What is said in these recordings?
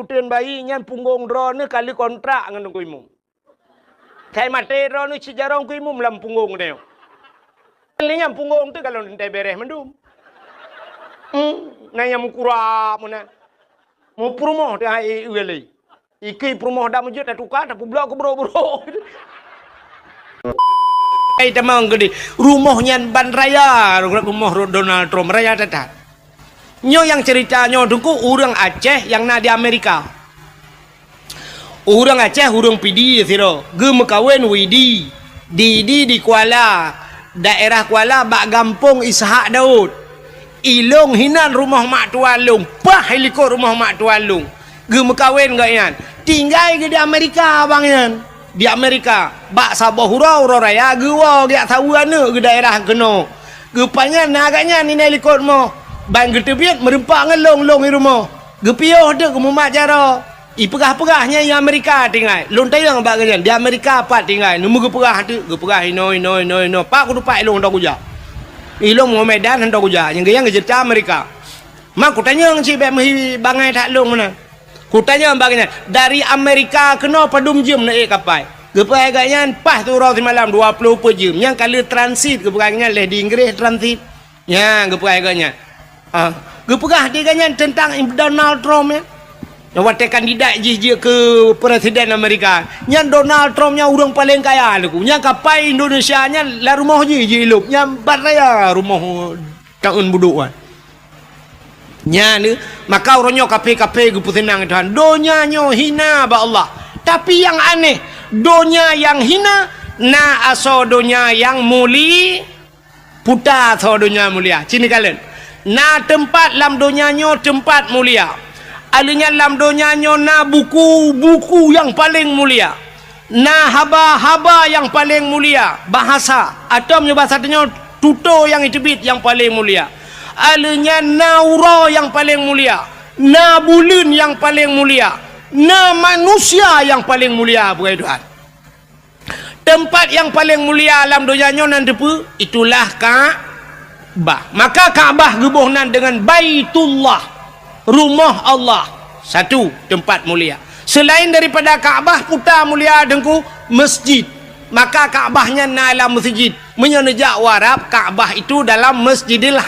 utun bayi nyan punggung drone kali kontrak ngan ku imum. Kai mate drone sejarah ku imum lam punggung dia. Linya punggung tu kalau ntai beres mendum. Nanya mukura mana. Mu promo dah ai ueli. Iki promo dah mujud dah tukar dah publok ke bro-bro. Ai tamang gede. Rumahnya ban raya, rumah Donald Trump raya tata. Nyo yang ceritanya dengku orang Aceh yang na di Amerika. Orang Aceh orang pidi siro. Ge mekawin widi. Di Kuala. Daerah Kuala bak gampung Ishak Daud. Ilung hinan rumah mak tualung. Pah helikop rumah mak tualung. Ge mekawin gak yan. Tinggal di Amerika bang yan. Di Amerika. Bak sabah hurau raya. Ge wa ge tahu ane ge daerah keno. Ge panyan agaknya ni helikop mo. Bang getebiat merempak ngelong-long di rumah. Gepioh dek kemumak cara. Pegah-pegahnya yang Amerika tinggal. Lontai yang bak ganyan. Di Amerika pat tinggal. Nemu gepegah tu. Gepegah ino. Pak aku lupa ilong hendak kuja. Ilong mau Medan hendak kuja. Yang gayang gejerta Amerika. Mak ku tanya yang si mehi bangai tak long mana. Ku tanya bagainya. Dari Amerika kena padum jam naik kapal. Gepegah ganyan. Pas tu rau malam 20 jam. Yang kali transit gepegahnya leh di Inggris transit. Ya gepegah ganyan. Gepegah dia ganyan tentang Donald Trump ya. Yang waktu kandidat je ke Presiden Amerika. Yang Donald Trump nya orang paling kaya lagu. Yang kapal Indonesia nya lah rumah je hidup. Yang baraya rumah tahun buduan. Nya ni maka orangnya kape-kape gupu senang Tuhan. Donya nyo hina ba Allah. Tapi yang aneh, donya yang hina na aso donya yang muli puta aso donya mulia. Sini kalian. Na tempat lam donyanya tempat mulia. Alinya lam donyanya na buku-buku yang paling mulia. Na haba-haba yang paling mulia. Bahasa. Atau bahasanya tuto yang itibit yang paling mulia. Alinya naura yang paling mulia. Na bulun yang paling mulia. Na manusia yang paling mulia. Bukai Tuhan. Tempat yang paling mulia alam donyanya nanti pun itulah Ka'bah. Maka Ka'bah gebuhnan dengan Baitullah, rumah Allah. Satu tempat mulia. Selain daripada Ka'bah putar mulia dengku masjid. Maka Ka'bahnya dalam masjid. Menyenejak warab Ka'bah itu dalam Masjidil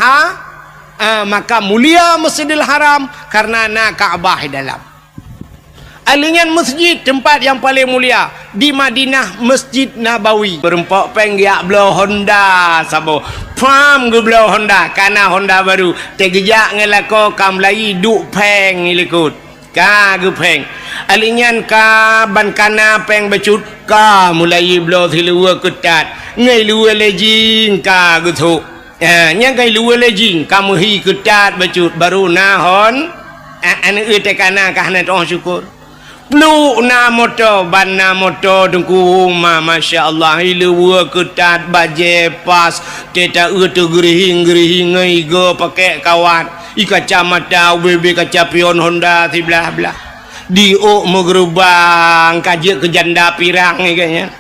maka mulia Masjidil Haram karena na Ka'bah dalam. Alingan masjid tempat yang paling mulia di Madinah Masjid Nabawi. Berempok penggiak belau Honda sabo. Pam ge belau Honda kana Honda baru. Tegejak ngelako kamlai duk peng ilikut. Ka ge peng. Alingan ka ban kana peng becut ka mulai belau silua ketat. Ngai lua lejing ka ge tu. Nya ngai lua lejing kamu hi ketat becut baru nahon. Ane te kana ka hana toh syukur. Peluk na motor, ban na motor dengku Masya Allah, ilua ketat, baje pas, teta tu gerihing igo pakai kawat, kacamata, WB kaca pion Honda, si belah-belah. Diuk megerubang, kajak ke janda pirang ni kayaknya.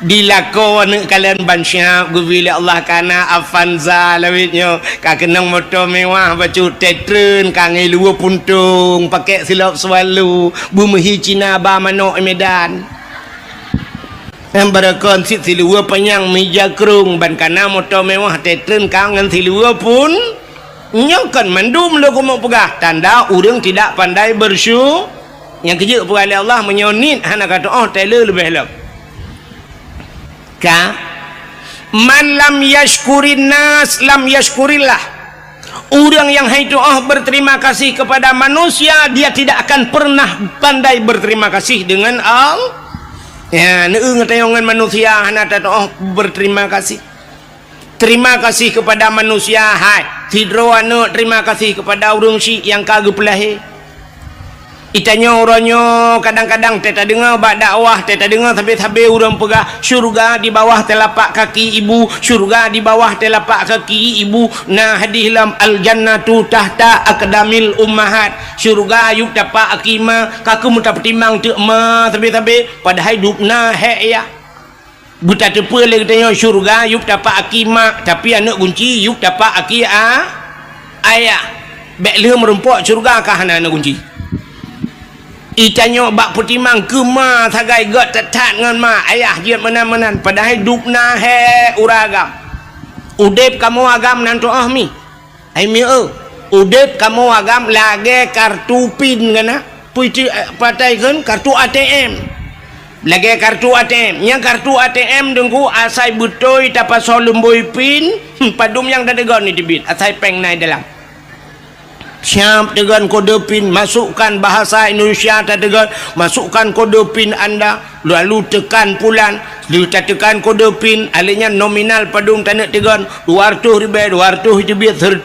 Dilakon kalian bansyap gubila Allah kana Avanza lawitnya kakenang motor mewah bacu tetren kangai lua puntung pakai silap swalu bumehi Cina ba manok Medan yang berakon sit silua penyang meja kerung ban kana motor mewah tetren kangen silua pun nyokan mandum lo kumuk pegah tanda urang tidak pandai bersyukur yang kejut pegah Allah menyonit hana kata oh Taylor lebih lep man lam yashkurin nas lam yashkurillah. Orang yang itu berterima kasih kepada manusia, dia tidak akan pernah pandai berterima kasih dengan Allah. Ya, neung tayangan manusia hana tato berterima kasih. Terima kasih kepada manusia, hai. Tidro anu terima kasih kepada urang si yang kageu pelahe. Itanya orangnya kadang-kadang teta dengar bak dakwah, teta dengar sampai-sampai orang pegah syurga di bawah telapak kaki ibu, syurga di bawah telapak kaki ibu. Nah hadis lam al jannatu tahta aqdamil ummahat. Syurga ayub dapat akima, kaku muta pertimbang tu ma sampai-sampai pada hidup nah he ya. Buta tepa le katanya syurga ayub dapat akima, tapi anak kunci ayub dapat ayah. Bek le merempok syurga kah anak kunci. Itanyo bak putimang kema sagai got tetat ngan ma ayah jiat menan-menan padahal dupna he uragam udep kamu agam nanto mi ai mi udep kamu agam lage kartu pin ngana puiti patai kan kartu ATM lage kartu ATM yang kartu ATM dengku asai butoi tapa solumboi pin padum yang dadegon ni debit asai peng nai dalam siap dengan kode pin, masukkan bahasa Indonesia dengan masukkan kode pin anda, lalu tekan pulan, lalu tekan kode pin, alihnya nominal padung tanah tegan 200 ribu, 200 itu biar 100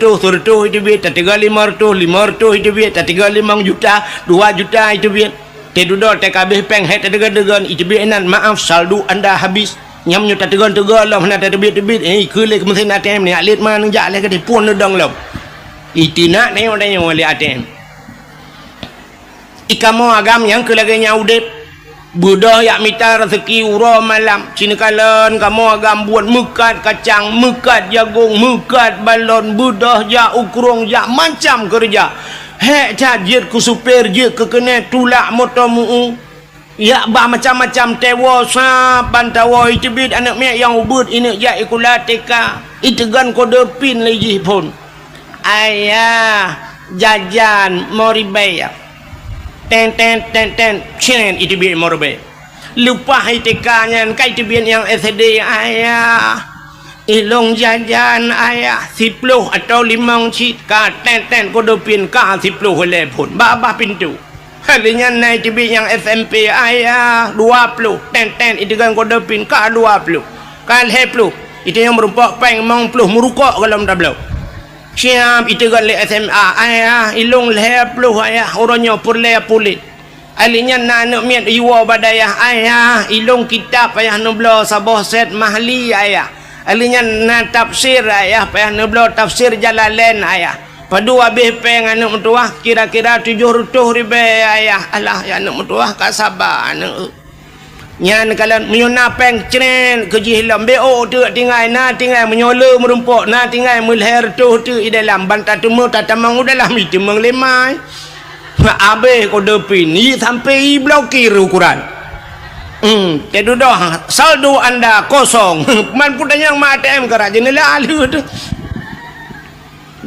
itu biar, tiga 500 itu biar, 5 juta, 2 juta itu biar, tedudol TKB peng het tegan itu biar enan maaf saldo anda habis. Nyamnya tegan lah mana tebit kelek mesin ATM ni alit mana jak leh ke pun nedang lah. Itu nak tengok oleh ATM ikamu agam yang kelaganya udep budah yak minta rezeki ura malam cina kalan kamu agam buat mekat kacang mekat jagung mekat balon budah jak ukurung jak macam kerja hek jajir ku supir je ke kena tulak motor mu ya bah macam-macam tewa sa bantawa itu bid anak mek yang ubud ini jak ikulateka itu gan kode pin lagi pun ayah jajan moribay ten cien itu biar moribay lupa hitekanya kai itu biar yang SD ayah ilong jajan ayah 10 atau 5 cit ka ten kodopin ka 10 oleh pun babah pintu halinya naik itu biar yang SMP ayah 20 ten itu kan kodopin ka 20 kan 10 itu yang merupakan peng mong puluh merukak kalau tak belum siap itu kan le SMA ayah ilung lepluh ayah orangnya purle pulit alinya nak miat iwa badayah ayah ilung kitab ayah nublo sabah set mahli ayah alinya na tafsir ayah payah nublo tafsir Jalalain ayah padu habis peng anak mentua kira-kira 700 ribu ayah alah ya anak mentua ka sabar anak nyan kalau menyona peng ceren keji hilam bo tu tinggal na tinggal menyola merumpok na tinggal mulher tu i dalam bantah temu tatamang dalam itu menglemai abe kode pin ni sampai blokir ukuran tedu dah saldo anda kosong man pun yang ATM kerajaan lalu tu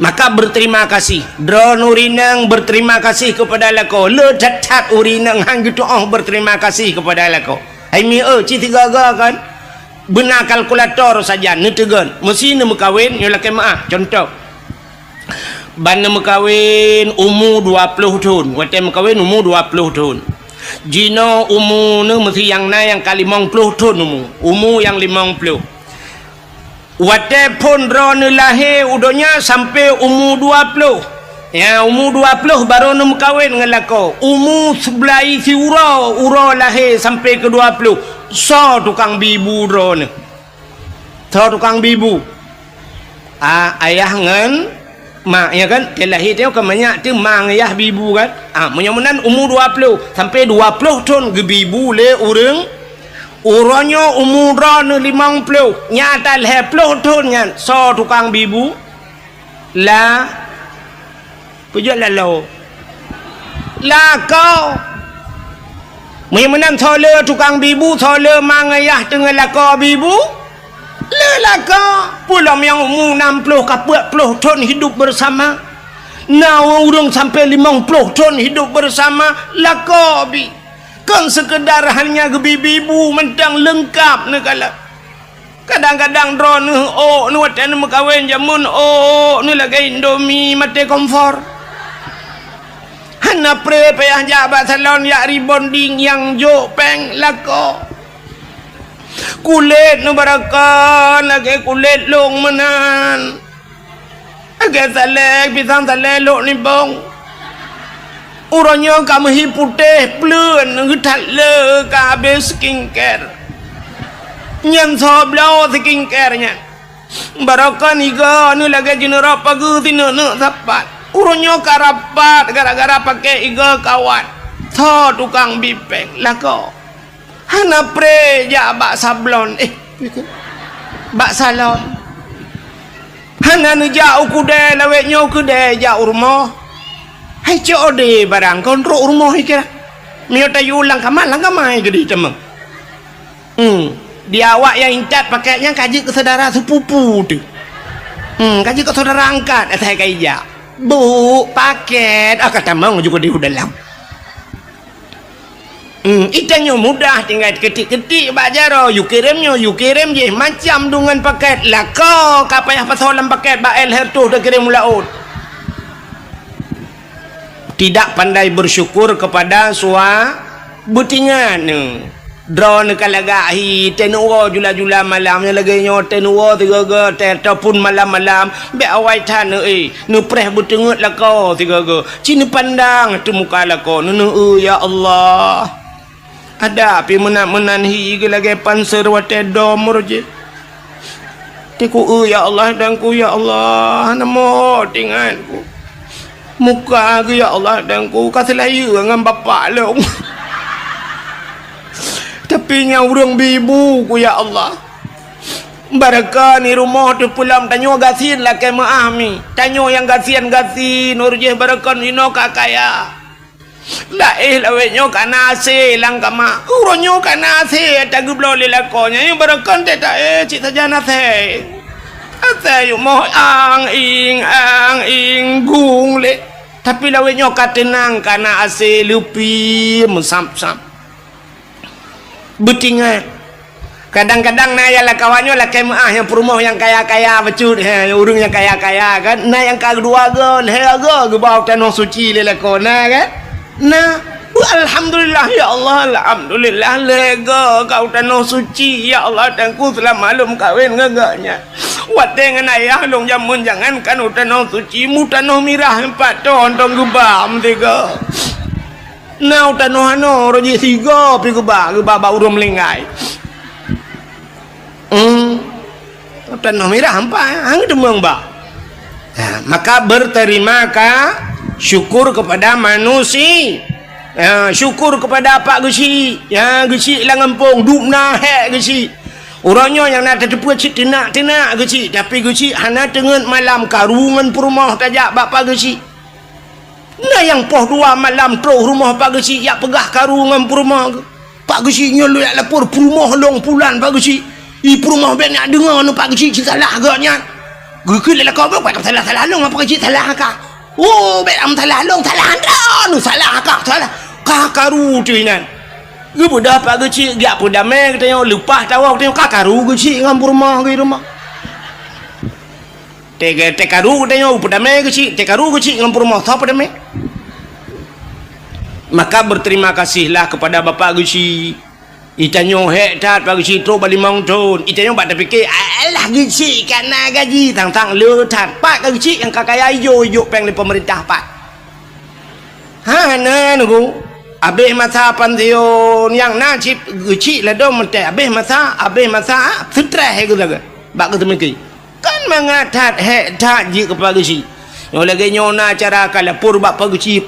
maka berterima kasih drone urinang berterima kasih kepada lako le cat urinang hang gitu berterima kasih kepada lako ai mi ci tiga kan benar kalkulator saja netegan mesin mekawin nyola kemaah contoh ban mekawin umur 20 tahun wate mekawin umur 20 tahun jino umur ne mesti yang na yang kali 50 tahun umur yang 50 wate pun drone lahir udonya sampai umur 20 ya umur 20 baru nak kahwin dengan lako umur sebelah isi ura lahir sampai ke 20 so tukang bibu drone so tukang bibu ayah ngan mak ya kan dia lahir tengok ke banyak tu mang ayah bibu kan menyamunan umur 20 sampai 20 tahun ke bibu le orang uranya umur drone 50 nyata lahir 10 tahun kan so tukang bibu lah pujak lalu lah kau menang thola tukang bibu thola mangayah dengan laka bibu lelaka pulang yang umur 60 ke 40 tahun hidup bersama nah orang sampai 50 tahun hidup bersama laka bi kan sekedar hanya gebibu mentang lengkap negala kadang-kadang drone ni watan mekawin jamun ni lagi Indomie mati komfor hana pre payah jabat salon yak rebonding yang jo peng lako kulit nu barakan lagi kulit long menan agak salek pisang salek lok ni bong uranya kamu hi putih plun ngetat le ka habis skincare nyan so blau skincare nya barakan iga ni lagi jenera pagi tinu nak sapat urunyo karapat gara-gara pakai iga kawan tho tukang bipeng lako hana pre ja bak sablon bak salon hana nu ja ukude lawe nyo kude ja urmo hai cho de barang kontro urmo hikira mio tayu lang kamai gede cemeng. Dia awak yang incat pakainya kaji ke saudara sepupu tu. Kaji ke saudara angkat saya kaija. Bu, paket kata mang juga di dalam. Itanya mudah tinggal ketik-ketik bajaro you kirim je macam dengan paket lah kau kapayah pasolan paket ba el hertu dah kirim laut. Tidak pandai bersyukur kepada sua butingan drone kalagahi tenuo jula-jula malamnya lagi nyo tenuo tiga ataupun malam-malam be awai tan nu preh butengut lah kau tiga cini pandang tu muka lah kau ya Allah ada api menan hi lagi panser wate dom roje tiku ya Allah dan ku ya Allah namo tinganku muka aku ya Allah dan ku kaselayu dengan bapak long tapi nya urang bibu ku ya Allah barakah ni rumah tu pulang tanyo gasin lah ke maahmi tanyo yang gasin urje barakah ni no kakaya la lawe nyo kana se lang kama uronyo kana se tagublo le lakonya yang barakah te ta cik sajana se ate yo mo ang ing gung le tapi lawe nyo katenang kana ase lupi mesam-sam betingan kadang-kadang na ya lah kawannya lah kemah yang perumah yang kaya-kaya becut urung yang kaya-kaya kan na yang kedua gon ge bau tanah suci le lakona kan nah alhamdulillah ya Allah alhamdulillah lega kau tanah suci ya Allah dan ku telah malum kawin ngagaknya wat dengan ayah long jamun jangan kan tanah suci mu tanah mirah 4 ton tong gebam tiga now tanah ano roji sigo pi gebah ba urum lengai tanah mirah hampa hang demang ba maka berterima syukur kepada manusia syukur kepada Pak Gesi Gesi lah ngampung dupna hek Gesi orangnya yang nak terdepa cik tenak Gesi tapi Gesi hana tengen malam karungan perumah tajak Bapak Gesi nah yang poh 2 malam terus rumah Pak Gesi yak pegah karungan perumah Pak Gesi nyolo yak lapor perumah long pulan Pak Gesi perumah ben nak dengar nu Pak Gesi salah agaknya gukul lah kau buat salah long apa Gesi salah ka bet am salah long salah anda nu salah ka salah kakaru tu inan ge budak Pak Gesi giak pun damai katanya lepas tahu katanya kakaru Gesi ngam rumah ge rumah tekaru katanya pun damai Gesi tekaru Gesi ngam rumah siapa damai maka berterima kasihlah kepada Bapak Gesi itanyo hektat Pak Gesi tu bali mangton itanyo bak terfikir alah Gesi kana gaji tang le tat Pak Gesi yang kakaya ijo peng le pemerintah Pak na nugu abeh masa pansion yang nasib Gesi la dom te abeh masa fitrah he gula bak ketemiki kan mangatat hektat ji kepada Gesi yang lagi nyona cara kalau purba Pak Gesi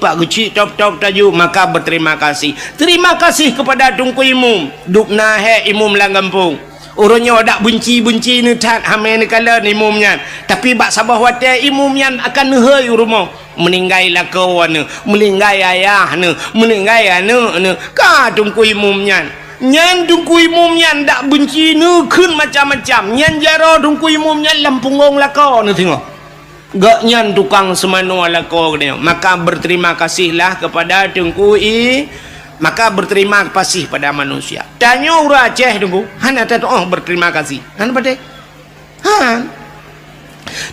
top taju maka berterima kasih kepada tungku imum dukna he imum lang kampung orangnya dak benci ni tat hamen kala imumnya tapi bak sabah wate imumnya akan hei rumah meninggai lah kawan meninggai ayah meninggai anu ka tungku imumnya nyan tungku imumnya dak benci kun macam-macam nyan jaro tungku imumnya lampungong lah kau tengok gak nyan tukang semano ala kau maka berterima kasihlah kepada tungku maka berterima kasih pada manusia tanya ura Aceh tunggu han ada berterima kasih han pada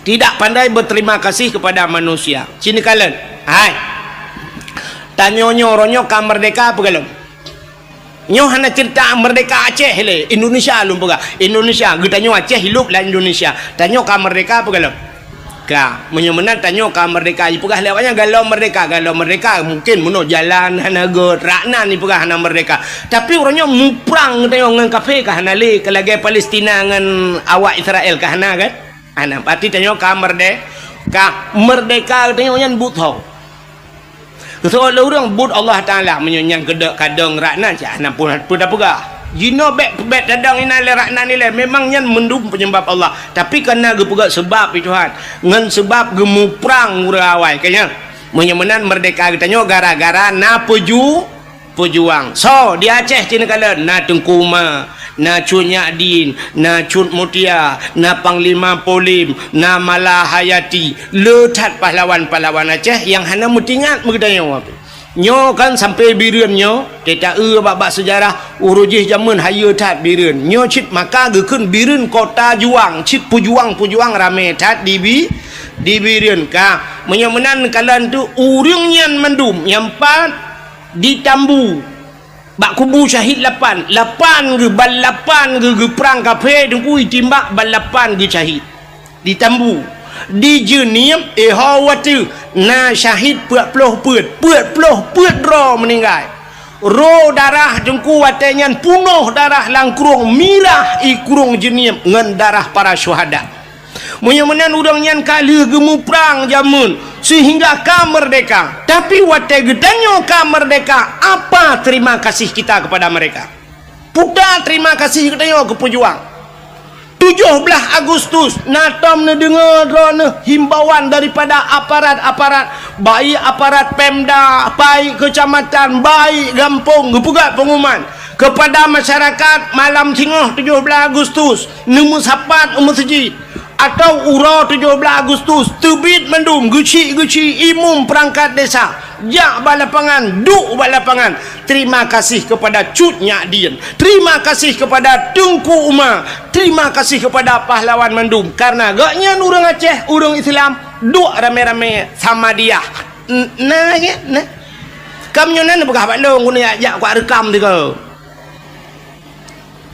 tidak pandai berterima kasih kepada manusia sini kalian hai tanya nyoronyo ka merdeka apa kalian nyo hana cerita merdeka Aceh le Indonesia lum pega Indonesia getanyo Aceh hidup lah Indonesia tanya ka merdeka apa kalian ka menyemenan tanyo ka merdeka i pegah lewatnya galau merdeka mungkin menuk jalan hanaga raknan ni pegah hana merdeka tapi orangnya muprang tanyo ngan kafe ka hana le kelagi Palestina ngan awak Israel ka hana kan ana pati tanyo ka merdeka tanyo nyan but ho so orang but Allah Taala menyonya kadang raknan ja hana pun dah pegah jino bet dadang ina le raknan ni le memang nyan mendung penyebab Allah tapi kena gepegak sebab Tuhan ngan sebab gemuprang urawai kayaknya menyemenan merdeka ditanya gara-gara na peju pejuang. So di Aceh cina kala na Tengku Umar, na Cut Nyadin, na Cut Mutia, na Panglima Polim, na Malahayati, letat pahlawan-pahlawan Aceh yang hana mutingat mengenai apa. Nyo kan sampai bireun nyo kita bab sejarah urujih zaman haya tat bireun nyo cit maka gekeun bireun kota juang cit pujuang rame tat di bireun ka menyemenan kalan tu urang nyan mendum nyampat di Tambu bak kubu syahid 8 ge balapan ge perang kafe dengkui timbak balapan ge syahid di Tambu di Jenim hawatu na syahid 40 peuat ro meninggal ro darah jengku watenyan punuh darah langkrung mirah ikurung Jenim ngan darah para syuhada menyemenan udang nyan kali gemu perang jamun sehingga ka merdeka tapi wate gedanyo ka merdeka apa terima kasih kita kepada mereka puda terima kasih gedanyo ke pejuang 17 Agustus natom ne dengar drone himbauan daripada aparat-aparat baik aparat Pemda baik kecamatan baik kampung gepugat pengumuman kepada masyarakat malam Singoh 17 Agustus nemu sapat masjid atau ura 17 Agustus terbit mendum geci imum perangkat desa jak balapangan duk balapangan terima kasih kepada Cut Nyadin terima kasih kepada Tengku Umar terima kasih kepada pahlawan mendum karena gaknya urang Aceh urang Islam duk rame-rame sama dia nah ya nah kamnyonan begah balong guna ajak kuat rekam tu ke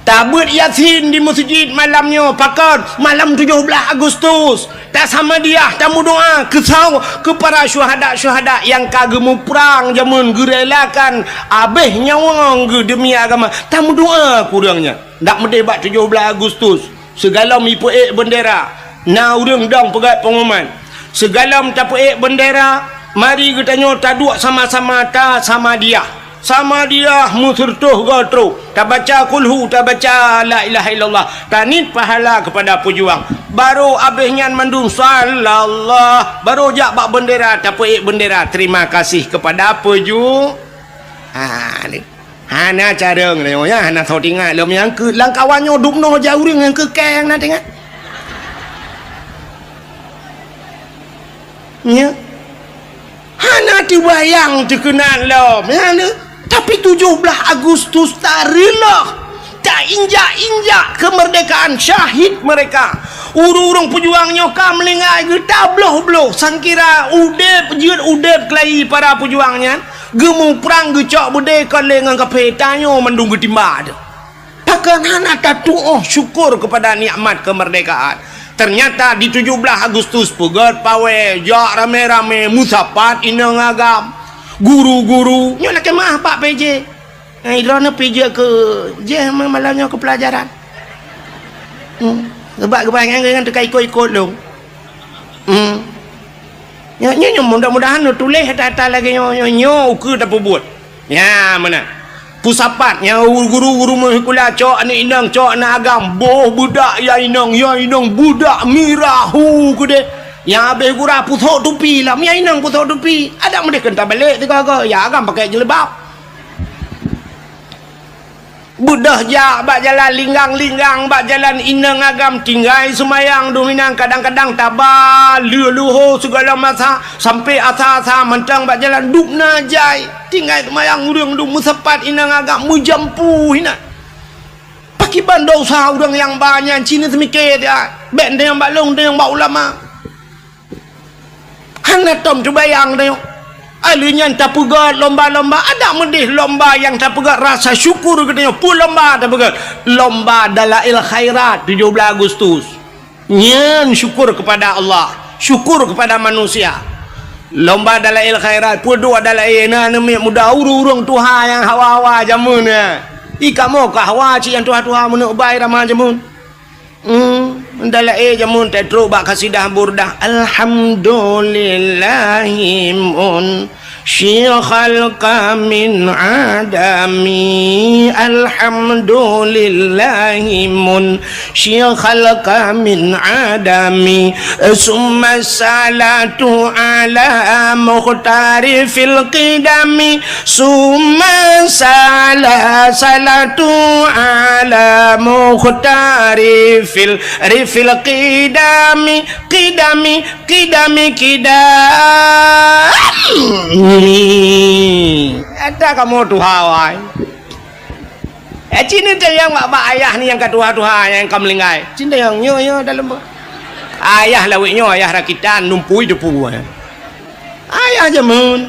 tabut Yasin di masjid malamnya pakat malam 17 Agustus tak sama dia tamu doa kesau ke para syuhada yang kagemu perang jamun gerelakan abeh nyawa demi agama tamu doa kurangnya nak mendebat 17 Agustus segala mipuek bendera na urang dang pegat pengumuman segala tapuek bendera mari kita nyo taduk sama-sama ta sama dia musurtuh gotro tak baca kulhu tak baca la ilaha illallah tanit pahala kepada pejuang baru abehnya mandum sallallahu baru jak bak bendera tapuik bendera terima kasih kepada pejuang ni hana cara ngene ya hana thau tingat lom yang ke langkawannya dukno jauh yang ke keng na tengah nya hana dibayang dikenal lom ya tapi 17 Agustus tak rela tak injak kemerdekaan syahid mereka urung pejuangnya ka melingai geta bloh sangkira udep kelai para pejuangnya gemu perang gecok bude kalengan kapetanyo mendung getimba ada takkan hana tatu syukur kepada nikmat kemerdekaan ternyata di 17 Agustus pegat pawe jak rame-rame musapat inang agam guru-guru nyo nak kemah Pak PJ idrona PJ ke je malamnya ke pelajaran gebak-gebak yang tekai ikut-ikut lu nyo mudah-mudahan lu tulis data lagi nyo ke dapat buat ya mana pusapat yang guru-guru mahikula cok ni inang cok na agam boh budak ya inang budak mirahu ke deh yang habis gura putok tupi lah yang inang putok tupi ada mereka kena balik tiga ya agam pakai jelebab budah jak bak jalan linggang bak jalan inang agam tinggal semayang dominang kadang-kadang tabal luho segala masa sampai asa-asa mentang bak jalan duk najai tinggal semayang urang duk musapat inang agam mujampu hina pakai bandau sah urang yang banyak Cina semikir dia benda yang balong dia yang bak ulama hana tom tu bayang dia alinya tak pegat lomba-lomba ada medih lomba yang tak pegat rasa syukur katanya pun lomba tak pegat lomba dalail khairat 17 Agustus nyen syukur kepada Allah syukur kepada manusia lomba dalail khairat pun dua dalail na nemik muda urung tuha yang hawa-hawa jamun ikamu ka hawa ci yang tuha-tuha menuk bai ramah jamun dalail jamun tetro bak kasidah burdah alhamdulillahimun Syikhalka min adami alhamdulillahi mun Syikhalka min adami summa salatu ala mukhtari fil qidami summa salatu ala mukhtari fil qidami ada kamu tuhawai cinta yang bapak ayah ni yang kedua-dua yang kamu lingai cinta yang nyo dalam ayah lawiknya ayah rakitan numpui depu ayah jamun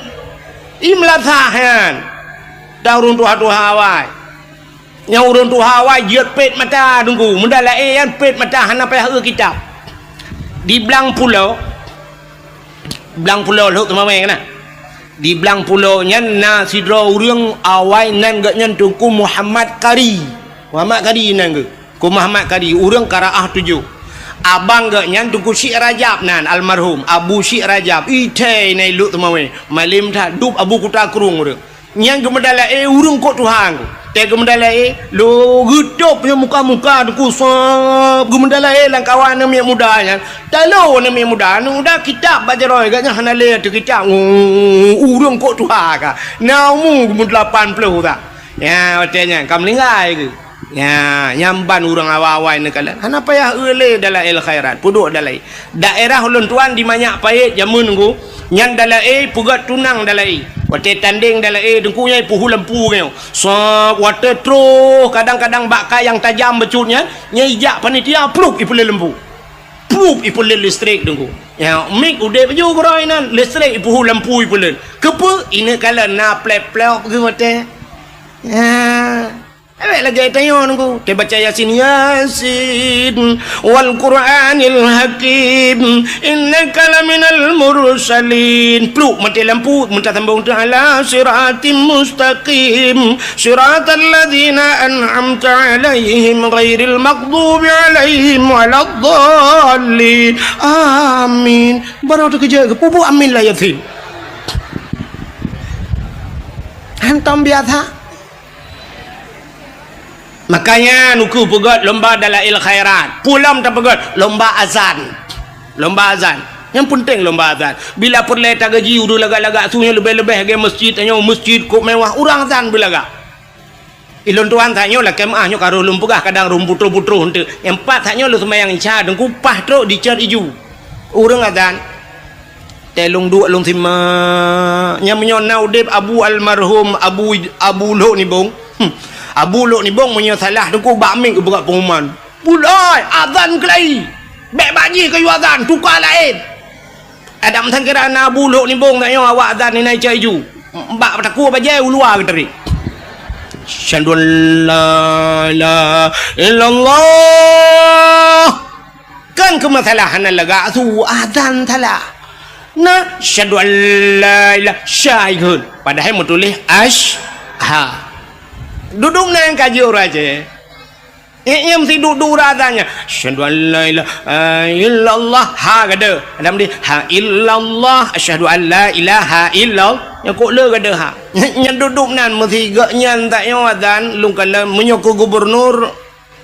imlathahan daurun tuhawai yang urun tuhawai jiat pet mata tunggu mendala yang pet mata hana payah kitab di belang pulau lu tu mama yang kena di belang pulau nyan na sidra urang awai nan gak nyan tungku Muhammad Kari nan ke ku Muhammad Kari urang Karaah 7 abang gak nyan tungku Syekh Rajab nan almarhum Abu Syekh Rajab ite nai lu tu mawe malim tha dup Abu Kuta Kurung urang nyan gemedala urang kok Tuhan te gemedala lo gedup nya muka-muka tungku sop gemedala lang kawan mi muda nya talo mi muda udah kitab baca roy gaknya hanale tu kitab urang kok Tuhan ka naumu gum 80 tak ya watenya kam lingai ke ya nyamban urang awai ne kala hana payah eule dalam el khairat puduk dalai daerah ulun tuan di manyak pait jamun ku nyan dalai pugat tunang dalai wate tanding dalai dengkunya puhu lampu kau so wate tro kadang-kadang bakka yang tajam becutnya nyejak panitia pluk ipule lampu pluk ipule listrik dengku ya mik ude baju koroi nan listrik puhu lampu ipule kepe ini kala na plep-plep ke wate ya awak lagi tanya nunggu te baca Yasin wal Qur'anil Hakim innaka laminal mursalin pluk mati lampu minta tambung ta'ala siratim mustaqim siratal ladzina an'amta alaihim ghairil maghdubi alaihim waladdallin amin baru tu kerja ke pupu amin lah Yasin hantam biasa. Makanya nuku pegot lomba dalail khairat pulam tak pegot lomba azan yang penting lomba azan bila perle tak gaji udah lagak-lagak sunya lebih-lebih ke masjid tanya masjid kok mewah orang azan belagak ilon tuan tanya lah kemahnya karo lumpugah kadang rumputro-putro untuk yang empat tanya lu semayang isya dan kupah truk di cer iju orang azan telung dua long sima nyamnya naudib abu almarhum abu lo ni bong Abu Luk ni bong punya salah tengku bakming ke berat pengumuman pulai azan kelai bek baji kayu azan tukar lain ada mentang kira Abu Luk ni bong tanya awak azan ni naik caju mbak takut bajai luar ke tadi syahadu la ilaha illallah kan kemasalahan laga tu azan salah na syahadu la ilaha syahid padahal mau tulis ha duduk nang kaji orang aja yang mesti duduk razanya asyhadu an la ilaha illallah ha gada dalam dia ha illallah asyhadu an la ilaha illallah yang kok le gada ha yang duduk nan mesti gak nyan tak yang azan lung kala menyokong gubernur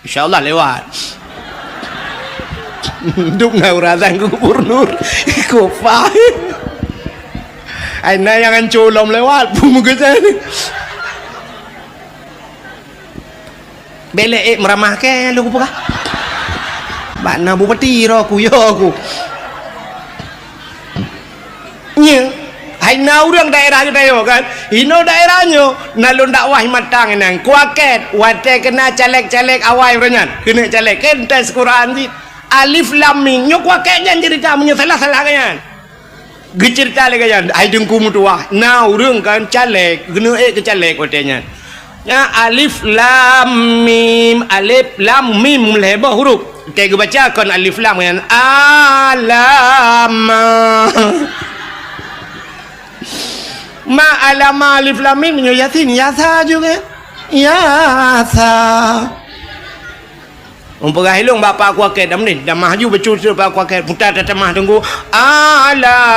insyaallah lewat duduk nang razan gubernur kok faham ai na yang ancolom lewat muka saya belek meramah ke lu apa kah bana bupati ro aku yo aku nya hai na urang daerah yo kan hino daerahnya nalun dakwah matang nang kuaket wate kena caleg-caleg awai renyan kena caleg kan tes Quran di alif lam mim nyo kuaket jan cerita punya salah-salah kan gecerita le kan ai dengku mutuah na urang kan caleg kena ke caleg watenya ya alif lam mim lebar huruf kita baca kan alif lam kan alama ma alama alif lam mim Yasin yasa juga yasa umpah hilung bapa aku akid dah ni dah maju bercucur bapa aku akid putar tetemah tunggu alamaka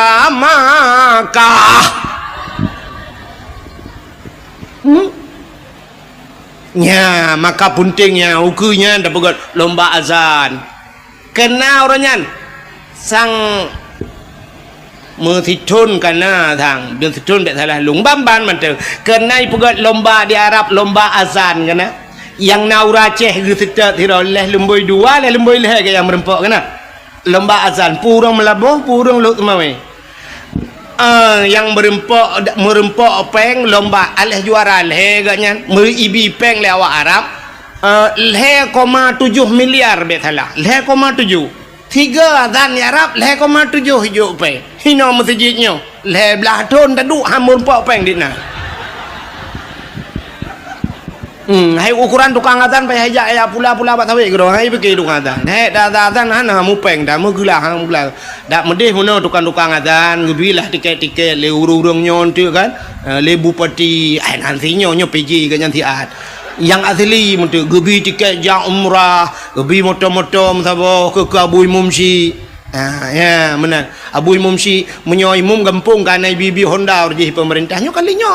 nya maka pentingnya ukunya dapat lomba azan kena orangnya sang mertitun kana thang dia titun tak salah lung bamban mantu kena ipugat lomba di Arab lomba azan kana yang naura ceh gitu tiroleh lemboi dua le lemboi leh yang merempok kana lomba azan purang melabuh purang lut mawe yang merempok peng lomba aleh juara leh gaknya meribi peng le awak Arab 0,7 miliar betala 0,7 tiga azan di Arab 0,7 hijau peng hino masjidnya le belah ton taduk hamun pok peng dina hai ukuran tukang azan pai hajak ya pula bat tawe gero hai pergi tukang azan hai dah azan hana mu peng dah mu gelah hang gelah dak medih muno tukang azan gebilah tiket le urung nyon tu kan le bupati nantinya nyo PJ kan nanti ad yang asli mentu gebi tiket jang umrah gebi motor-motor sabo ke Abu Mumsi ya benar Abu Mumsi menyoi mum gampung kan bibi Honda urji pemerintahnya kalinya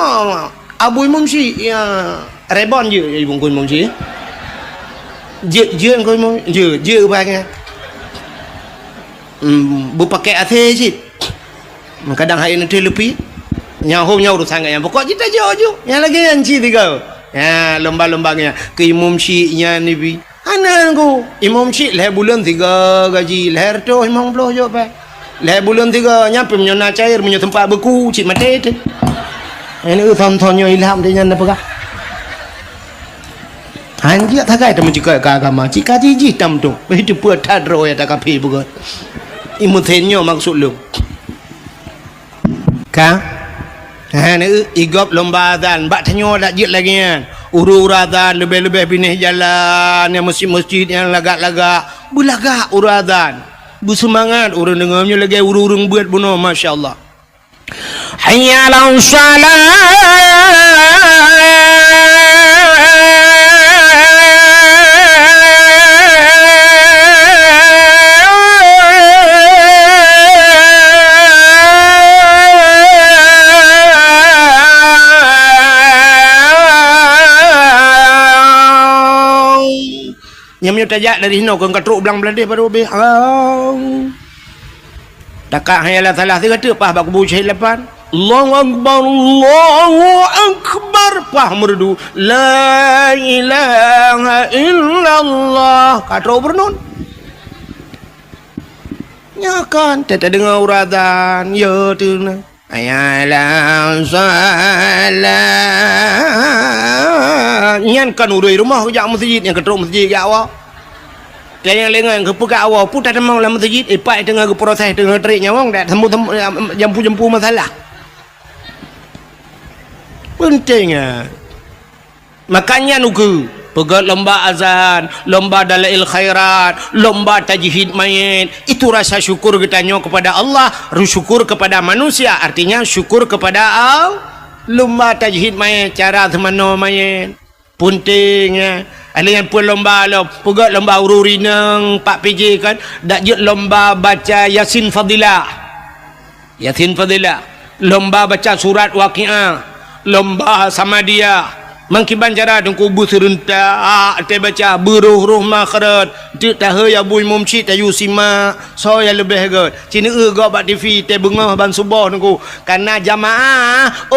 Abu Mumsi ya rebon je bungkus Mumsi je kau mau je bang bu pakai AC sih kadang hari nanti lebih nyahu urusan yang pokok kita jauh yang lagi anci tiga ya lomba-lombanya ke Imam Syi'nya ni bi ana aku Imam Syik leh bulan 3 gaji leh tu 50 je pak leh bulan 3 nyampe menyona cair menyo tempat beku cik mati tu ini thon-thonnya ilham dia nyanda apa anjir tak kait menjika ke agama cik kaji jitam tu itu buat tadro ya tak kapi bukan imutenyo maksud lu ka ni igop lomba azan bak tanyo dak jit lagi kan uru azan lebih-lebih pinih jalan yang masjid-masjid yang lagak-lagak bulagak uru azan bersemangat urang dengarnya lagi urung buat bunuh masya-Allah hayya 'alas salat yang tajak dari hino kau katruk belang beladih pada ubih takak hayalah salah tiga tu pah bak buci lepan Allahu Akbar pah merdu la ilaha illallah katruk bernun nyakan tak dengar uradan ya tu na ayalah salat nyan kan urui rumah jak masjid yang ketruk masjid jak awak yang lengan ke pekak awak pun tak demang dalam masjid ipak tengah ke proses tengah triknya wong dak temu jampu masalah pentingnya makanya nuku pegat lomba azan lomba dalail khairat lomba tajhid mayit itu rasa syukur kita nyo kepada Allah syukur kepada manusia artinya syukur kepada Allah lomba tajhid mayit cara temano mayit pentingnya ada yang pun lomba pegat lomba ururi nang Pak PJ kan dak je lomba baca Yasin Fadilah lomba baca surat Waqiah lomba Samadiyah mangkiban cara dengku bu serentak te baca beruh makharat te tahe ya bui mumci te yusima so ya lebih god cina go bak TV te bengah ban subuh dengku karena jamaah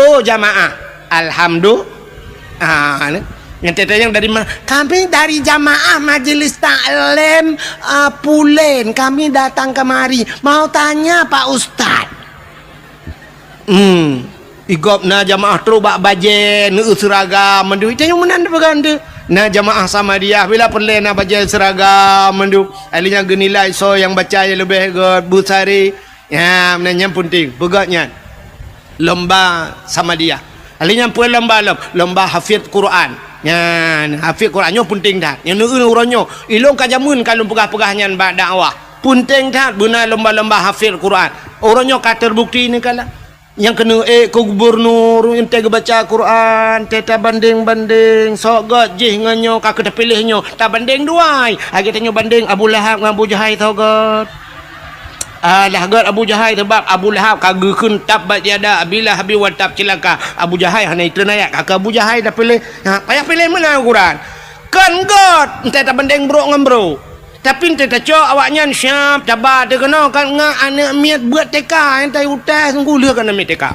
alhamdulillah yang tete yang dari mana kami dari jamaah majelis taklim Pulen kami datang kemari mau tanya Pak Ustad igop na jamaah terus bak baje nu seragam mendu itu yang menan berganda na jamaah sama dia bila perle na baje seragam mendu alinya genilai so yang baca yang lebih god busari ya menanya penting begatnya lomba sama dia alinya pun lomba hafiz Quran ya hafiz Qurannya penting dah yang uronyo ilong kajamun kalau pegah-pegahnya bak dakwah penting dah guna lomba-lomba hafiz Quran uronyo kata terbukti ni kala yang kena ke gubernur yang tega baca Quran teta banding sok gajih nganyo kakak terpilihnya tak banding duai lagi tanya banding Abu Lahab dengan Abu Jahal tau god Alah god Abu Jahal sebab Abu Lahab kagakun tabat yada bila habi wa tab celaka Abu Jahal hana itu ayat kakak Abu Jahal dah pilih payah pilih mana Al-Quran kan god entah tak banding bro dengan bro tapi entah tak cok awaknya siap cabar dia kena kan ngak anak miat buat teka entah utas ngulur kan miat teka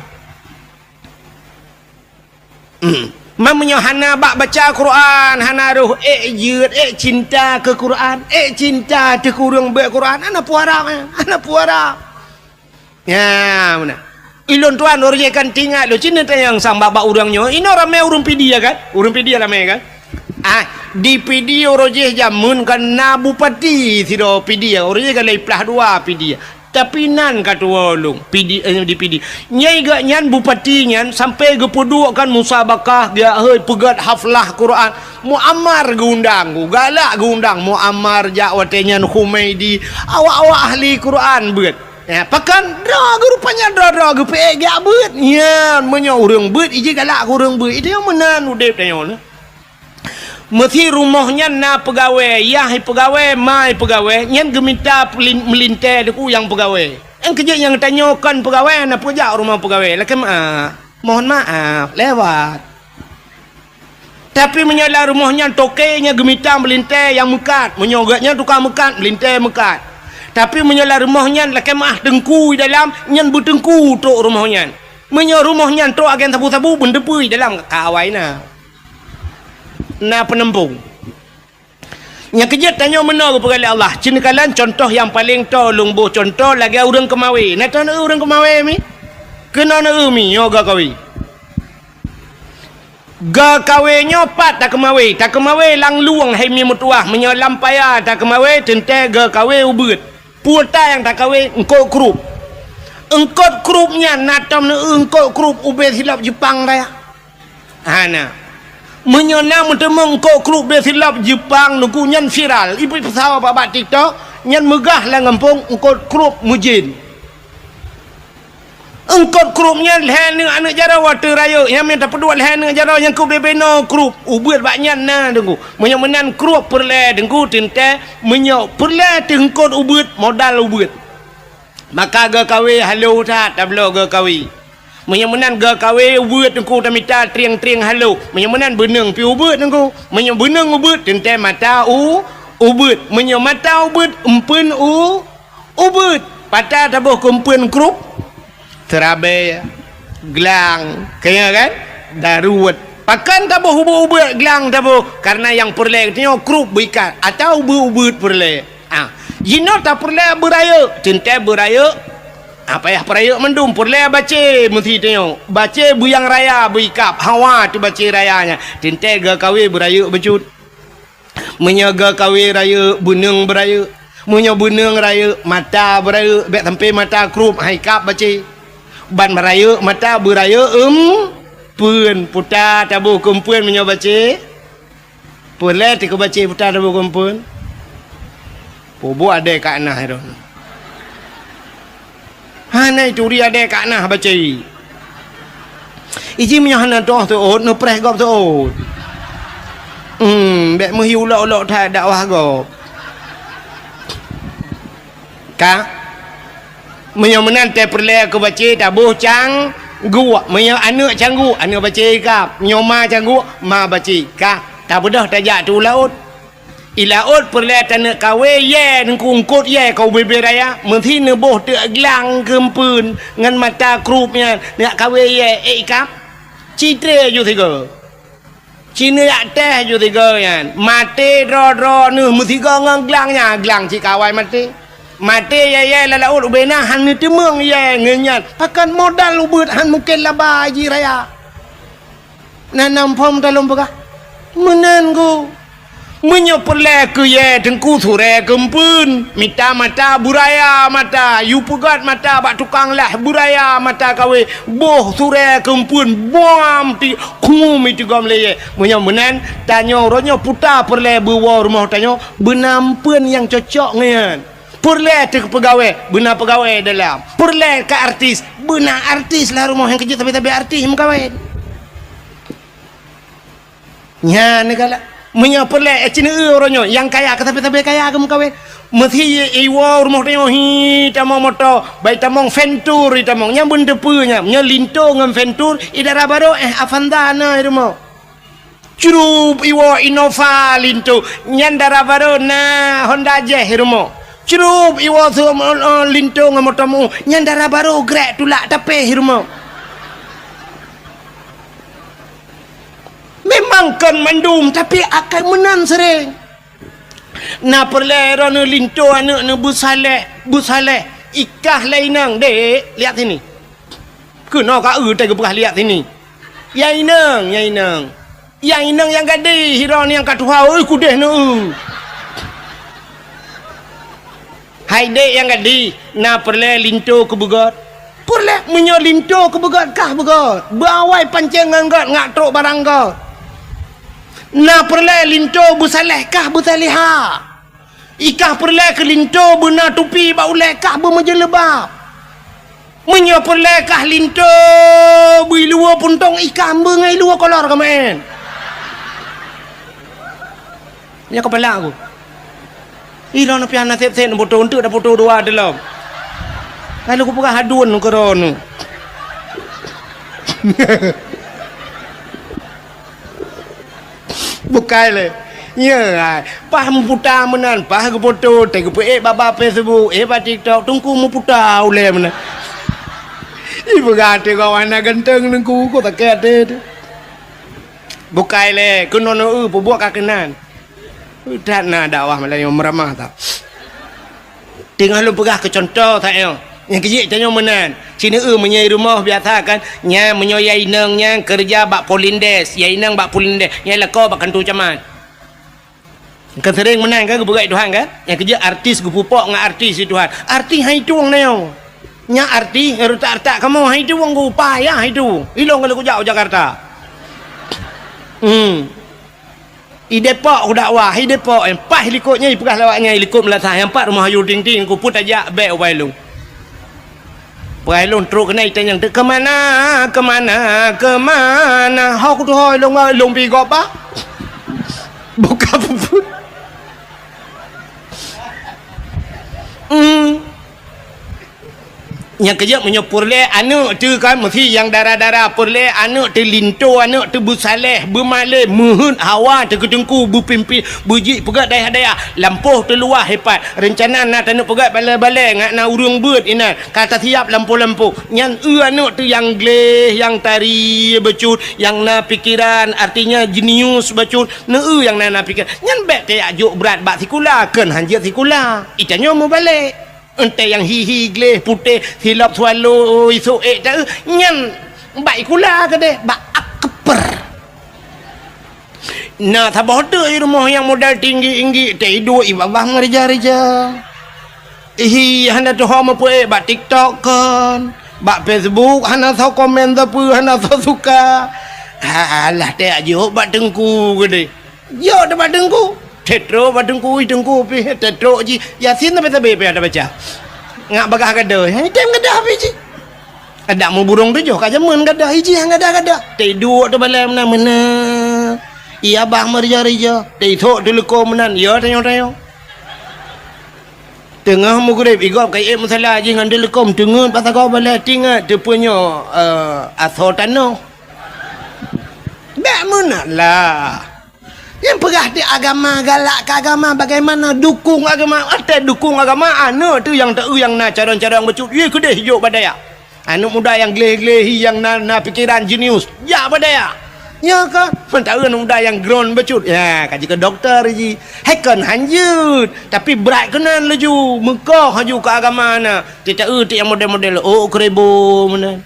mamanya hana bak baca Quran hana roh yud cinta ke Quran cinta ke kurang baca Quran ana puara ya mana ilon tuan orang kan tinggal lo cinta yang sang baba urangnya ini ramai urang pidi ya kan urang pidi ramai kan di pidi orang jamun kan na bupati sido pidi ya orang kan leplah dua pidi tapi nan kata walung PD di PD nyai gak nyan bupati nyan sampai ge peduk kan musabakah dia heuy pegat haflah Quran Muammar geundang galak geundang Muammar jawate nyan Humaidi awak-awak ahli Quran beut ya pakan dah rupanya dah ge pe gak beut nyan menyo urang beut ije galak urang beut itu yang menan udep tanya mesti rumahnya na pegawai yah pegawai mai pegawai nyan geminta melintai deku yang pegawai yang kerja yang tanyakan pegawai na pejak rumah pegawai laki mohon maaf lewat tapi menyala rumahnya tokenya geminta melintai yang mekat menyogaknya tukang mekat melintai mekat tapi menyala rumahnya laki dengku dalam nyan bertengku tok rumahnya menyo rumahnya tok agen sabu-sabu bendepui dalam kawai na penempung yang kerja tanya mana kepada Allah cinikalan contoh yang paling tolong bu contoh lagi orang kemawi nak tahu orang kemawi mi kena na mi yoga kawi ga kawinnya pat tak kemawi lang luang hai mi mutuah menyolam payah tak kemawi tente ga kawi ubut puta yang tak kawi engkau krupnya natam na engkau krup ubet hilap Jepang raya hana menyona mentemung kok klub besilap Jepang nunggu nyan viral ibu pesawat babat TikTok nyan megah lah ngampung engkau klub mujin engkau klubnya lehan dengan anak jara water raya yang minta pedua lehan dengan jara yang kau bebeno klub ubet baknya na dengku menyan klub perle dengku tinte menyok perle tengkot ubet modal ubet maka ga kawe halo tak tablo ga kawe menyemenan ga kawe ubut engkau tamita triang-triang halo menyemenan beneng pi ubut engkau menyem beneng ubut tente mata ubut menyem mata ubut empen ubut patah tabuh kumpen krup terabai gelang kaya kan daruat pakan tabuh ubut gelang tabuh karena yang perle katanya krup berikat atau ubut perle jino tak perle beraya tente beraya apa ya perayuk mendum perle baca mesti tengok baca buyang raya berikap hawa tu baca rayanya tinte ga kawe berayuk becut menyaga kawe raya beneng berayuk menyo beneng raya mata berayuk bek sampai mata krup haikap baca ban berayuk mata berayuk pun putar tabuh kumpun menyo baca perle tik baca putar tabuh kumpun bobo ada kat nah itu hana itu dia ada kat nah baca iji punya hana toh tu no press gop tu bek muhi ulok-ulok tak dakwah gop ka menyemenan te perle ke baca tabuh cang gua menyo anak canggu anak baca kap nyoma canggu ma baca ka tak bedah tajak tu laut ilaut perle tanah kawe ye ngkungkut ye kau bebe raya mesti neboh te glang kempun ngan mata krupnya nak kawe ye ikap citre ju tiga cina yak teh ju tiga yan mate ro nu mesti ngang glangnya glang ci kawai mate ye lalaut ubena han ni temeng ye ngenyan pakan modal ubut han mungkin laba ji raya nanam pom dalam bekah menen go menyo perle ke ye tengku sure kempun mita mata buraya mata yu pugat mata bak tukang lah buraya mata kawe boh sure kempun bom ti kum itu gam le menyo menan tanyo ronyo puta perle bewa rumah tanyo benampen yang cocok ngan perle te pegawai benar pegawai dalam perle ke artis benar artis lah rumah yang kerja tapi artis mengkawin nya negala menyaperle cina orangnya yang kaya tapi kaya kamu kawin mesti iwa rumah tengok hi tamong motor baik tamong ventur tamong nya benda punya nya linto ngam ventur idara baru Avantana rumah curup iwa Innova linto nya dara baru na Honda Jazz rumah curup iwa tu linto ngam motor mu nya dara baru grek tulak tapi rumah memang kan mandum tapi akan menang sering na perlera na linto anak na busaleh ikah lainang dek lihat sini kena ka tai ke perah lihat sini yainang yang gadi hira ni yang katuha oi kudeh na hai dek yang gadi na perle linto ke begot perle menyo linto ke begot kah begot bawai pancengan got ngak tok barang got na perle linto busaleh kah busaliha ikah perle ke linto bena tupi bauleh kah bermajelebab menyo perle kah linto bui luar puntong ikan bengai luar kolor kemen nya kepala aku ilo na piana set-set na foto untuk dah foto dua dalam kalau aku pegah hadun koron bukan le ya paham putar menan pah ke foto te ke baba Facebook ba TikTok tungku mu putar ule menan ibu gate kawan ganteng nengku ko tak kete bukan le kuno buat kakenan udah na dakwah Melayu meramah tak tinggal lu pegah ke contoh tak yo yang kejik tanya menan sini menyai rumah biasa kan nya menyoyai nang nya kerja bak polindes yai nang bak polindes nya lako bak kantu camat kan sering menang kan geberai Tuhan kan yang kerja artis gupupok ngak artis si Tuhan artis hai tuang neo nya artis artak kamu hai tuang ku payah hai tu ilong kalau ku jauh Jakarta i Depok dakwah i Depok empah likutnya i pegah lawaknya likut melatah yang empat rumah ayu ting-ting ku put ajak baik wailung wailung teruk kena itanya kemana hok tu hoi long pi gop ba buka puput yang kerja menyopur le anak tu kan mesti yang darah-darah purle anak tu linto anak tu busaleh bermalih muhun hawa tu ketengku bupimpi buji pegat daya lampuh tu luar hebat rencana nak anak pegat balai-balai ngak na urung beut ina kata siap lampu-lampu yang anak tu yang gleh yang tari becut yang na pikiran artinya jenius becut na yang na pikir nyan bet te ajuk berat bak sikula kan hanjat sikula itanyo mau balik ente yang hihi gleh putih silap swallow isu tak nyan baik kula ke deh bak akper nah tabah tu rumah yang modal tinggi tidur ibabah ngerja-reja handa tu homa pue bak TikTok kan bak Facebook handa tau komen tapi handa tau suka alah teh aja bak dengku ke deh yo dah bak dengku tetro badengku pi tetro ji yasin tapi ada baca ngak bagah kada tem kada habis ji ada mu burung tu jo ka jaman kada hiji hang kada tidur tu balai mana iya bah merja-reja tithok tu leko menan ya tayo tengah mu gurep igop kai masalah ji ngan lekom tengun pasal kau balai tingat tu punya asotano bak mana lah yang pegah di agama galak ke agama bagaimana dukung agama ada dukung agama anu tu yang tak yang na carang-carang becut ye kedeh hijau badaya anu muda yang gleh-gleh yang na pikiran jenius ya badaya ya kan mentau anu muda yang ground becut ya kaji ke dokter ji heken hanjut tapi berat kenan leju mekah haju ke agama na tidak yang model-model kerebo mana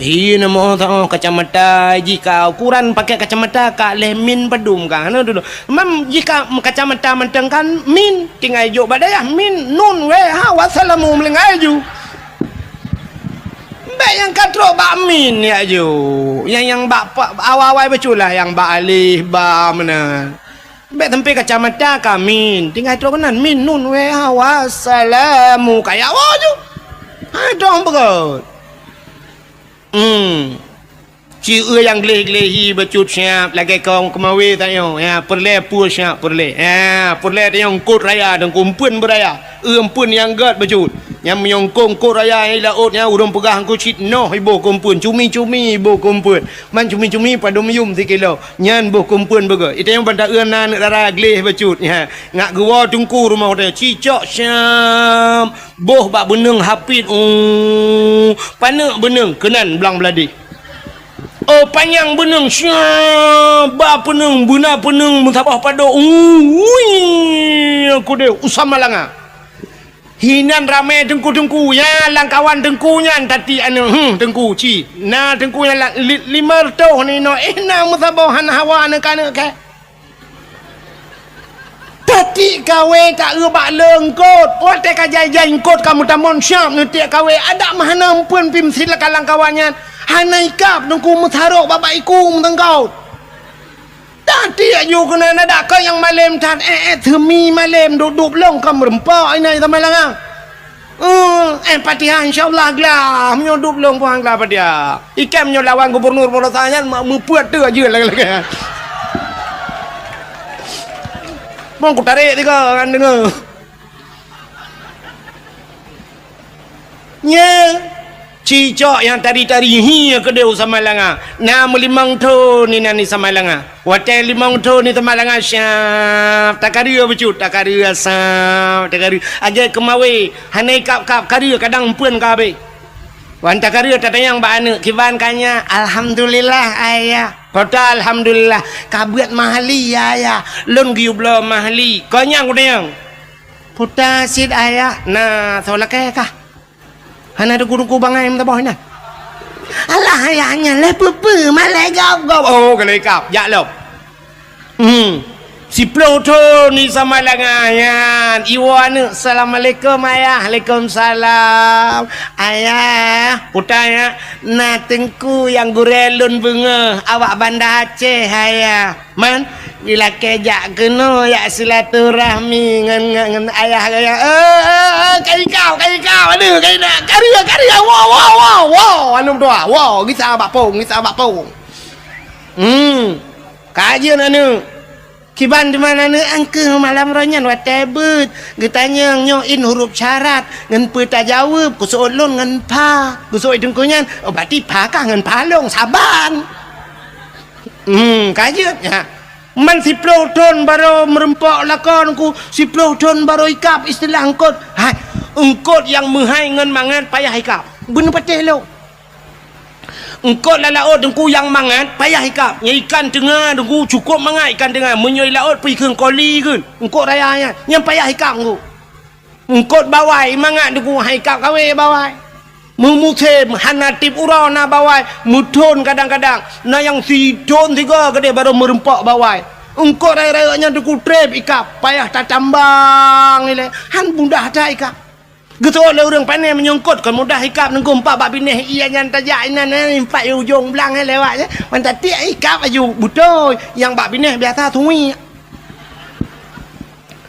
iya nama tahu kacamata jika ukuran pakai kacamata kak lemin pedum kan dulu memang jika kacamata menteng kan min tinggal jo badaya min nun we ha wassalamu melengai ju baik yang katro bak min ya ju yang bak awal-awal beculah yang bak alih ba mana baik tempe kacamata kamin tinggal tro kanan min nun we ha wassalamu kayak wa ju ha dong begot Cik yang geleh-gelehi bercut siap lagi kau kemawi tayo ya perle pu siap perle ya perle yang kod raya dan kumpun beraya pun yang gad bercut yang menyongkong kod raya ai laut nya urang pegah ku cit no ibu kumpun cumi-cumi ibu kumpun man cumi-cumi pada meyum 3 kilo nyan bu kumpun bega itu yang benda euna nak dara geleh bercut ya ngak gua tungku rumah dia cicak siap boh bak beneng hapit panak beneng kenan belang beladi. Oh panjang beneng syaba peneng buna peneng mutabah pada aku dia usah malanga hinan ramai dengku-dengku ya langkawan dengkunya tadi anu dengku ci na dengkunya lima toh ni no na mutabah han hawa na kana ke tadi kawe tak ubak lengkot pote ka jai-jai kot kamu tamon syap ngetik kawe ada mahana pun pim silakan langkawannya hanai kap nungku mutharok bapak iku mutengkau tadi ayu kena ada kau yang malam tan themi malam duduk long kam rempok ini sama lang patihan insyaallah glah menyudup long puang glah padia ikan menyolawan gubernur Polosanyan mupuat tu aja lagi mau ku tarik tiga kan dengar cicak yang tari-tari hi ke dia sama langa na melimang tu ni nani sama langa hotel limang tu ni sama langa syap takaria becut takaria sap takaria aja kemawi hanai kap karia kadang pun ka be wan takaria tatayang ba anu kiban kanya alhamdulillah ayah kota alhamdulillah kabuat mahali ayah lon giublo mahali kanya kudang puta sid ayah na tolak ka hana ada guru bangai minta bawah ni alah ayahnya lepe malai gap oh kelekap jak lop si ploto ni sama langayan iwan assalamualaikum ayah waalaikumsalam ayah putanya na tengku yang gurelun bunga awak Banda Aceh ayah man bila kejak kena ya silaturahmi ngan ayah kai kau aduh kai nak karya wow anu doa wow kita abak pong kajian anu kiban di mana ni angke malam ranyan watebut getanya nyoin huruf syarat ngan peta jawab kusuk lon ngan pa kusuk dengkunyan berarti pa kah ngan palong saban kajian ya man si ploton baru merempok lakon ku si ploton baru ikap istilah engkot hai engkot yang menghai ngan mangan payah ikap bener patih lo engkot lalaut dengku yang mangan payah ikap nya ikan tengah dengku cukup mangan ikan tengah menyoi laut pergi ke koli ke engkot rayanya yang payah ikap ku engkot bawai mangan dengku hai ikap kawe bawai memusim hanatip urana bawai mudon kadang-kadang na yang sidon tiga gede baru merempak bawai engkau raya-rayanya deku trep ikap payah tak tambang ile han mudah tak ikap gitu oleh orang pandai menyongkot kan mudah ikap nengku empat bab binih iya yang tajak inan empat ujung belang lewat je mantap tiak ikap aju betul yang bab binih biasa tui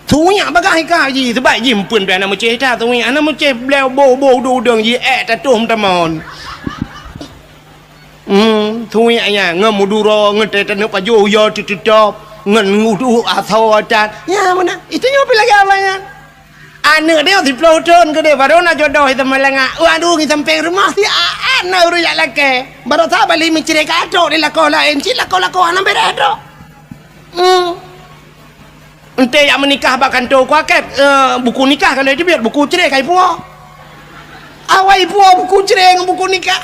thuyak bagah ka ji sebab ji mpun pe ana meceh ta thuyak ana meceh bleu bo du deng ji ta tum tamon thuyak nya ngamuduro ngete tanu pajo yo titop ngan ngudu atau adat ya mana itu nyopi lagi abanya ana dia di ploton ke dia baru na jodoh itu malanga waduh ngi sampai rumah si ana uruyak lake baru ta bali mecire ka atok di lakola enci lakola ana beredo ente yang menikah bahkan tu kuaket buku nikah kalau dia biar buku cerai kai puak awai puak buku cerai dengan buku nikah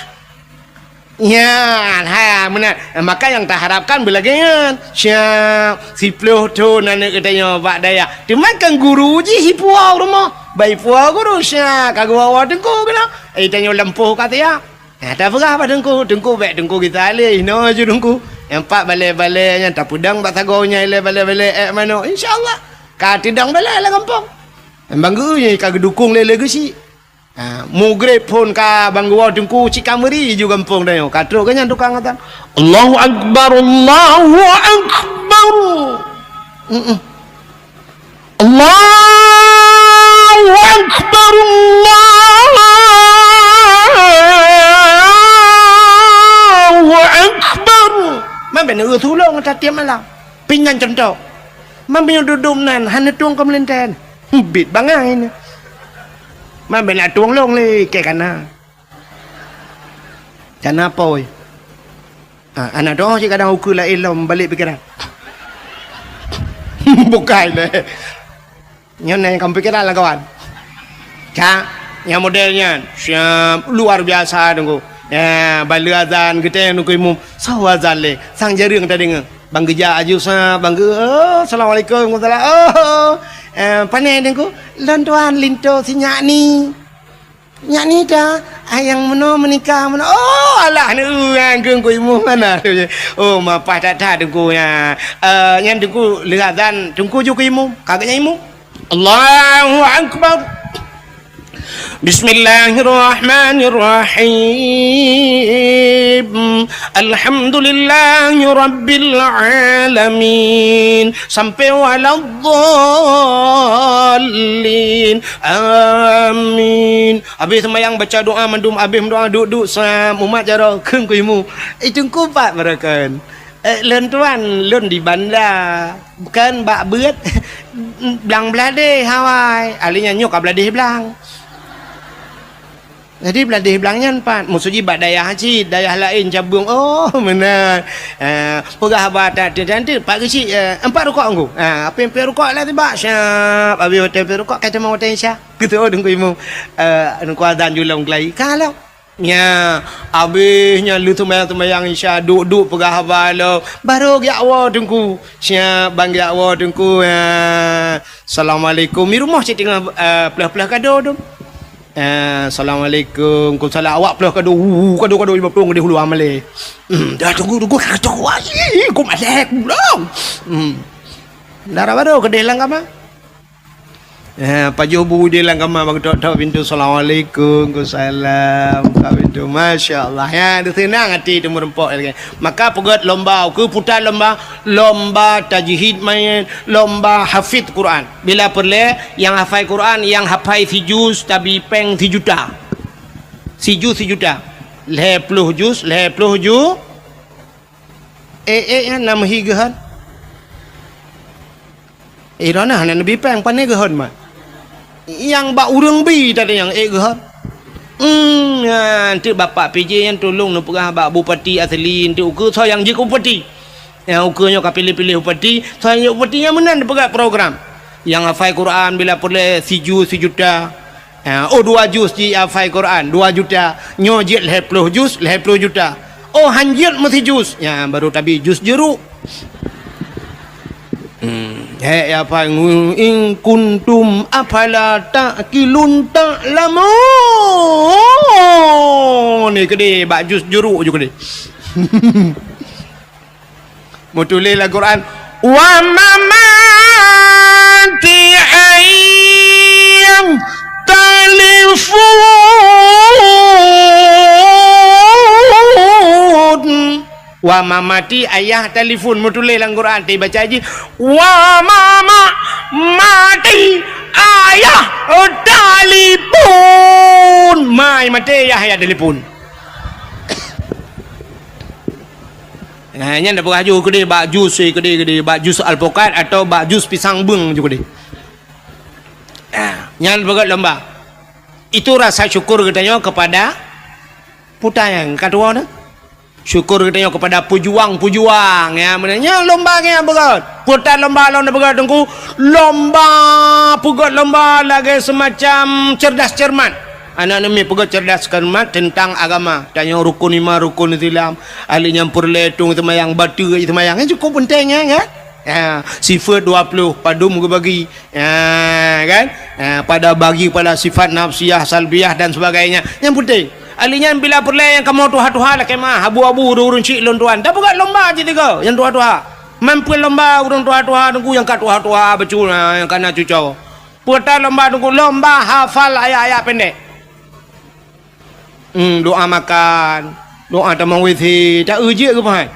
ya benar maka yang tak harapkan belakangan siap si ploh tu nana katanya pak daya dimakan guru je si puak rumah baik puak guru siap kagak bawa dengku kena tanya lempuh kata ya tak apa dengku baik dengku kita alih no je dengku empat balai-balai yang tak pudang tak tagonya ile balai-balai mano insyaallah ka tidang balai lah kampung banggu ye ka gedukung lele gesi mugrib pun ka banggu dengku cikameri juga kampung dah ka truk kan tukang kata Allahu akbar Allahu akbar Allahu akbar ni tolong ta tiap malam pingan contoh mambil duduk nan hana tuang ke melenten bit bangai ni mambil nak tuang long le ke kana jana poi anak doa je kadang ukur lah ilmu balik pikiran bukan le yang ni kamu pikiran lah kawan cak yang modelnya siap luar biasa tunggu ya bala azan kita nunggu imam sawa azan le sang jarang tadi dengar bang geja aju sa bang assalamualaikum warahmatullahi panai tunggu lantuan linto si nyakni dah ayang meno menikah meno alah ni angkung ku imam mana mapah tak tunggu ya yang tunggu le azan tunggu ju ku imam kagaknya imam Allahu akbar Bismillahirrahmanirrahim Alhamdulillahi Rabbil Alamin sampai waladdallin amin. Habis sembahyang baca doa mandum habis doa duduk umat jaro keung kuimu itu kupat mereka len tuan lun di bandar bukan bak beut belang belade Hawaii alinya nyok belade belang. Jadi beladih belangnya empat musuji bak dayah haji dayah lain cabung mana pegah batat nanti pak kecil empat rukuk anggu apa yang rukuk lah tiba syap habis hotel rukuk kata mau hotel syap gitu dengku imu dengku azan julang kelai kalau nya habisnya lu tumayang isya duduk pegah balo baru gakwa dengku syap bang gakwa dengku assalamualaikum mi rumah cik tengah pelah-pelah kado dong assalamualaikum salam awak pelah kado 50 di hulu amale dah tunggu kacau wasi ku malek belum darah baru ke delang kama Pak Jobu dia lang kama bang tok pintu assalamualaikum salam ka pintu masyaallah ya dia senang hati tu merempok maka pegat lomba ke putar lomba tajwid main lomba hafid Quran bila perle yang hafal Quran yang hafal si juz tabi peng si juta lepluh juz yang nama higahan irana hana nabi peng pane gahan mah yang bak urang bi tadi yang gahan nanti bapak PJ yang tolong nu pegah bak bupati asli nanti ukur so yang jik bupati yang ukurnya ka pilih-pilih bupati so yang bupati yang menan pegah program yang hafal Quran bila perle si juta 2 juz di hafal Quran 2 juta nyojit 10 juta hanjit mesti juz ya baru tabi juz jeruk ya apa in kuntum afala taqilun ta'lamun ni gede bak jus jeruk je gede mutulil Al-Quran wa mamati ayyam telefon wa mamati ayah telefon mutulil Al-Quran ti baca aja wa mama mati ayah telefon mai mati ayah telefon nya ndak baju gede bak jus gede bak jus alpukat atau bak jus pisang beng juga gede nya bagat lomba itu rasa syukur katanya kepada putar yang kedua tu syukur kita kepada pejuang ya menanya lomba yang berat putar lomba berat tunggu lomba pugot lomba lagi semacam cerdas cermat anak nami pugot cerdas cermat tentang agama tanya rukun 5 rukun Islam ahli nyampur letung semayang batu semayang cukup pentingnya kan sifat 20 padum ke bagi kan pada bagi pada sifat nafsiyah salbiyah dan sebagainya yang penting alinya bila perle yang kamu tuha-tuha lah kemah abu-abu urun cik lon tuan tak bukan lomba je tiga yang tuha-tuha mampu lomba urun tuha-tuha tunggu yang kat tuha-tuha becul yang kana cucau putar lomba tunggu lomba hafal ayat-ayat pendek doa makan doa tamang withi tak uji ke apa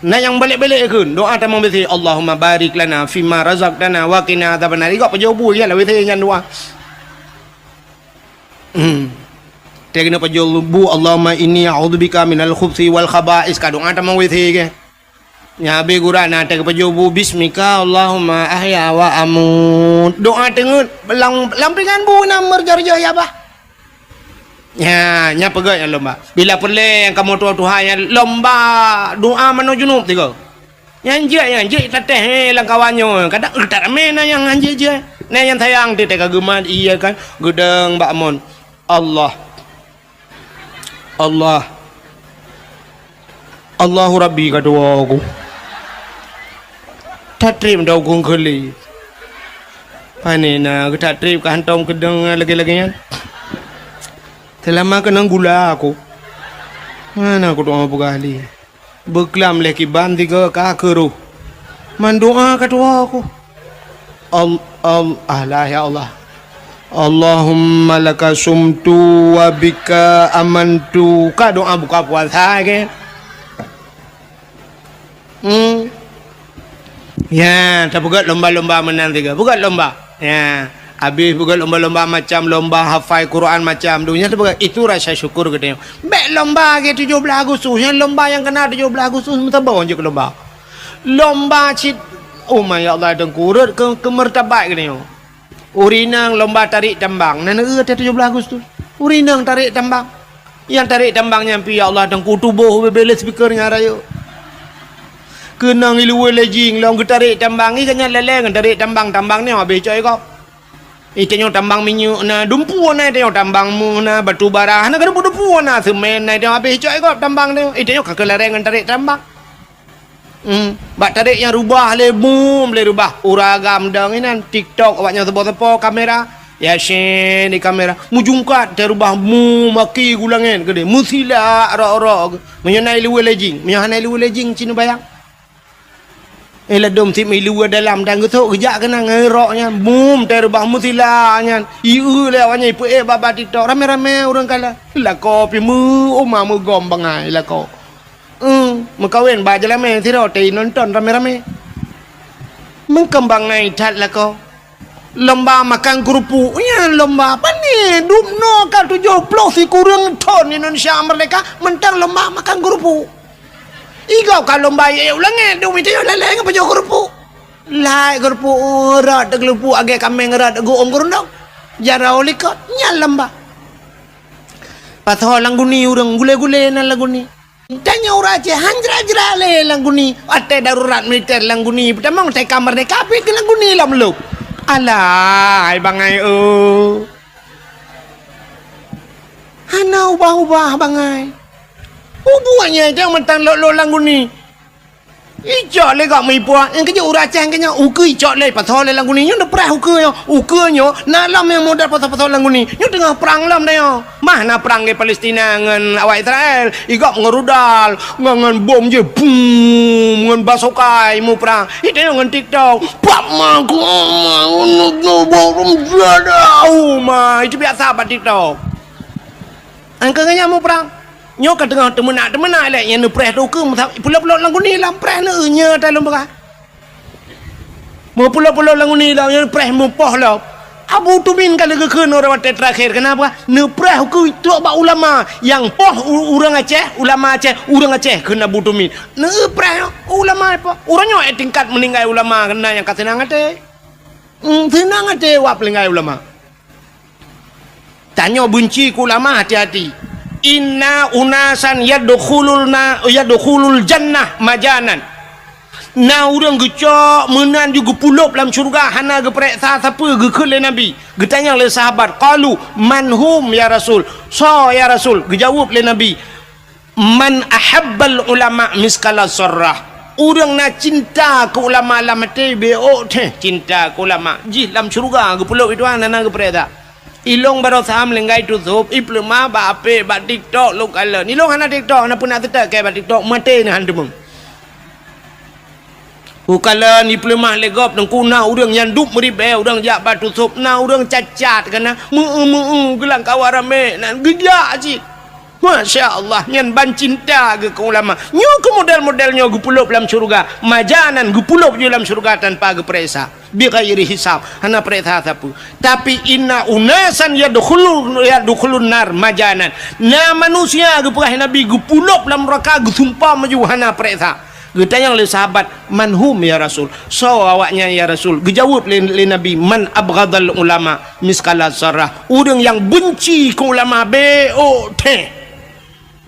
nak yang balik-balik ke doa tamang withi Allahumma barik lana fima razaqtana wa qina adzabannar ikut pejobu ya lah withi yang doa Tegna pajul bu Allahumma inni a'udzubika minal khubthi wal khaba'is kadung ada mau withi ke nya be Quran ada kepajobu bismika Allahumma ahya wa amut. Doa tengut lampingan bu namar jarja ya bah. Nya pegai lomba. Bila perle yang kamu Tuhan yang lomba doa mano junub tiga. Yang je tateh lang kawanyo. Kadang tak ramai yang anjir je. Nah yang tayang di teka geman iya kan gedeng Mbak Mon. Allah Allahu Rabbi kadua aku. Tatrim dau kong keli. Panina ke tatrim kantong kedeng lagi-lagian. Selama kena gula aku. Mana aku doa berkali. Berkelam leki banti ke kakeru. Mendoa kedua aku. Allah ya Allah. Allahumma laka sumtu wa bika amantu. Ka doa buka puasa ke? Ya, tak buat lomba-lomba menang tiga. Buat lomba. Ya. Habis bukan lomba-lomba macam lomba hafal Quran macam dunia tu bukan itu rasa syukur kita. Bek lomba ke 17 Agustus, yang lomba yang kena 17 Agustus mesti bawa je ke lomba. Lomba cit oh my Allah dan kurut ke mertabat kita. Urinang lomba tarik tambang. Nana 17 Agustus. Urinang tarik tambang. Yang tarik tambang nyampi ya Allah dan ku tubuh bebel speakernya raya. Kenang ilu lejing long tarik tambang ni kanya leleng tarik tambang ni habis coy kau. Itanya tambang minyak na dumpu na itanya tambang mu na batu bara na kada dumpu na semen na itanya habis coy kau tambang ni itanya kakelarengan tarik tambang. Bak tarik yang rubah le boom le rubah uragam dang ini TikTok awaknya tepo-tepo kamera ya shen di kamera mujungkat terubah mu maki gulangin gede musila ro menyenai luwe lejing menyenai luwe lejing cina bayang ela dom si milu dalam dan getok gejak kena ngeroknya boom terubah musilanya iu le awaknya ipu baba TikTok rame-rame orang kala la kopi mu oma mu gombangai la ko mengkawin baca lame tiroti nonton rame-rame mengkembang naik cat lah kau lomba makan kerupuk ya lomba apa ni dumno kan 70 si kurang ton Indonesia Merdeka mentang lomba makan kerupuk igau kan lomba ya ulangan dum itu leleng apa jo kerupuk lai kerupuk urat kerupuk agak kameng urat go om gerundong jara olikot nya lomba patho langguni urang gule-gule na langguni tanya uraje hanjra-jra le langguni ate darurat militer langguni pertama saya kamar de kape ke langguni lam lu alah ai bangai hana ubah-ubah bangai ubuanya jangan mentang lo langguni ijak le gak mai puak yang kerja uracang kenya uku ijak le patho le langguni nyo perah uku nyo nalam yang modal patho langguni nyo tengah perang lam dah mah na perang ke Palestina ngan awak Israel igak ngerudal ngan bom je boom ngan basokai mu perang itu ngan TikTok pak ma ku ngono bom jada ma itu biasa apa TikTok angkanya mu perang nyo ka tengah temenak le yang preh tu ke pula-pula langguni lam preh ne nya dalam berah mo pula-pula langguni lam yang preh mu poh lah Abu Tumin kalau ke orang terakhir kenapa ne preh ku tu ba ulama yang poh urang Aceh ulama Aceh urang Aceh kena Abu Tumin ne preh ulama apa urangnya tingkat meninggal ulama kena yang katenang ate tenang ate wa meninggal ulama tanya benci ku ulama hati-hati inna unasan yadkhulul jannah majanan na urang gecok menan juga pulop dalam syurga hana geprek siapa gekele nabi getanya le sahabat qalu manhum ya rasul so ya rasul gejawab le nabi man ahabbal ulama miskala sarrah urang na cinta ke ulama lamate beo teh cinta ke ulama ji dalam syurga gepulop itu hana geprek tak ilong baru saham lenggai tutup iplema ba ape ba TikTok lu kala ni long hana TikTok na pun nak tetak ke ba TikTok mate ni handemung ukala ni iplema legop nang kuna urang yang dup meribe urang jak ba tutup na urang cacat kana gelang kawarame nan gejak ji Masya Allah nyan ban cinta ke ulama nyo ke model-modelnya gupulop dalam syurga majanan gupulop di dalam syurga tanpa gepresa bi ghairi hisab hana peresa sapu tapi inna unasan yadkhulun nar majanan na manusia geprah nabi gupulop dalam neraka gusumpah maju hana peresa Getanya oleh sahabat, manhum ya Rasul. So awaknya ya Rasul. Gejawab le Nabi, man abghadal ulama miskala sarah. Orang yang benci ke ulama BOT.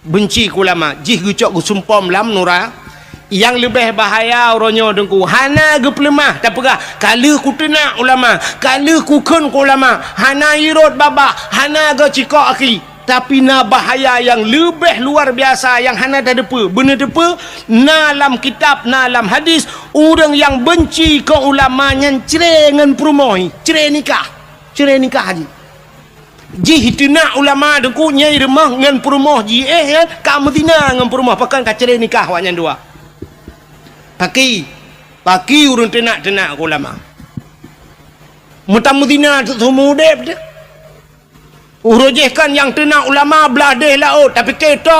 Benci ke ulama. Jih gecok gusumpom lam nura. Yang lebih bahaya orangnya dengku. Hana geplemah. Tak pegah. Kala ku tenak ulama. Kala ku kun ke ulama. Hana irot baba. Hana ge cikok aki. Tapi na bahaya yang lebih luar biasa yang hana dah depa. Benar depa na dalam kitab, na dalam hadis, orang yang benci ke ulama yang cerai dengan perumoi, cerai nikah haji. Ji hitna ulama dengku nyai remah dengan perumah ji kan ka Madinah dengan perumah pakan ka cerai nikah waknya dua. Paki urun tenak ke ulama. Mutamudina tu mudep dia. Urujihkan yang tenak ulama belah deh laut tapi kita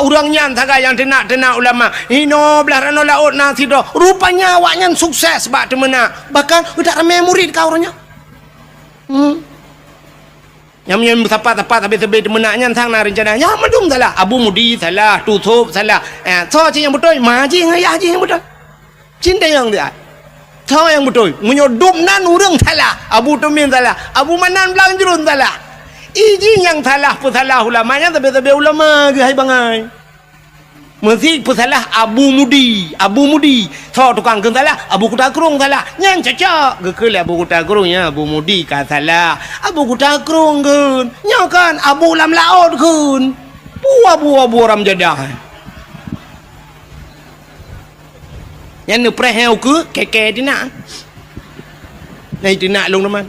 orangnya saga yang tenak ulama hino belah rano laut nasi dah rupanya awaknya sukses sebab temena bahkan udah ramai murid kau orangnya yang tepat tapi temenaknya sang na rencananya madum salah Abu Mudi salah tutup salah so yang betul maji ngayah yang betul cinta yang dia so yang betul menyodum nan urang salah Abu Tumin salah Abu Manan belang jurun salah Iji yang salah pesalah ulamanya tapi ulama ke hai bangai. Mesti pesalah Abu Mudi. So tukang ke salah Abu Kutakrung salah. Yang cocok ke kele Abu Kutakrung ya Abu Mudi ka salah. Abu Kutakrung kan. Nya kan Abu Lam Laut kan. Buah orang jadah. Yang ni preheu ke keke dina. Nai dina long teman.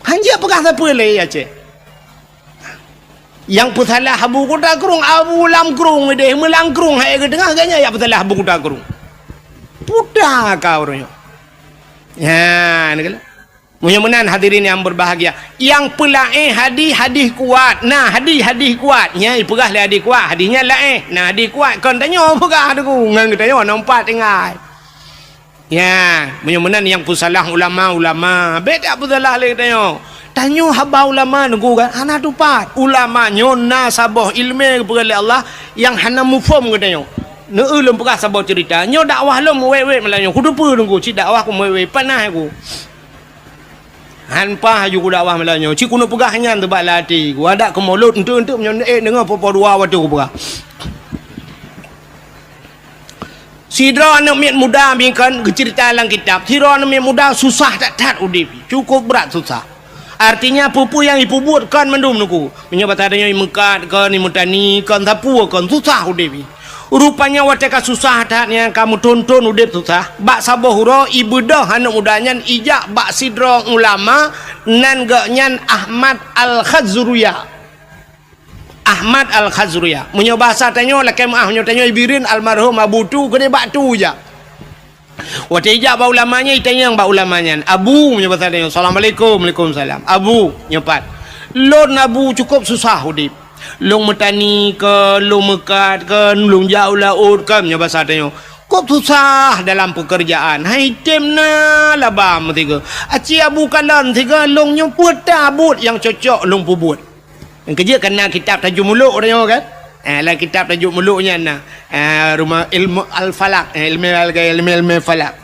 Hanya pegang siapa lagi ya cik. Yang pesalah Abu Kutakrung, Abu Lam Krung deh melangkrung hai ke tengah ganya ya pesalah Abu Kutakrung. Pudah kau orangnya. Ya, ni kalau. Mudah-mudahan hadirin yang berbahagia. Yang pelaih hadis kuat. Nah, hadis kuat. Nyai pegah le hadis kuat. Hadisnya laih. Nah, hadis kuat kon tanya pegah aku. Ngan tanya nampak tengah. Ya, mudah-mudahan yang pusalah ulama. Beda pusalah le tanya. Tanya haba ulama nunggu kan. Hana tupat. Ulama nyona sabah ilmu kepada Allah yang hana mufhum katanya. Neulum pegah sabah cerita. Nyo dakwah lom wewe melanyo. Ku dupa nunggu ci dakwah ku wewe panah aku. Hanpa haju ku dakwah melanyo. Ci kuno pegah nyan tebak lati. Ku ada ke mulut untuk menyon dengar apa dua waktu ku pegah. Sidra anak miat muda bingkan cerita dalam kitab. Sidra anak miat muda susah tak udip. Cukup berat susah. Artinya pupu yang ibu buat kan mendum nuku. Menyebut adanya mengkat kan imutani kan tapu kan susah udip. Rupanya wateka susah taknya kamu tonton udip susah. Bak sabah huro ibu dah anak mudanya ijak bak sidra ulama nan gaknyan Ahmad Al-Khazruya. Ahmad Al-Khazruya. Munyo bahasa tanyo lakem munyo tanyo ibirin almarhum Abu tu kene bak tu ja. Wa tejak ba ulamanya itanya yang ba ulamanya. Abu munyo bahasa tanyo. Assalamualaikum, Waalaikumsalam. Abu nyopat. Lon Abu cukup susah udip. Long metani ke, long mekat ke, long jauh laut ke munyo bahasa tanyo. Kok susah dalam pekerjaan. Hai temna labam tiga. Aci Abu kalan tiga long nyo putabut yang cocok long pubut. Yang kerja kena kitab tajuk muluk orang kan? Lah kitab tajuk muluknya nah. Rumah ilmu al-falak, ilmu falak.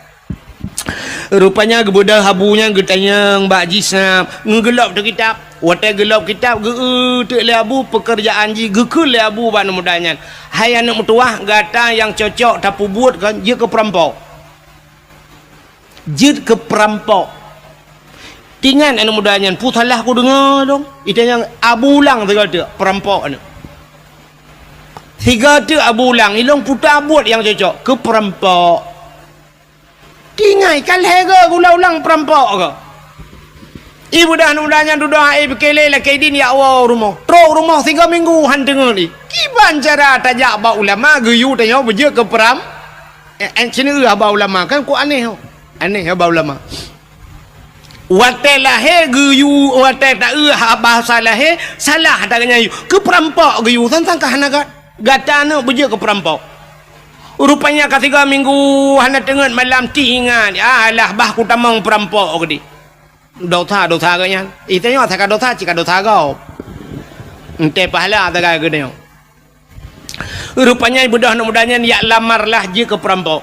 Rupanya kebudah habunya getanya Mbak Jisna ngegelap tu kitab. Wata gelap kitab ge le abu pekerjaan ji gekul le abu ban mudanya. Hai anak mutuah gata yang cocok tapu buat kan je ke perampok. Je ke perampok. Tingan anak mudanya putalah aku dengar dong. Itu yang Abu Lang tiga tu perampok ni. Tiga tu Abu Lang ilong putar buat yang cocok ke perampok. Tingai kalhe ke ulang perampok ke. Ibu dah anak mudanya duduk ai bekele la kaidin ya Allah rumah. Trok rumah 3 minggu han dengar ni. Kiban cara tajak ba ulama geyu tanya beje ke peram. Sini ba ulama kan ku aneh. Aneh ba ulama. Wate lahir geyu wate tak bahasa lahir salah tak nyayu ke perampok geyu tentang kahana gatana beje ke perampok rupanya ke 3 minggu hana tengen malam tingan alah bah ku tamang perampok gedi dosa kanya itanya tak dosa cika dosa kau ente pahala tak gede Rupanya budak mudanya ya lamarlah je ke perampok.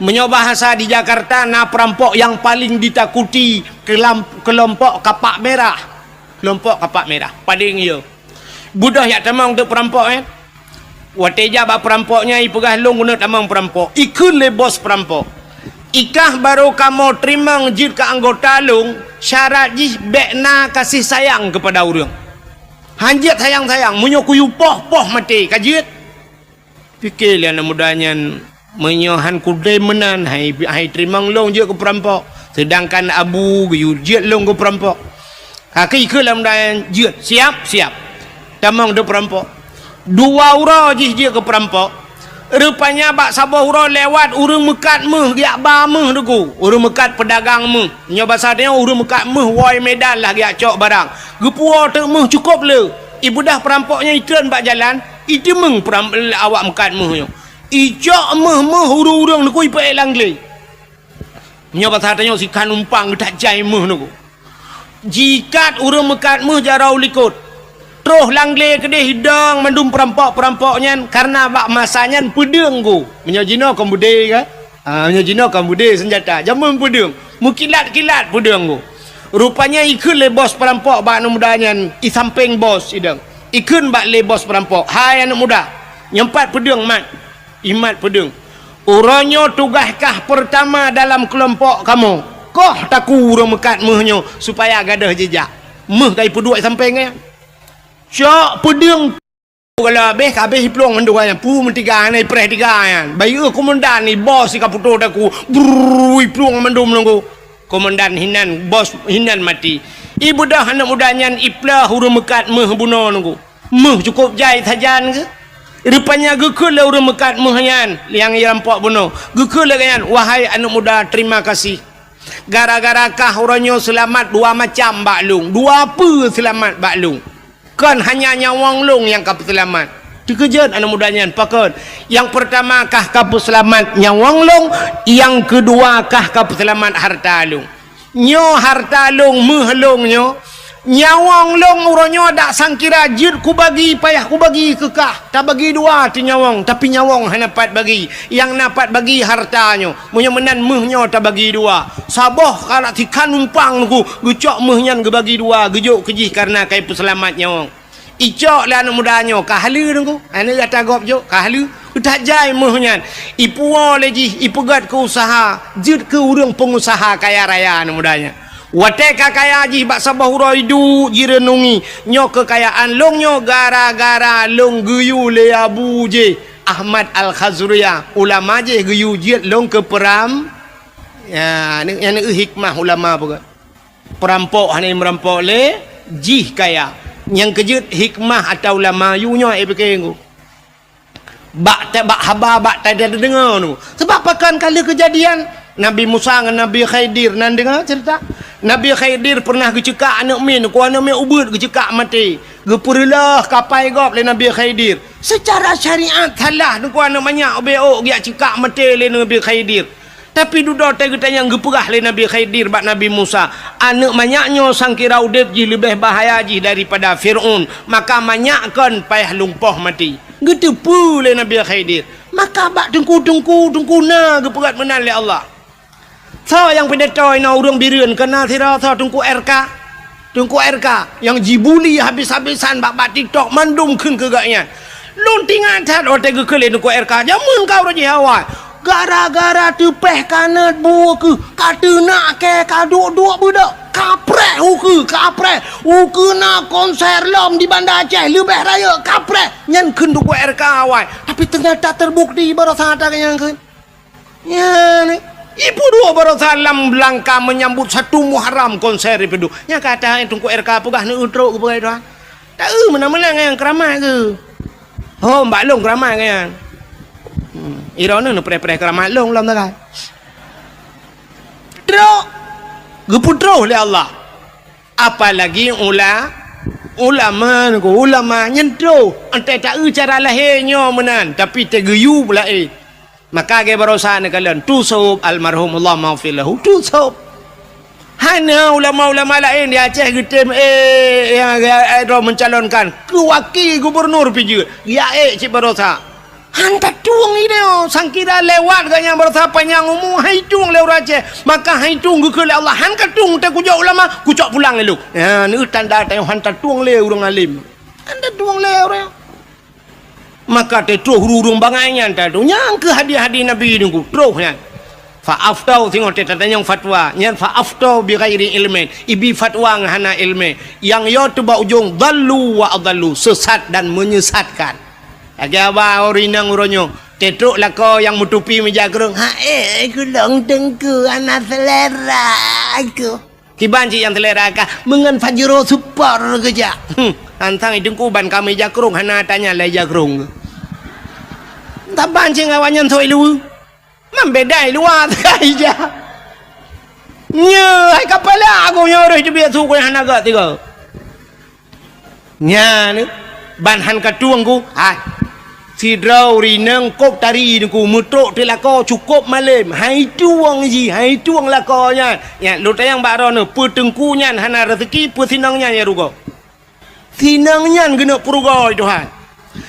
Menyoba bahasa di Jakarta na perampok yang paling ditakuti kelompok kapak merah. Kelompok kapak merah. Pading yo. Budak yak tamang untuk perampok Wateja bak perampoknya ipegah long guna tamang perampok. Ikun le bos perampok. Ikah baru kamu terima jid ke anggota long syarat jih bekna kasih sayang kepada orang. Hanjit sayang-sayang menyokuyu poh mati kajit. Fikir lian mudanya menyohan kudai menan hai terima long je ke perampok. Sedangkan abu geyu jid long ke perampok. Kaki ke dalam mudanya jid siap. Tamang de perampok. 2 ura jih je ke perampok. Rupanya bak sabah ura lewat urang mekat meh giak ba meh deku. Urang mekat pedagang meh. Nya bahasa dia urang mekat meh woi medan lah giak cok barang. Gepua te meh cukup le. Ibu dah perampoknya itren bak jalan, itu meng awak mekat meh nyo. Ijak meh urang deku ipe langle. Nya bahasa dia si kan umpang tak jai meh deku. Jikat urang mekat meh jarau likut. Terus langle kedai hidang mandum perampok-perampoknya karena bak masanya pedeng ku. Menyajino kambude kan? Menyajino kambude senjata. Jamun pedeng. Mukilat-kilat pedeng ku. Rupanya ikut le bos perampok bak anak mudanya i samping bos idang. Ikut bak le bos perampok. Hai anak muda. Nyempat pedeng mat. Imat pedeng. Uranyo tugaskah pertama dalam kelompok kamu. Koh taku urang mekat mehnya supaya gadah jejak. Meh kai peduk sampingnya. Cok pedeng kalau habis pelong menduanya pu mentiga ni preh tiga kan bayu komandan ni bos si kaputo daku brui pelong mendum nunggu komandan hinan bos hinan mati ibu dah anak mudanya iplah hurung mekat meh buno nunggu meh cukup jai sajan ke rupanya gekul lah hurung mekat mehnya yang rampok buno gekul lah kan wahai anak muda terima kasih gara-gara kah uranyo selamat 2 macam baklung 2 apa selamat baklung kan hanya nyawang long yang kapu selamat. Dikejut anak mudanya pakon. Yang pertama kah kapu selamat nyawang long, yang kedua kah kapu selamat harta long. Nyo harta long mehlong nyo. Nyawang long uronyo dak sangkira jid ku bagi payah ku bagi kekah. Tak bagi 2 ti nyawang tapi nyawang hanapat bagi. Yang napat bagi hartanyo. Munyo menan mehnyo tak bagi 2. Saboh kalau tikan numpang ku gecok mehnyan ge bagi 2 gejuk kejih karena kai peselamat nyawang. Icok lah anak mudanyo kahalu nunggu. Ane kata gop jo kahalu tak jai mehnyan. Ipuo leji ipegat ke usaha jid ke urang pengusaha kaya raya anak mudanya. Wateka kaya ji bak sabah uraidu jirenungi nyo kekayaan long nyo gara-gara long geyu le abu je Ahmad Al-Khazruya ulama je geyu jid long ke peram ya ni yang hikmah ulama apa perampok hanya merampok le jih kaya yang kejut hikmah atau ulama yu nyo epekengku bak haba bak tak ada dengar tu sebab pakan kala kejadian Nabi Musa dengan Nabi Khidir nan dengar cerita Nabi Khidir pernah gecekak anak min ku anak min ubud gecekak mati gepurilah kapai gop le Nabi Khidir secara syariat salah ku anak banyak obeo giak cekak mati le Nabi Khidir tapi duda tanya geperah le Nabi Khidir bak Nabi Musa anak banyaknya sangkira udip ji lebih bahaya ji daripada Fir'aun maka banyakkan payah lumpuh mati getepu le Nabi Khidir maka bak tengku na geperat menal le Allah so yang pendetoy na urang birian kenal tira so tungku RK yang jibuli habis-habisan bak TikTok mandum keun kegaknya luntingan tat ote gekele tungku RK jamun kau raji hawai gara-gara tepeh kanat buah ke kata nak ke kaduk-duk budak kaprek uke na konser lom di Banda Aceh lebih raya kaprek nyan keun tungku RK hawai tapi ternyata terbukti baru sata yang keun ya ni ibu 2 baru salam Belangka menyambut 1 Muharram konser itu. Nya kata tungku RK pegah ni utro ke begai doang. Tak menang-menang yang keramai ke. Oh mbak long keramai ke yang. Irona nu pre-pre keramai long lam tak. Tro geputro oleh Allah. Apalagi ulama nyentro ante tak cara lahirnya menan tapi tegeyu pula maka ke barosan kalian tusub almarhum Allah maghfir lahu tusub hanya ulama-ulama lain di Aceh getem yang mencalonkan wakil gubernur piju ya cik barosa Hantar tuang ini sang kira lewat ganya bersapa yang umum hai tuang lewat raja maka hai tuang ke Allah hantar tuang tak kujak ulama kujak pulang lu ya ni tanda tayang hantar tuang le urang alim hantar tuang le orang maka te troh urung bangainya tadu nyang ke hadiah-hadiah nabi nunggu troh nya fa aftau tengok te tanyang fatwa nyan fa aftau bi ghairi ilmin ibi fatwa ngahana ilmi yang yo tu ba ujung dallu wa adallu sesat dan menyesatkan. Agak orinang uronyo tetruk lah kau yang menutupi meja kerung aku long tengku anak selera aku kiban cik yang selera kah mengan fajro super kerja antang idengku ban kami meja kerung hana tanya leja kerung taban cik ngawanyan thoi lu membedai luar kai ja nya hai kapala aku nyoro itu biasa ku hana gak tiga nya ni ban han katuangku si drau rineng kop tari nku mutruk te lako cukup malam hai tuang ji hai tuang lakonya ya lu tayang baro ne pu tengku nyan hana rezeki pu sinangnya ya rugo sinangnya gena purugo Tuhan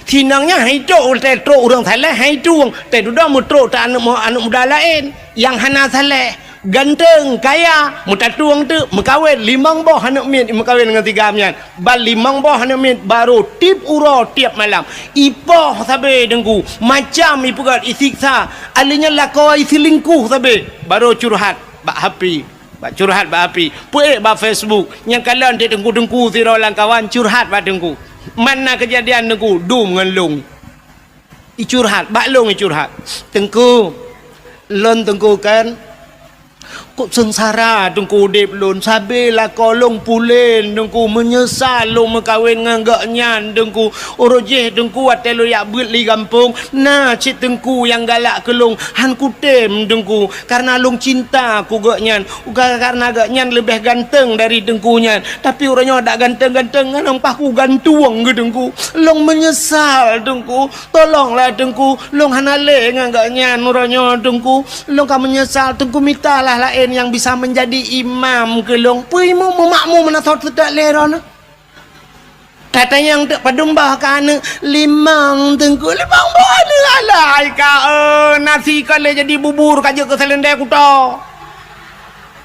sinangnya hai tok te tok urang saleh hai tuang te duda mutruk ta anak muda lain yang hana saleh ganteng kaya muta tuang tu mekawin 5 boh anak min mekawin dengan 3 mian bal 5 boh anak min baru tip uro tiap malam ipoh sabe dengku macam ipugat isiksa alinya lakau isilingkuh sabe baru curhat bak happy bak curhat bak happy puek bak Facebook yang kalan dia dengku siro lang kawan curhat bak dengku mana kejadian dengku dum dengan long i curhat bak long i curhat tengku lon tengku kan kok sengsara dengku dip lun sabe lah kolong pulen dengku menyesal lu mekawin nganggaknya dengku orojeh dengku atelo yak buat li kampung nah cik dengku yang galak kelung han kutem dengku karena lung cinta ku gaknya karena gaknya lebih ganteng dari dengkunya tapi orangnya tak ganteng-ganteng nampak ku gantuang ke dengku long menyesal dengku tolonglah dengku long hanale nganggaknya orangnya dengku long ka menyesal dengku mintalah lain yang bisa menjadi imam kelong puimu memakmu menasot tidak leron kata yang tak padumbah kana 5 tengku 5 boleh alai ka nasi kale jadi bubur kaje ke selendai kuto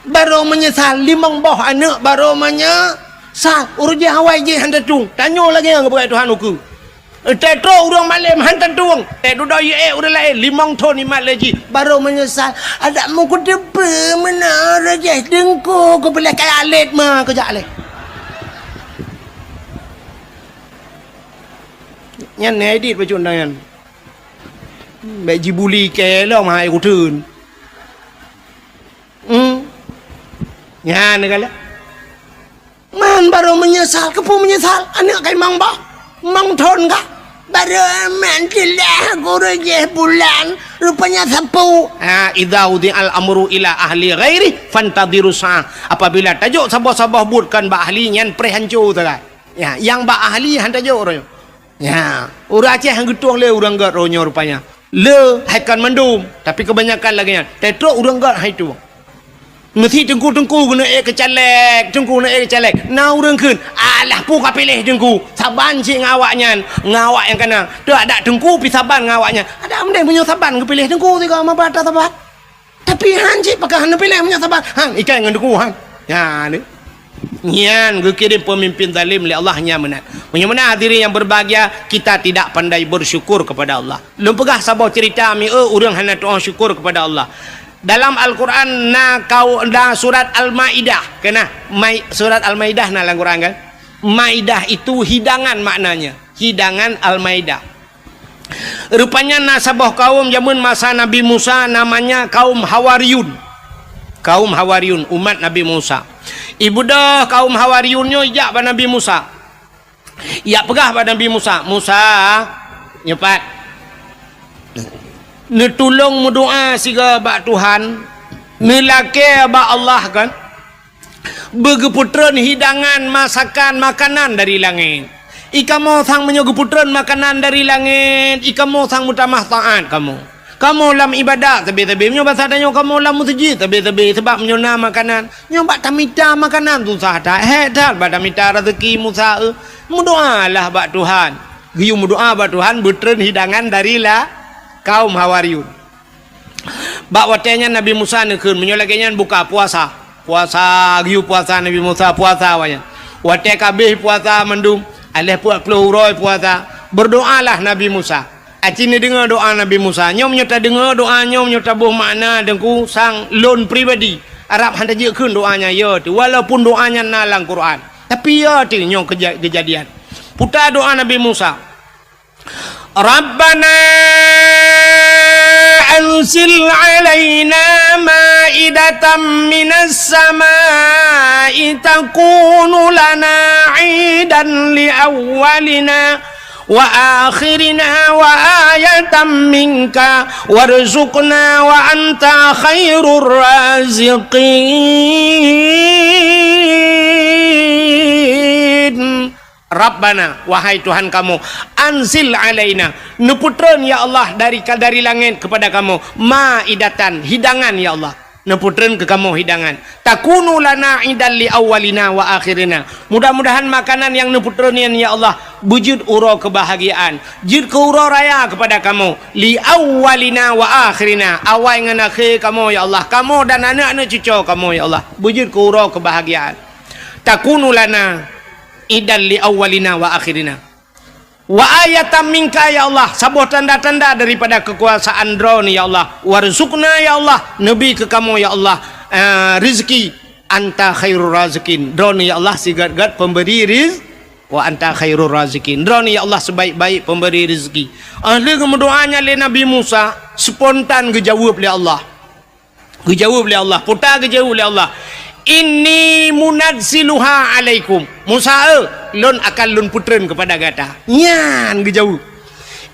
baru menyesal 5 boh anak baru menyesal urji hawai je handa tung tanyo lagi yang kepada Tuhan uku tetro urang malam hantar tuang duda ye udah lain 5 ton 5 lagi baru menyesal ada mu ku depe mana raja dengku ku boleh kaya alit mah kerja alit nyan edit baju undangan baik jibuli ke lo mah aku tun nyan negala man baru menyesal kepu menyesal anak kai mang ba mang ton ka baru mantilah guru je bulan rupanya sapu idza udi'al amru ila ahli ghairi fantadiru sa'ah apabila tajuk sabah-sabah budkan ba ahli nyan prehancu tagai ya yang ba ahli han tajuk ro ya ura Aceh hang getuang le urang gat ronyo rupanya le haikan mandum tapi kebanyakan lagi nya tetro urang gat hai tu mesti tengku kena kecalek tengku kena kecalek na urang keun alah pu ka pilih tengku saban cik ngawaknya ngawak yang kena dak ada tengku pi saban ngawaknya ada mending punya saban ke pilih tengku tiga ma bata saban tapi han cik pakai han pilih punya saban han ikan dengan tengku han ya ni nyan kirim pemimpin zalim li Allah nya menat punya mana hadirin yang berbahagia kita tidak pandai bersyukur kepada Allah lum pegah sabau cerita mi urang hana doa syukur kepada Allah dalam Al-Quran surat Al-Maidah kena surat Al-Maidah dalam Al-Quran kan Maidah itu hidangan maknanya hidangan Al-Maidah rupanya nasabah kaum zaman masa Nabi Musa namanya kaum Hawariyun umat Nabi Musa ibu dah kaum Hawariyunnya ijak pada Nabi Musa ya pegah pada Nabi Musa nyepat netulung berdoa siga bak Tuhan nelake bak Allah kan begeputran hidangan masakan makanan dari langit ikamu sang menyegeputran makanan dari langit ikamu sang mutamah taat kamu lam ibadah tapi nyo bahasa danyo kamu lam masjid tapi sebab menyona makanan nyo bak tamita makanan tu sah tak dah bak tamita rezeki Musa berdoalah bak Tuhan giu berdoa bak Tuhan betren hidangan dari lah kaum Hawariyun. Bak watenya Nabi Musa nekeun menyolagenyan buka puasa. Puasa giu puasa Nabi Musa puasa wanya. Wate kabeh puasa mendum, alih puak keluhuroi puasa. Berdoalah Nabi Musa. Acini dengar doa Nabi Musa. Nyom nyota dengar doa nyom nyota buh makna dengku sang lon pribadi. Arab handa jekeun doanya ya tu walaupun doanya nalang Quran. Tapi ya tu nyom kejadian. Putar doa Nabi Musa. Rabbana anzil alaina ma'idatan minas sama'i takunu lana 'idan li awwalina wa akhirina wa ayatan minka warzuqna wa anta khairur raziqin. Rabbana, wahai Tuhan kamu, anzil alaina, neputreun ya Allah dari langit kepada kamu, maidatan, hidangan ya Allah, neputreun ke kamu hidangan, takunu lana idan li awwalina wa akhirina, mudah-mudahan makanan yang neputreunian ya Allah bujud uro kebahagiaan, jud ke uro raya kepada kamu, li awwalina wa akhirina, awal dengan akhir kamu ya Allah, kamu dan anak-anak cucu kamu ya Allah, bujud ke uro kebahagiaan, takunu lana idan li awwalina wa akhirina wa ayatan minka ya Allah, sebuah tanda-tanda daripada kekuasaan drone ya Allah, warzuqna ya Allah, nabi ke kamu ya Allah, rezeki, anta khairur razikin, drone ya Allah sigat-gat pemberi rizki, wa anta khairur razikin, drone ya Allah sebaik-baik pemberi rezeki. Ahli kemudoanya le Nabi Musa spontan gejawab le Allah, putar gejawab le Allah, inni munazziluha alaikum. Musa lon akan lon putreun kepada gata. Nyan gejauh.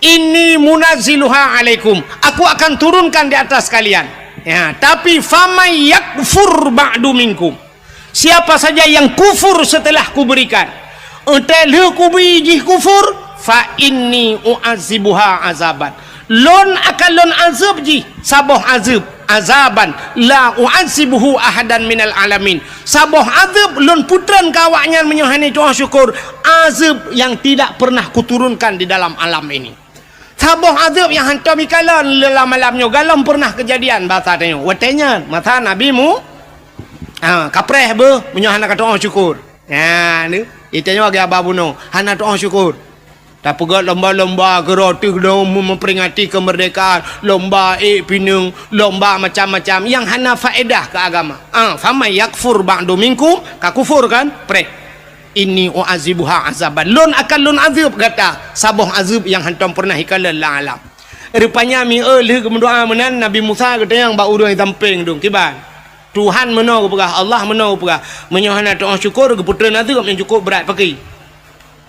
Inni munazziluha alaikum. Aku akan turunkan di atas kalian. Ya, tapi famay yakfur ba'du minkum. Siapa saja yang kufur setelah kuberikan. Entel ku biji kufur fa inni u'azibuha azaban. Lon akan lon azab ji, saboh azab. Azaban la u'azibuhu ahadan minal alamin, saboh azab lon putran kawaknya menyohani doa syukur, azab yang tidak pernah kuturunkan di dalam alam ini, saboh azab yang hantar mikalan dalam malamnya galam pernah kejadian bahasa tanya watenya mata nabimu kapreh be menyohana ka doa syukur ni itanya bagi ababuno hana doa syukur. Tak pegat lomba-lomba gerotih memperingati kemerdekaan, lomba pinung, lomba macam-macam yang hana faedah ke agama. Fama yakfur ba'du minkum, ka kufur kan? Pre. Inni u'azibuha azaban. Lon akan lon azab kata, saboh azab yang hantam pernah hikalan la alam. Rupanya mi kemendoa menan Nabi Musa kata yang ba urang tamping dong kiban. Tuhan meno pegah, Allah meno pegah. Menyohana doa syukur ke putera azab yang cukup berat pakai.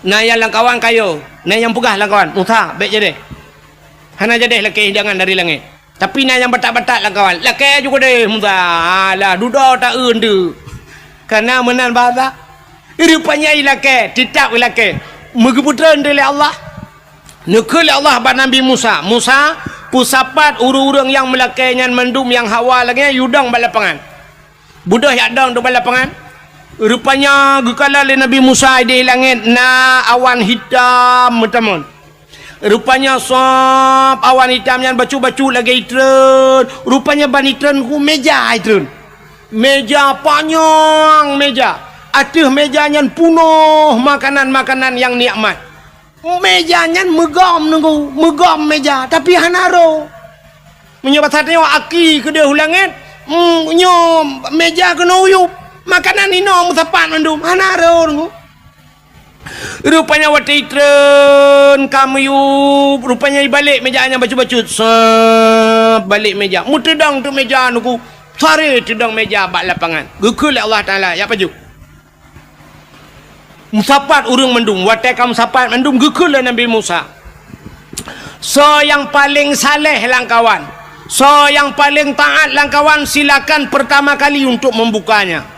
Nah yang langkawan kayo, nah yang pegah langkawan, Musa baik jadi. Hana jadi laki hidangan dari langit. Tapi nah yang batak-batak langkawan, laki juga deh Musa. Lah duda tak tu. Karena menan bahasa. Rupanya laki, tidak laki. Megeputran dari Allah. Nekul Allah pada Nabi Musa. Musa pusapat urang-urang yang melakainya mendum yang hawa lagi yudang balapangan. Budah yak dang do balapangan. Rupanya gekala le Nabi Musa di langit na awan hitam teman. Rupanya sop awan hitam yang bacu-bacu lagi itren. Rupanya bani itren ku meja itren. Meja panjang meja. Aduh mejanya penuh makanan-makanan yang nikmat. Mejanya megam nunggu, megam meja tapi hanaro. Menyobat satnya aki ke dia langit. Nyo meja kena uyup. Makanan ini musapan mendum hanaro nunggu. Rupanya wati tren kamu yuk. Rupanya balik mejanya bacu-bacu. Balik meja. Mutedang tu meja nunggu. Sari tedang meja bak lapangan. Gukul Allah Ta'ala. Ya paju. Musapat urung mendum. Wati kamu musapat mendum. Gukul Nabi Musa. So yang paling saleh langkawan. So yang paling taat langkawan silakan pertama kali untuk membukanya.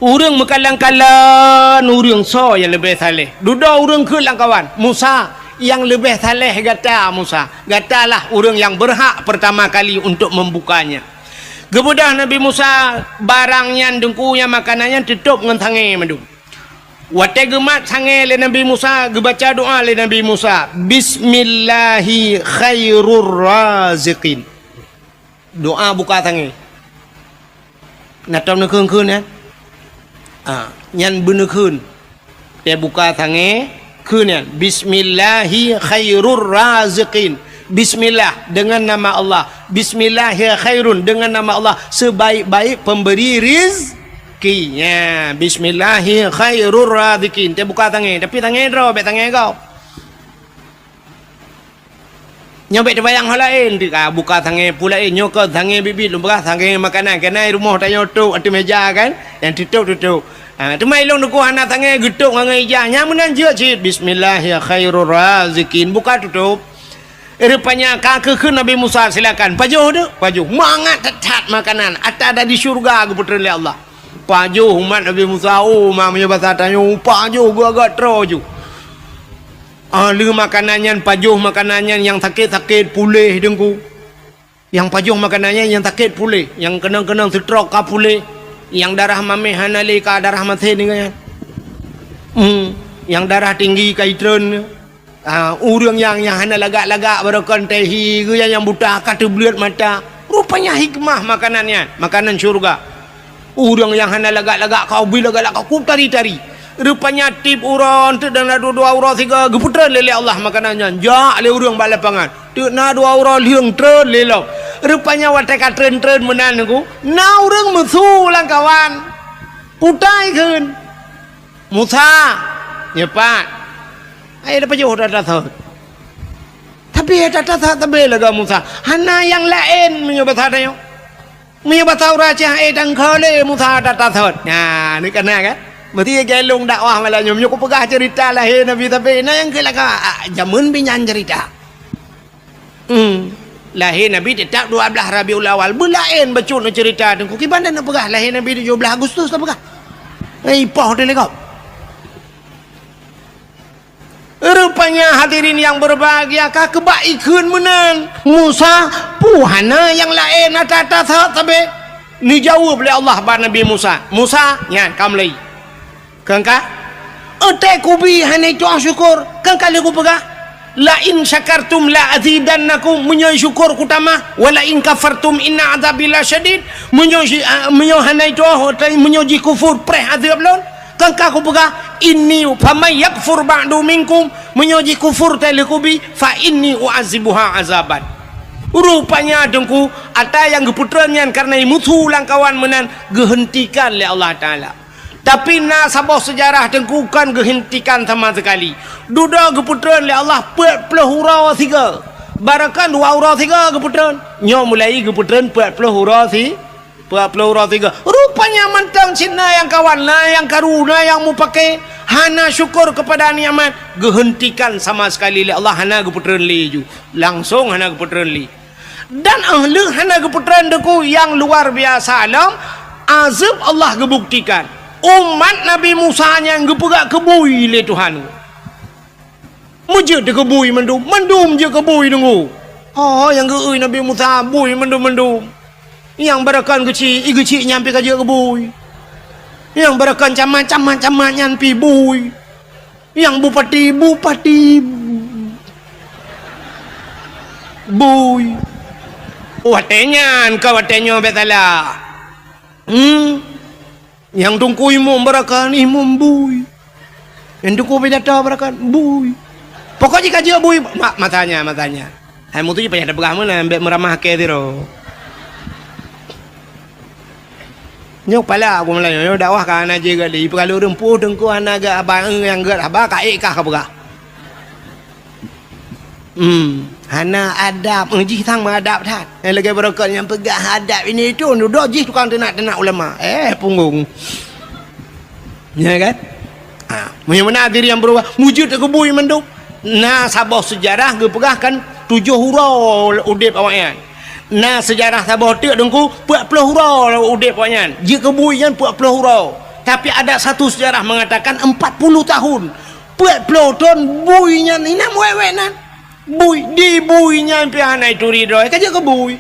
Urang mekalang-kalang urang so yang lebih saleh. Duda urang ke langkawan. Musa yang lebih saleh kata Musa. Katalah urang yang berhak pertama kali untuk membukanya. Kemudian Nabi Musa barangnya dengkunya makanannya tutup dengan tangan mendung. Wate gemat sange le Nabi Musa, gebaca doa le Nabi Musa. Bismillahi khairur raziqin. Doa buka sange. Natam nak kun ya. Nyan bener kun. Dia buka sange kun ya. Bismillahi khairur raziqin. Bismillah dengan nama Allah. Bismillahi khairun dengan nama Allah, sebaik-baik pemberi rizki. Ya, bismillahi khairur raziqin. Dia buka tangan, tapi tangan draw, bet tangan kau. Nyobek terbayang hal lain, dia buka tangan pula nyok tangan bibit lumbah tangan makanan kenai rumah tanya tu atas meja kan, yang tutup. Tu mai long deku anak tangan getuk ngai ijah, nyamunan je cit bismillahi khairur raziqin, buka tutup. Rupanya kakek ke Nabi Musa, silakan pajuh tu, pajuh mangat tetat makanan atas ada di syurga ke putera Allah. Pajuh umat Nabi Musa, mamanya bahasa tanya pajuh gua agak teroju. Lu makanannya pajuh makanannya yang sakit-sakit pulih dengku. Yang pajuh makanannya yang sakit pulih, yang kenang-kenang stroke ka pulih, yang darah mameh hanali ka darah mati ni kan. Yang darah tinggi ka itren. Orang yang hanya lagak-lagak berakan tehi ke yang buta kata belut mata, rupanya hikmah makanannya, makanan syurga. Orang yang hanya lagak-lagak kau bila lagak kau tari-tari, rupanya tip uron tu dan dua uron tiga geputra lele Allah makanannya. Jak le orang balapangan tu na dua uron liang tren lelo, rupanya wateka tren menan aku na orang musuh lang kawan putai kan Musa nyepat. Dapat jauh dah tahu. Tapi dah tahu tapi lega Musa. Hana yang lain menyebut hadanya. Menyebut tahu raja dan kale Musa dah tahu. Nah, ni kena kan? Berarti gelung dakwah malah nyum ku pegah cerita lahir Nabi tapi na yang kelaka jamun binyan cerita. Lahir Nabi tetap 12 Rabiul Awal. Belain bacun cerita tu. Ki bandar nak pegah lahir Nabi 17 Agustus tak pegah. Poh dia lekau. Rupanya hadirin yang berbahagia, kebaikan menan Musa puhana yang lain atas tapi ni jawab oleh Allah pada Nabi Musa. Musa nyan kam lai kangka ate kubi hanai tu syukur kangka le ku pegah la in syakartum la azidannakum menyoy syukur kutama wala in kafartum inna adzabil syadid menyoy hanai tu menyoy kufur preh azab lon kangka ku pegah inni famay yakfur ba'du minkum menyoji kufur telekubi fa inni uazibuha azaban. Rupanya dengku ada yang geputranya karena musuh langkawan menan gehentikan oleh Allah Ta'ala. Tapi na sabah sejarah dengku kan gehentikan sama sekali. Duda geputran oleh Allah 40 hurau 3. Barakan 2 hurau 3 geputran. Nyo mulai geputran 40 hurau 3. Rupanya mantang Cina yang kawan lah, yang karuna yang mu pakai hana syukur kepada nikmat gehentikan sama sekali oleh Allah. Hana geputran li ju langsung hana geputran li dan ahli hana geputran deku yang luar biasa alam azab Allah gebuktikan umat Nabi Musa yang gepegak kebui le Tuhan mujud de kebui mendum je kebui dengu yang geui Nabi Musa bui mendum yang berakan kecil nyampe kaja kebui, yang berakan camat nyampe bui, yang bupati bui watenya betala yang tungku imum berakan imum bui, yang tungku bedata berakan bui, pokoknya kaja bui matanya hai mutu je payah ada berah mana ambek meramah ke tiro. Nyok pala aku mulai nyok dakwah kan aja gali perlu rempuh dengku anaga abang yang gat abah kaik kah kapga hana adab ngji tang adab tat lagi berakan yang pegah adab ini tu duduk ji tukang tenak ulama punggung ya kan mana diri yang berubah wujud ke bui menduk nah sabah sejarah ge pegahkan 7 hurau udip awaknya. Nah sejarah Sabah tu dengku 40 hurau udip punya. Jika kebuian 40 hurau. Tapi ada satu sejarah mengatakan 40 tahun. 40 tahun buinya ni nak wewe nan. Bui di buinya pian itu ridho. Kaja kebui.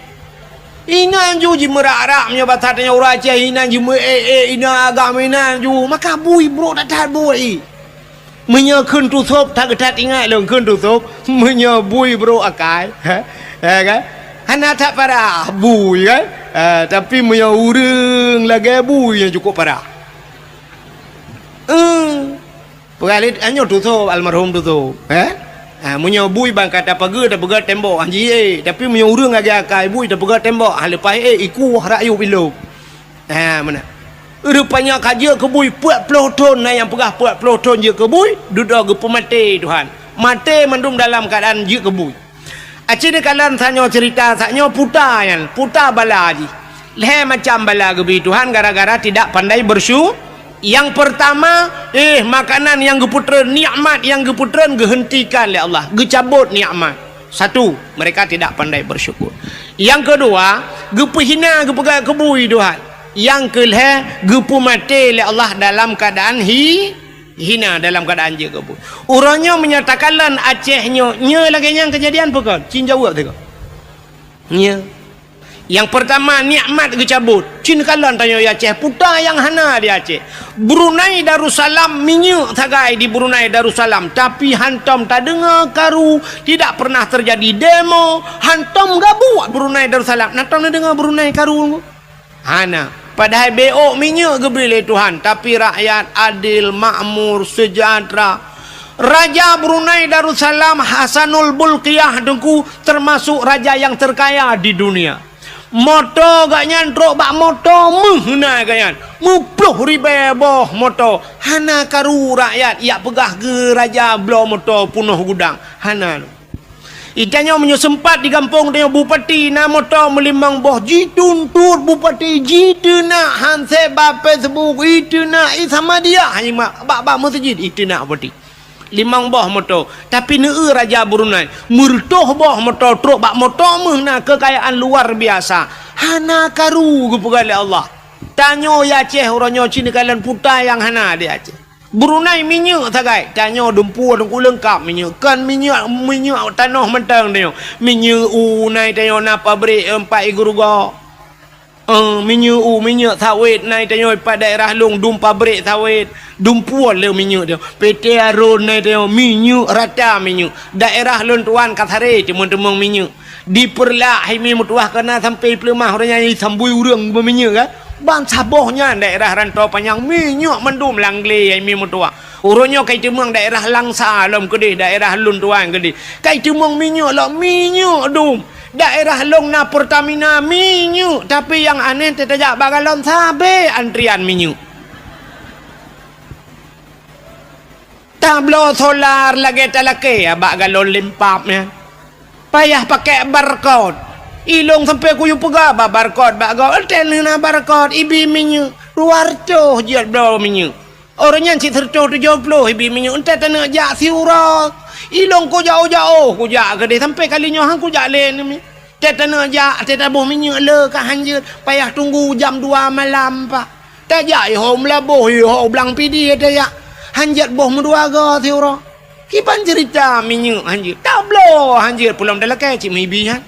Ina ju ji merak-rak nya batatnya orang Aceh ina ji ina agama ina ju maka bui bro tak bui. Menya khun tu sop tak ketat ingat long khun tu sop menya bui bro akai. Kan? Hana tak parah bui kan. Tapi menya urang lagi bui yang cukup parah. Pengalit anyo tu sop almarhum tu sop. Munya bui bang kata pegat tembok anji tapi munya urang agak akai bui dah pegat tembok lepas iku rayu bilo mana rupanya kaja ke bui 40 ton yang pegah 40 ton je ke bui duduk ke pemati Tuhan mati mendum dalam keadaan je ke bui acik kalan sanyo cerita sanyo puta bala ji leh macam bala gebi Tuhan gara-gara tidak pandai bersyukur. Yang pertama, makanan yang geputran, nikmat yang geputran gehentikan oleh Allah, gecabut nikmat. Satu, mereka tidak pandai bersyukur. Yang kedua, gepehina gepegat kebui Tuhan. Yang kelih, gepu mati oleh Allah dalam keadaan hina dalam keadaan je kebui. Orangnya menyatakanlah Acehnya, nya lagi yang kejadian bukan? Cin jawab tu. Nya. Yang pertama nikmat gecabut. Cin kalan tanya ya Aceh puta yang hana di Aceh. Brunei Darussalam minyak tagai di Brunei Darussalam tapi hantam tak dengar karu, tidak pernah terjadi demo, hantam gak buat Brunei Darussalam. Nak tahu dengar Brunei karu hana. Padahal beok minyak gebeli Tuhan tapi rakyat adil, makmur, sejahtera. Raja Brunei Darussalam Hasanul Bolkiah dengku termasuk raja yang terkaya di dunia. Moto gak nyantrok bak moto mehna ganyan 10,000 boh moto hana karu rakyat ia pegah ke raja blo moto punuh gudang hana ikannya menyesempat di kampung dia bupati na moto melimbang boh jituntut bupati jituna hanse bape sebuk ituna sama dia hanya bak masjid ituna bupati limang boh moto tapi neu raja Brunei murtoh boh moto truk bak moto mehna kekayaan luar biasa hana karu kepada Allah tanyo ya Aceh orangnya Cina kalian puta yang hana di Aceh Brunei minyak tagai tanyo dumpu dengku lengkap minyak kan minyak tanah mentang tanyo minyak nai tanyo na pabrik 4 guruga minyak sawit naik tanyo pada daerah long dum pabrik sawit dumpuan le minyak dia PT Aron naik tanyo minyak rata minyak daerah lon tuan Kathare temung minyak diperlah himi mutuah kena sampai pelemah orangnya sambui urang berminyak kan bang sabohnya daerah rantau panjang minyak mendum langle himi mutuah orangnya kai temung daerah Langsa lom kedih daerah lon tuan kedih kai temung minyak lah minyak dum daerah long na Pertamina minyak tapi yang aneh tetajak bagalon sabe antrian minyak tablo solar lagi talake ya bagalon limpapnya payah pakai barcode ilong sampai kuyu pegah barcode bagol telena barcode ibi minyak luar coh jiat blo minyak orangnya si serco 70 ibi minyak entah tanah jak siurak ilong ko jauh-jauh ko jak ke dia sampai kalinya hang ko jak len ni tanah jak tabuh minyak le ka hanjut payah tunggu jam 2 malam pak tak jak hom labuh ho blang pidi ada ya hanjat boh menduaga siurak kipan cerita minyak hanjut tablo hanjut pulang dalam kai cik mibi han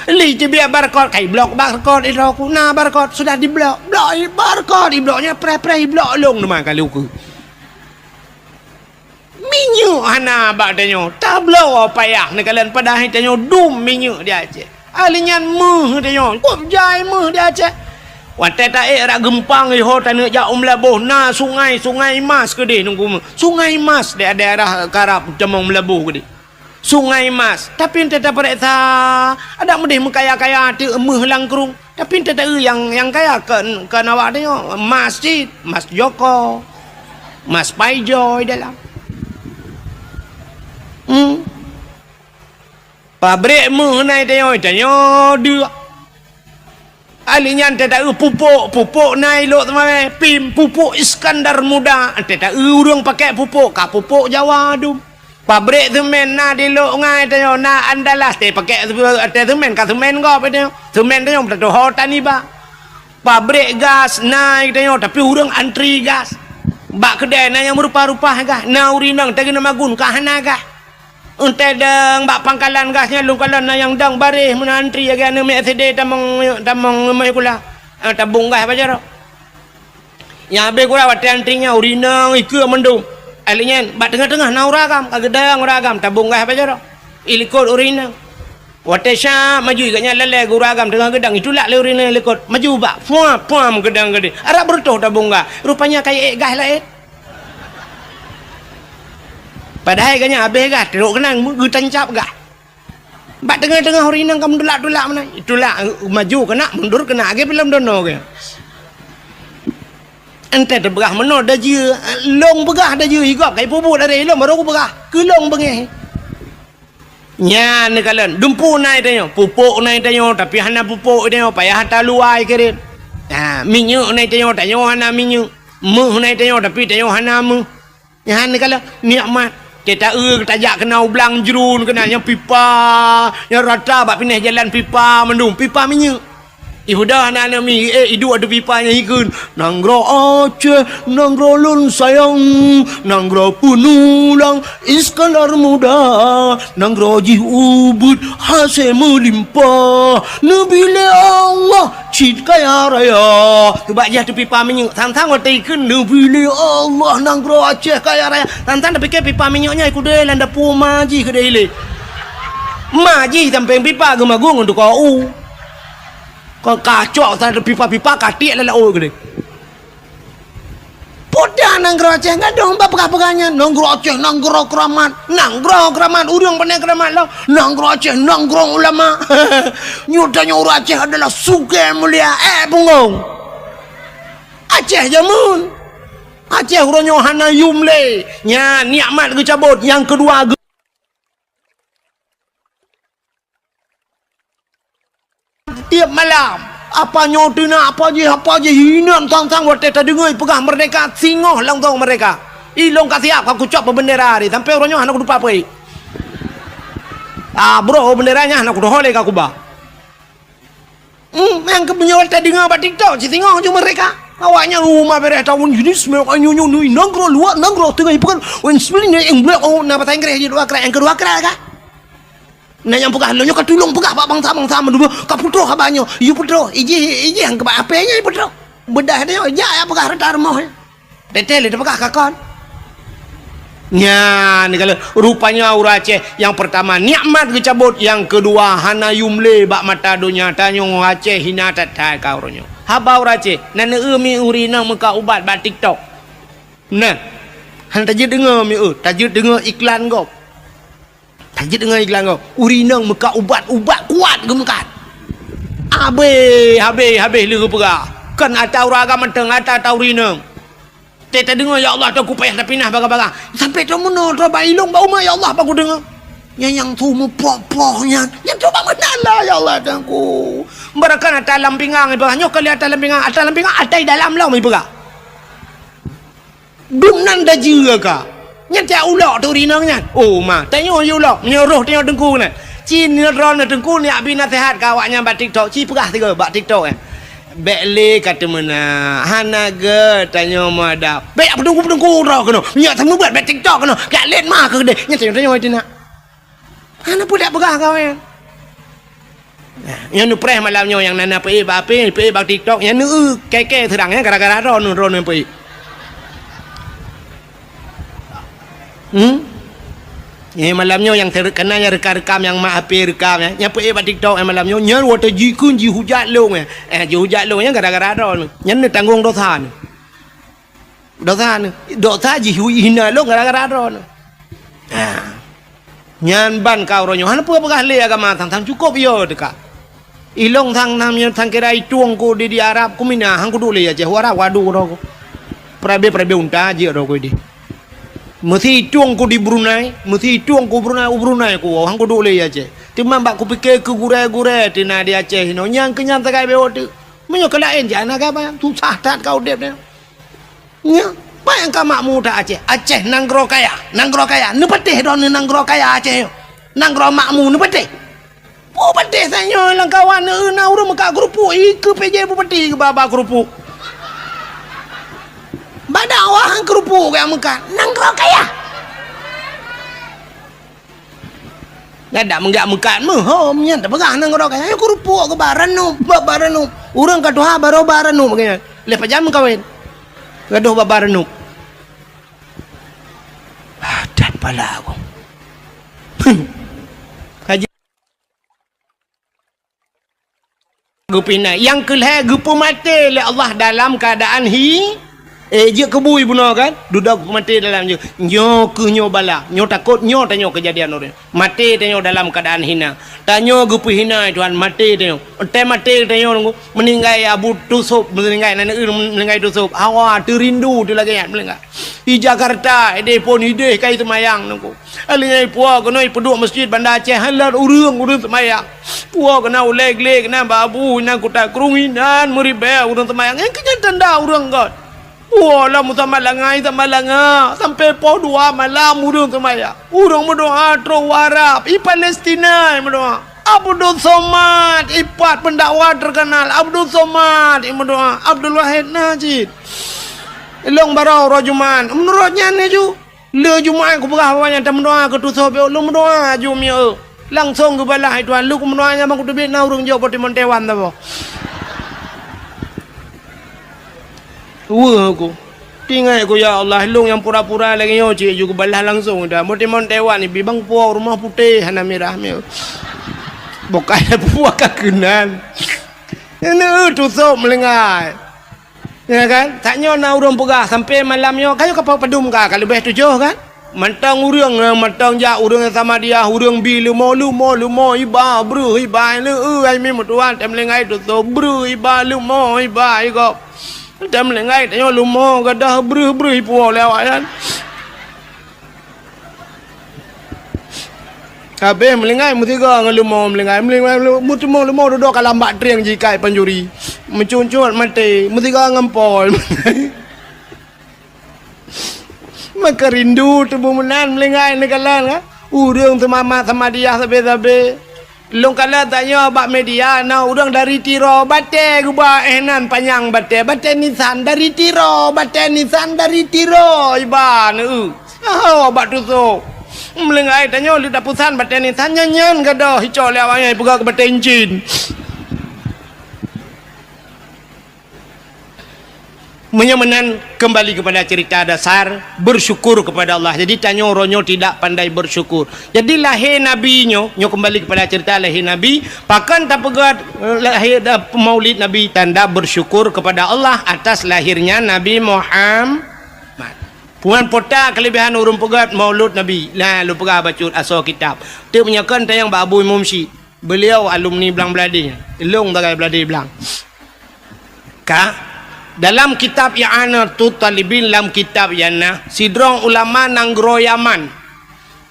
li je biar barcode kai blok barcode itu aku nah barcode sudah di blok barcode di bloknya pre blok long nama kali aku minyak hana bakdanyo tablo payah ne kalian pada hitanyo dum minyak dia Aceh alinyan meh danyo kop jai meh dia Aceh wate ta rak gempang ho tanah ja Melabuh na sungai Mas ke deh nunggu sungai Mas di daerah Karab Temong Melabuh ke deh sungai Mas tapi ente tak periksa ada mudih mengkaya-kaya tu emeh langkrung tapi ente tak yang kaya ke nawak dia masjid Mas Joko Mas Paijoy dalam pabrik meh naik dia alinya ente tak pupuk naik lok teman pim pupuk Iskandar Muda ente tak urang pakai pupuk ka pupuk Jawa dum pabrik semen na di lok ngai tanya na andalas te pakai semen ka semen go pe tanya semen tanya betul hotan ni ba pabrik gas naik tanya tapi urang antri gas bak kedai na yang berupa-rupa gah na urinang tagi na magun ka hana gah Untai dang bak pangkalan gasnya lu kalau na yang dang baris menantri ya kan me SD tamang mai kula. Tabung gas apa cara? Yang habis kula wat antrinya urinang ikut mendung. Alinya bak tengah-tengah na uragam kagedang uragam tabung gas apa cara? Ilikot urinang. Watesha maju iganya lele uragam tengah gedang itulah le urinang ilikot. Maju bak puam gedang gede. Arab bertoh tabung gas. Rupanya kayak gas lah Padahal kanya habis gas, teruk kenang, tancap gas. Bak tengah-tengah urinang kamu dulak-dulak mana? Itulah maju kena, mundur kena lagi belum dono ke. Ente terbegah mana dah je, long begah dah je, higap kai pupuk dari long baru aku begah, ke long bengeh. Nya ni kalian, dumpu naik tanya, pupuk naik tanya, tapi hana pupuk tanya, payah hantar luai keren. Minyak naik tanya hana minyak. Muh naik tanya, tapi tanya hana muh. Yang ni kalian, nikmat. Kita tajak kena ublang jerun kena yang pipa yang rata bak pindah jalan pipa mendung pipa minyak ibu dah anak-anak mi hidup ada pipanya ikun nanggro Aceh nanggro lun sayang nanggro penulang Iskandar muda nanggro jih ubud hasil melimpah nabila Allah cid kaya raya sebab jah tu pipa minyak tantang waktu ikun nabila Allah nanggro Aceh kaya raya tantang dah fikir pipa minyaknya ikut dia landa pu maji ke dia ile maji sampai pipa gemagung untuk kau kau kacau tak ada pipa-pipa katik lah oh gede. Poda nanggro Aceh enggak dong pegah-pegahnya nanggro Aceh nanggro keramat urang pandai keramat lo nanggro Aceh nanggro ulama nyudanya orang Aceh adalah suge mulia bungong Aceh jamun Aceh uranyo hana yumle nya nikmat ke cabut yang kedua tiap malam apa nyotina apa je hina tang waktu tak dengar pegah merdeka singoh lang tong mereka ilong kasih aku cop bendera hari sampai orangnya anak lupa apa bro benderanya anak udah holek aku bah yang kebenyawal tak dengar pak TikTok si singoh je mereka awaknya rumah beres tahun jenis memang nyunyu nangro luar nangro tengah ipukan wen sebenarnya yang blok napa tang kerja dua kerak yang kedua kerak kah na yang pegah lo nyoka tulung pegah pak bangsa menduba ka putro ka banyo yu putro iji yang ke apenya putro bedah dia ya pegah reta remah detel dia pegah kakon nya ni kalau rupanya orang Aceh yang pertama nikmat kecabut yang kedua hana yumle bak mata dunia tanyo Aceh hina tatai ka oronyo haba orang Aceh nana mi urina muka ubat bak TikTok nah han tajid dengar mi tajid dengar iklan kau tajid dengan iklan kau urinang muka ubat kuat gemekat habis lu pegah kan atau raga menteng atau urinang tak dengar ya Allah aku payah dah pindah baga-baga sampai tu mana roba ilung bau ma ya Allah aku dengar yang tu mu popohnya yang coba menala ya Allah aku berakan atas lampingang ibu hanya kali atas lampingang atas dalam lah mi pegah dunan dah juga ka nyan tak ulok tu rinangnya oh ma tengok you ulok nyuruh tengok dengku ni cin ron dengku ni abi nasihat kawaknya bak TikTok ci pegah tiga bak TikTok Bekle kata mana hanaga tanya madap bek pedungku dah kena nyak sama buat bek TikTok kena kat len mah ke dia nyak tanya itu nak hana pun tak pegah kau yang nu preh malamnya yang nana pe bak TikTok yang nu keke terangnya gara-gara ron pe malamnya yang terkenanya rekam yang mak HP rekam yang pe bak TikTok malamnya nyan water jikun ji hujat long ji hujat long yang gara-gara ron nyan ni tanggung dosa ji hina long gara-gara ron nyan ban kau ron han pu pegah le agama tang cukup yo dekat ilong thang namnya thang kerai tuang ko di Arab ku mina hang ku dule ya je wara wadu ro prabe unta je ro ko di mesti tuang ku di Brunei Brunei ku hang ku dule ya je timam bak ku pikir ke gure tina di Aceh no nyang kenyang takai beot menyo kelain jana ka ba susah tat kau dep nya bayang ka makmu ta Aceh nanggro kaya ne petih don nanggro kaya Aceh nanggro makmu ne petih oh petih sanyo lang kawan na urang maka kerupuk ke PJ bu petih ke baba kerupuk badawah kerupuk yang muka nanggro kaya Ngadak menggak-mengkat mehom nya tak pegah nang orang kaya aku rupuk ke baranu urang kadoha baro baranu begini lepas jam kawin gaduh baranu dan pala aku kaji gupina yang kelih gupu mati oleh Allah dalam keadaan je kebui bunuh kan dudak mati dalam je nyo ke nyo bala nyo takut nyo tanyo kejadian orang mati tanyo dalam keadaan hina tanyo gupu hina Tuhan mati tanyo te mati tanyo meninggai abu tusuk meninggai nana meninggai tusuk hawa terindu tu lagi meninggai di Jakarta pun ide kai semayang nunggu alihai puak kenoi peduk masjid Bandar Aceh halat urang semayang puak kena uleg-leg kena babu kena kutak kerunginan meribe urang semayang yang kenyataan dah urang god wah lah musa malangai sampai po 2 malam urang semayang urang berdoa terus Arab Palestina berdoa Abdul Somad ipat pendakwa terkenal Abdul Somad berdoa Abdul Wahid Najid long barau rojuman menurutnya ni ju le jumat ku berah banyak tak mendoa ke tu sobe lu mendoa ju mi langsung ke balai tuan lu ku mendoanya bang ku tebik na urang jo Pertimon Dewan ta bo aku tinggal aku ya Allah long yang pura-pura lagi yo cik ju ku balah langsung dah Pertimon Dewan ni bibang puak rumah putih hana merah mi bukan puak kakenan ini tu sob melengai ya kan taknya nak urang pegah sampai malamnya kayu kapal pedum ka kalau lebih 7 kan mentang urang mentang ja urang sama dia urang bi lumo iba bru iba le ai mi mutuan tem lengai tu so bru iba lumo iba iko tem lengai taknya lumo gadah bru ipo lewat kan habis melengai mutiga ngelumo melengai mutumo lumo duduk kalambak triang jikai panjuri mencuncut mati mutiga ngempol maka rindu tubuh menan melengai nekalan kan urang semama sama dia sabe long kala tanya bak media na urang dari tiro bate guba enan panjang bate nisan dari tiro iban bak tusuk melengai tanya lu dak pusan baten ni tanya nyan gadah hicau le awak pegak ke baten jin menyamanan kembali kepada cerita dasar bersyukur kepada Allah. Jadi tanya ronyo tidak pandai bersyukur. Jadi lahir nabi nyo kembali kepada cerita lahir nabi pakan tak pegat lahir maulid nabi tanda bersyukur kepada Allah atas lahirnya Nabi Muhammad. Puan pota kelebihan urung pegat maulud Nabi. Lah lu pegah baca asal kitab. Tu menyakan tayang Pak Abu Mumsi. Beliau alumni Belang Beladi. Long tagai Beladi Belang. Dalam kitab I'anatul Talibin dalam kitab yana sidrong ulama nanggro Yaman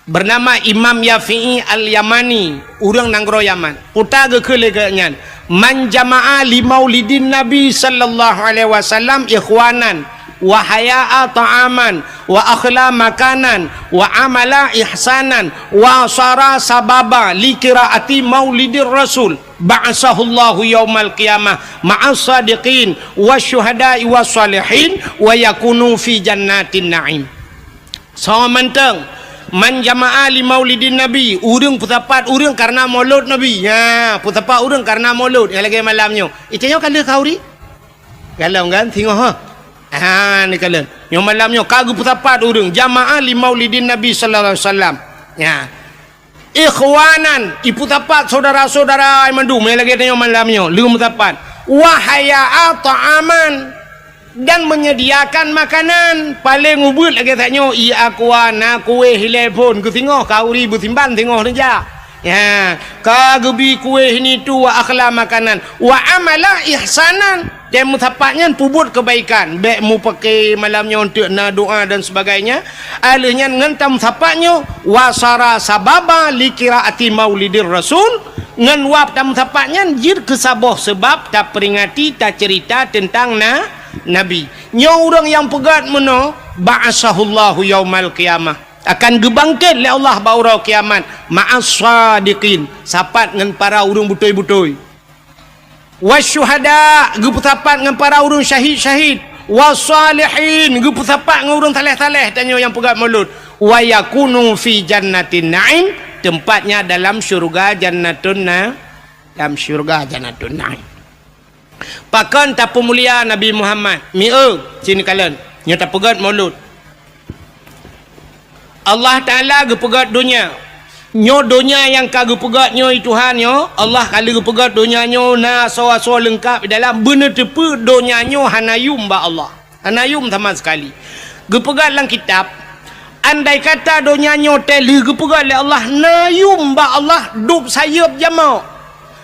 bernama Imam Yafi'i Al-Yamani urang nanggro Yaman. Puta ge keleganya man jama'a li maulidin Nabi sallallahu alaihi wasallam ikhwanan wa haya'a ta'aman wa akhla makanan wa amala ihsanan wa sara sababa li qiraati maulidir rasul ba'asahullahu yaumal qiyamah ma'as sadiqin wasyuhada'i wassalihin wa yakunu fi jannatin na'im. So menteng man jama'a li maulidin nabi urang putapat urang karena maulud nabi ya putapat urang karena maulud yang lagi malamnya itanya kala kauri galau kan tengok ni kalian yang malamnya kagu putapat urang jamaah li maulidin nabi sallallahu alaihi wasallam ya ikhwanan iputapat saudara-saudara mandu mai lagi tanya malamnya lu putapat wahaya ta'aman dan menyediakan makanan paling ubud lagi tanya akwana kuih telepon ku tengok kauri butimban tengok saja ya kagubi kuih ini tu wa akhla makanan wa amala ihsanan dan mutapaknya pubut kebaikan baik mu pakai malamnya untuk na doa dan sebagainya alihnya ngentam mutapaknya wasara sababa li qiraati maulidir rasul ngan wap tam mutapaknya jir kesaboh sebab tak peringati tak cerita tentang nabi nyo orang yang pegat meno ba'asahullahu yaumal qiyamah akan gebangkit oleh Allah baurau kiamat ma'as sadiqin sapat ngan para urang butoi-butoi wasyuhada geputapat dengan para urang syahid-syahid wasalihin geputapat dengan urang taleh-taleh tanya yang pegat maulud wa yakunu fi jannatin na'im tempatnya dalam syurga Jannatun dalam syurga Jannatun Naim. Pakan tapu mulia Nabi Muhammad sini kalian nya tapegat maulud Allah Ta'ala gepegat dunia nyo dunia yang kagu pegat nyo Tuhan nyo Allah kali gepegat dunia nyo na so lengkap dalam bener tepu dunia nyo hanayum ba Allah hanayum sama sekali gepegat dalam kitab andai kata dunia nyo teli gepegat oleh Allah nayum ba Allah dup sayup jamak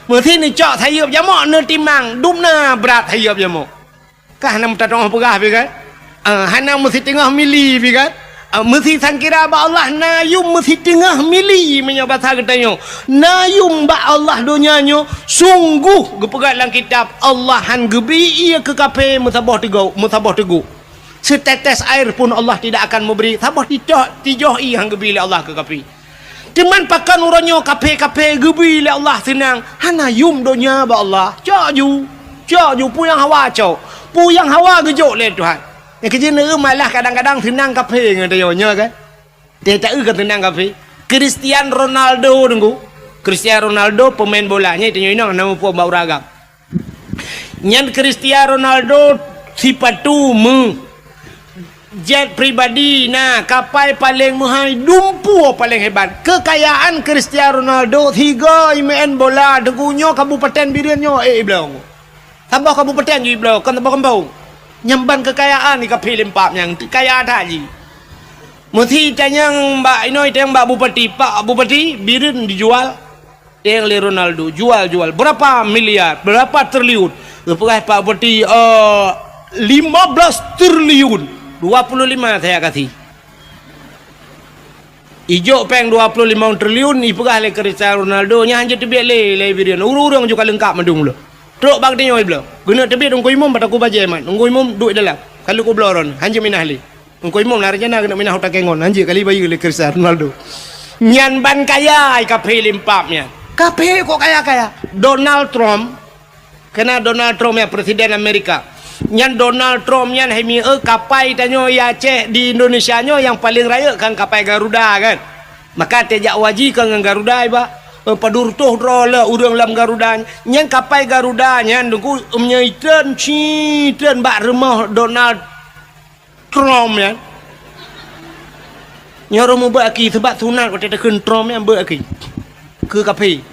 Merti ni cak sayup jamak ne timang dumna berat sayup jamak. Kah nak minta tengah perah bi kan? Hana mesti tengah mili bi kan? Mesti sangkira ba Allah nayum mesti tengah mili menyo bahasa katanya. Nayum ba Allah dunianyo sungguh gepegat dalam kitab Allah han gebi ia ke kape musabah teguh. Setetes air pun Allah tidak akan memberi. Sabah tijoh i hang gebi oleh Allah ke kape. Teman pakan uranyo kape gebi le Allah senang. Hana yum dunia ba Allah. Cak ju puyang hawa cak. Puyang hawa gejok le Tuhan. Yang kerja malah kadang-kadang senang kape ngatanya kan. Dia tak kan senang kape. Cristiano Ronaldo tunggu. Cristiano Ronaldo pemain bolanya itu nyinang nama puan bau ragam. Nyan Cristiano Ronaldo sipatu jet pribadi kapal paling mahal dumpu paling hebat kekayaan Cristiano Ronaldo 3 main bola degunyo kabupaten birianyo belong tambah kabupaten je belong kan tambah kampung nyamban kekayaan ni kapil lempak yang kaya tak je mesti tanyang mbak inoi tanyang mbak bupati pak bupati birin dijual yang le Ronaldo jual berapa miliar berapa triliun lepas pak bupati 15 triliun 25 saya kasih. Ijo peng 25 triliun ipegah le Cristiano Ronaldo nya hanje tebet le birian. Urang juga lengkap madung lo. Truk bag tinyo iblo. Guna tebet ungko imum pataku baje man. Ungko imum duit dalam. Kalau ko bloron hanje minah le. Ungko imum narjana kena minah utak kengon hanje kali bayi le Cristiano Ronaldo. Nyan ban kaya kape limpapnya. Kape kok kaya. Donald Trump kena Donald Trump ya presiden Amerika. Nyan Donald Trump nyan hemi kapai tanyo ya Aceh di Indonesia nyo yang paling raya kan kapai Garuda kan. Maka tejak waji kan Garuda ba. Padur tuh rola urang lam Garuda. Nyan kapai Garuda nyan dengku menyaiten citen bak rumah Donald Trump ya. Nyo rumah ba aki sebab sunat kata tekun Trump yang ba aki. Ke kapai.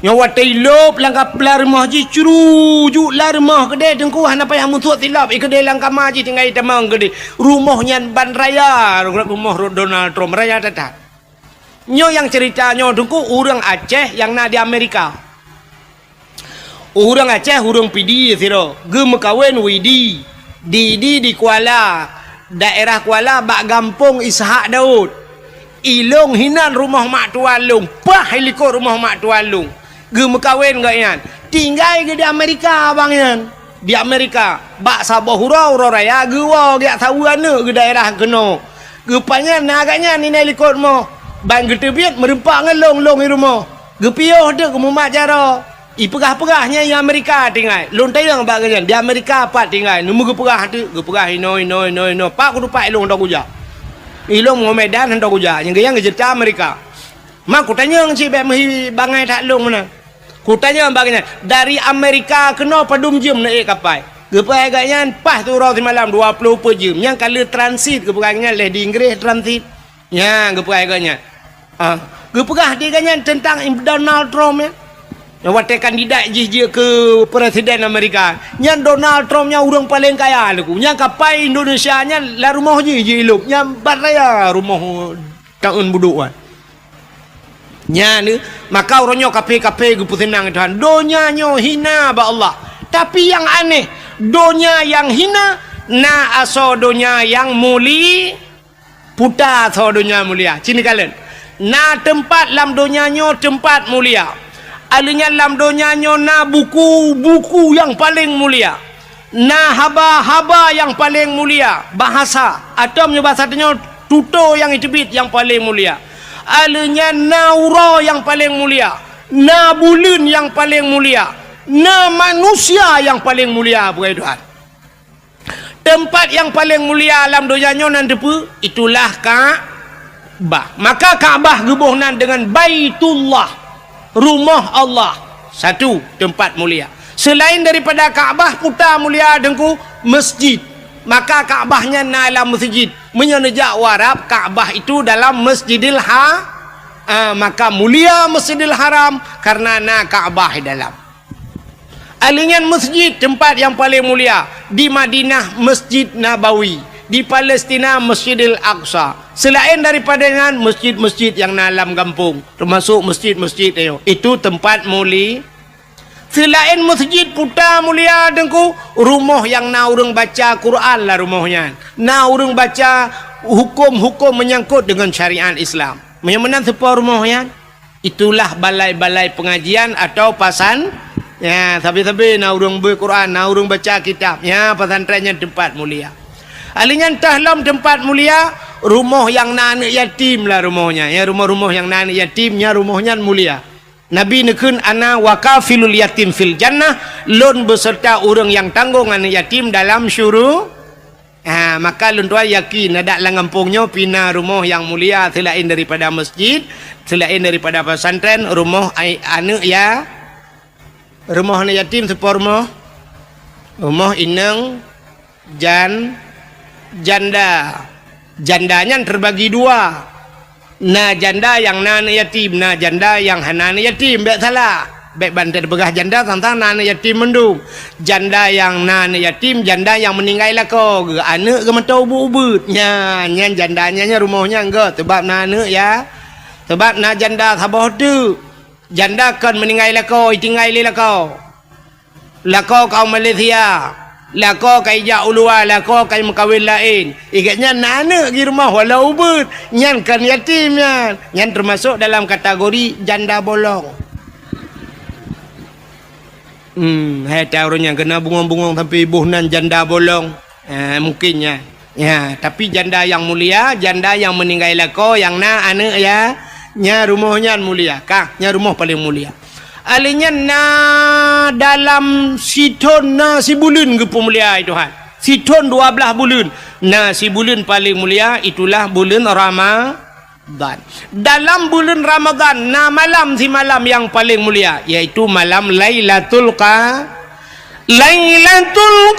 Nyawa tilop langkap larmah ji curujuk larmah gede dengku hana payah musuh tilap gede langkap maji tinggal tamang gede rumahnya ban raya rumah Donald Trump raya tata nyo yang ceritanya dengku orang Aceh yang na di Amerika orang Aceh orang pidi siro gem kawin widi di Kuala daerah Kuala bak gampung Ishak Daud ilung hinan rumah mak tualung pah heliko rumah mak tualung ge mekawin gak yan tinggal ke di Amerika bang yan di Amerika bak sabah hurau raya ge wa ge tahu ane ke daerah keno ge panyan agaknya ni likot mo bang ge tebiat merempak ngelong di rumah ge pioh de ke mumak jaro pegah-pegahnya di Amerika tinggal lon tayang bak yan di Amerika pat tinggal numu ge pegah ino pak kudu pak ilong dak uja ilong mo Medan hendak uja yang ge cerita Amerika mak ku tanya si bangai tak long mana ku tanya bagainya dari Amerika kena padum jam naik kapal gepai agaknya pas tu rau semalam 20 per jam yang kali transit gepegahnya leh di Inggris transit ya gepai agaknya gepegah dia agaknya tentang Donald Trump ya wakil kandidat je ke presiden Amerika yang Donald Trump nya orang paling kaya lagu yang kapal Indonesia nya lah rumah je hidup yang baraya rumah tahun buduan nya ni maka orangnya kape gupu senang Tuhan donya nyo hina ba Allah tapi yang aneh donya yang hina na aso donya yang muli puta aso donya mulia sini kalian na tempat lam donya nyo tempat mulia alinya lam donya nyo na buku yang paling mulia na haba yang paling mulia bahasa atau bahasa nyo tuto yang itibit yang paling mulia alanya naura yang paling mulia na bulun yang paling mulia na manusia yang paling mulia bukan Tuhan tempat yang paling mulia alam donyanya nanti itulah bah. Maka Kaabah gebuhnan dengan Baitullah, rumah Allah. Satu tempat mulia. Selain daripada Kaabah putar mulia dengku masjid. Maka Kaabahnya dalam masjid. Menyenejak warab Kaabah itu dalam Masjidil maka mulia Masjidil Haram karena Kaabah dalam. Alingan masjid tempat yang paling mulia. Di Madinah Masjid Nabawi, di Palestina Masjidil Aqsa. Selain daripada dengan masjid-masjid yang dalam kampung, termasuk masjid-masjid itu tempat mulia. Selain masjid putar mulia dengku, rumah yang na urang baca Quran lah rumahnya. Na urang baca hukum-hukum menyangkut dengan syariat Islam. Menyamanan sepa rumahnya? Itulah balai-balai pengajian atau pasan. Ya, tapi na urang berquran, na urang baca kitab. Ya, pesantrennya tempat mulia. Alingan tahlam tempat mulia, rumah yang na anak yatim lah rumahnya. Ya, rumah-rumah yang na anak yatimnya rumahnya mulia. Nabi nekun ana wakafilul yatim fil jannah, lon beserta orang yang tanggung anak yatim dalam syurga. Maka lon tua yakin ada lang kampungnya pina rumah yang mulia selain daripada masjid, selain daripada pesantren, rumah anak ya. Rumah anak yatim sepa rumah inang janda. Jandanya terbagi dua. Na janda yang na anak yatim, na janda yang hana anak yatim. Baik salah. Baik bantai begah janda tentang na anak yatim mendung. Janda yang na anak yatim, janda yang meninggal lah kau. Anak ke mata ubud-ubud. Nyan jandanya rumahnya enggak. Sebab na anak ya. Sebab na janda sabah tu. Janda kan meninggal lah kau, tinggal lah kau. Lah kau Malaysia. Lah kau kai jak ulua, lah kau kai mekawin lain. Ikatnya anak di rumah walau ubud. Nyan kan yatim nyan. Nyan termasuk dalam kategori janda bolong. Hai tahu orang yang kena bungong-bungong sampai buhnan janda bolong. Mungkinnya. Ya, tapi janda yang mulia, janda yang meninggal lah kau, yang na anak ya. Nya rumahnya mulia. Kah, nya rumah paling mulia. Alinya na dalam siton na si bulan ke mulia itu Tuhan. Siton 12 bulan. Nah si bulan paling mulia itulah bulan Ramadan. Dalam bulan Ramadan na malam si malam yang paling mulia yaitu malam Lailatul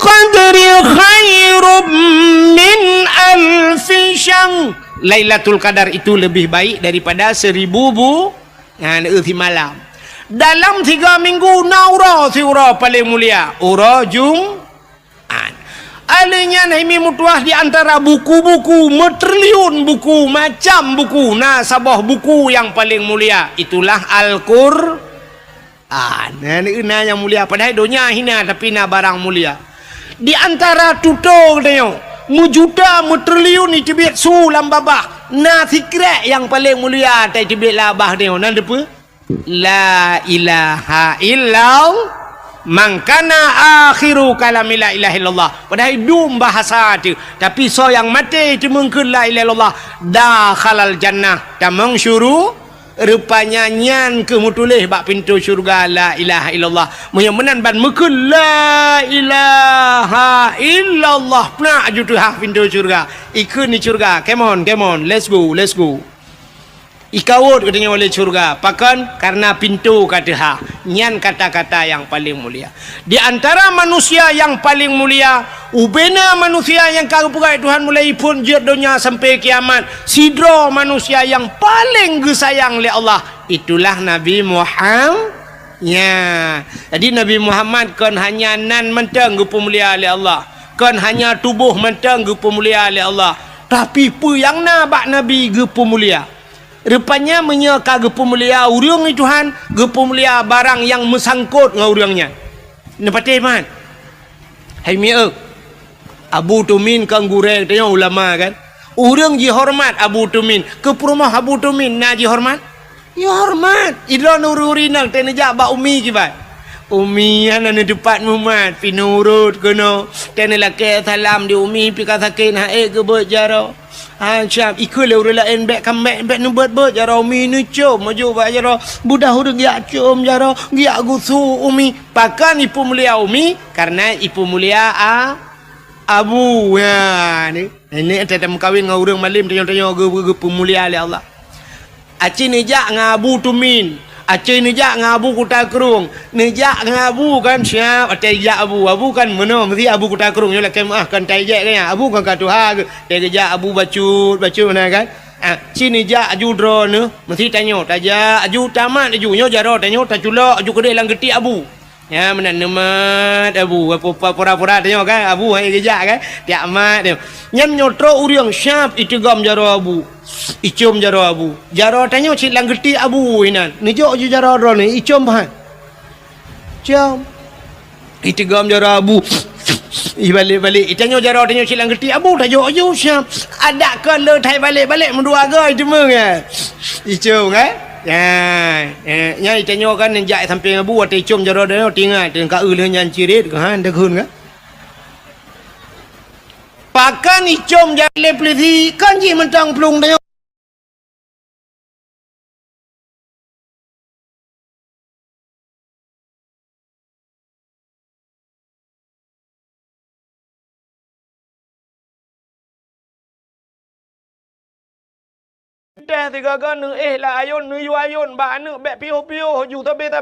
Qadri khairum min alfi syahr. Lailatul Qadar itu lebih baik daripada 1000 malam. Dalam 3 minggu naura siura paling mulia ura Jumat. Alinya naimi mutuah di antara buku-buku metriliun buku macam buku sabah buku yang paling mulia itulah Al-Qur'an. Yang mulia padahal dunia hina tapi na barang mulia. Di antara tutor tengok mujuta metriliun itu biar sulam babah na sikret yang paling mulia tai tibet labah tengok nan depa la ilaha illallah mangkana akhiru kalami la ilaha illallah. Padahal dum bahasa tu tapi so yang mati itu mungkin la ilaha illallah dakhalal jannah tamang syuru rupanya nyan ke mutulih bak pintu syurga la ilaha illallah menyamanan ban mungkin la ilaha illallah pernah ajutu ha pintu syurga ikut ni syurga. Come on let's go ikawut katanya oleh syurga pakan karena pintu kata ha nyan kata-kata yang paling mulia. Di antara manusia yang paling mulia ubena manusia yang kagupukai Tuhan mulai pun jid dunia sampai kiamat sidro manusia yang paling disayang oleh Allah itulah Nabi Muhammad. Ya, jadi Nabi Muhammad kan hanya nan mentang gupu mulia oleh Allah, kan hanya tubuh mentang gupu mulia oleh Allah, tapi pu yang nabak Nabi gupu mulia. Rupanya menyeka gepu mulia urang ni Tuhan, gepu mulia barang yang mesangkut dengan urangnya. Nepati man. Hai mia Abu Tumin kang gureng tanya ulama kan. Urang ji hormat Abu Tumin, ke rumah Abu Tumin na ji hormat. Ya hormat. Idron ururinang tenejak ba umi kibat. Umi ana ni depan Muhammad pinurut kono. Tenelake salam di umi pi kasakin hae ke bejaro. Syab ikut le urang lain bek kambek bek nu bet jaro umi nu cum maju ba jaro budah urang ya cum jaro ya gusu umi pakan ipu mulia umi karena ipu mulia Abu ya ni. Ini ada kawin dengan orang malim tanya-tanya ge pemulia oleh Allah. Acin nejak dengan Abu Tumin. Acin nejak dengan Abu Kutakrung. Nejak dengan Abu kan siap. Atejak Abu. Abu kan mana? Mesti Abu Kutakrung. Yolah kan tajak kan ya. Abu kan katuha ke. Tegejak Abu bacut mana kan. Cin nejak aju dro ni. Mesti tanya. Tajak aju tamat aju. Nyo jaro tanya. Taculak aju kedai lang getik Abu. Ya mana nemat Abu apa pura-pura tengok kan Abu hai kejak kan tiap mat dia nyam nyotro uriang syap itigam jaro Abu icom jaro Abu jaro tanya cik lang geti Abu inan nejok je jaro ro ni icom bah jam itigam jaro Abu balik tanya jaro tanya cik lang geti Abu tajok je syap ada ke le thai balik mendua ke cuma kan icom kan ya tanya kan nejak sampai Abu atau icom jaro dia tinggal dengan ka le nyan cirit kan dah kun kan pakan icom jale plisi kan ji mentang plung tanya dah tiga kan lah ayun yu ayun ba nu be pio ju tabe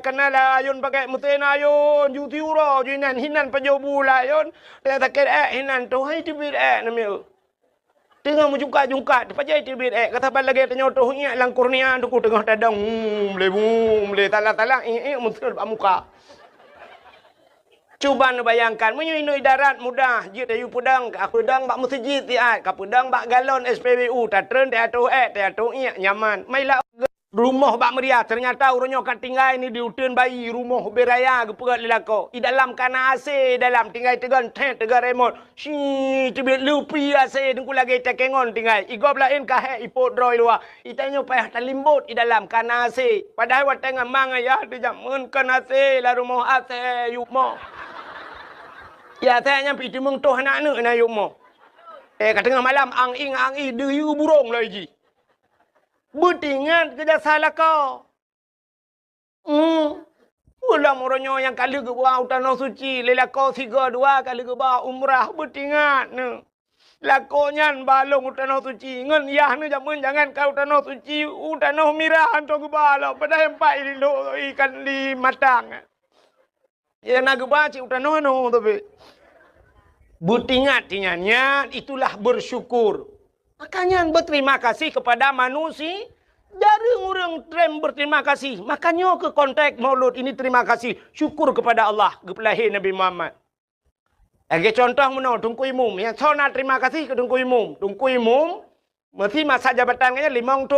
kena lah ayun pakai mesin ayun ju tiura ju hinan pajobu lah ayun dah taket hinan tu hai tibit namanya tengah jungkat pajai tibit kata bal lagi tanya tu nya lang kurnia tu ku tengah tadang le tala muskil muka cuba bayangkan menyinui darat mudah jit ayu pedang bak masjid tiat ka pedang bak galon SPBU tatren teatu nyaman mailah rumah bak meriah ternyata urunyo kat tinggal ni diuteun bayi rumah beraya geperat lelako di dalam kana AC dalam tinggal tegan remote si tibit lupi AC dengku lagi tekengon tinggal igop lain ka ipot droi luar itanyo payah talimbut di dalam kana AC padahal wat tengah mang ya dia jamun kana AC la rumah AC yukmo ya saya nyampe di mung toh anak na yuk mo. Kat tengah malam ang i deyu burung lagi. Betingan kerja salah kau. Ulang orangnya yang kali ke bawah tanah suci, lelako 3-2 kali ke bawah umrah betingan ne. Lakonya balong tanah suci, ngan yah ne jangan kau tanah suci, tanah mirah anto ke bawah. Padahal empat ikan di matang. Ya nak baca utanono tapi butingat tinyannya itulah bersyukur. Makanya berterima kasih kepada manusia. Jarang orang trem berterima kasih. Makanya ke konteks Maulud ini terima kasih. Syukur kepada Allah. Kepelahir Nabi Muhammad. Lagi contoh mana? Tungku imum. Yang sana terima kasih ke tungku imum. Tungku imum. Mesti masa jabatannya 5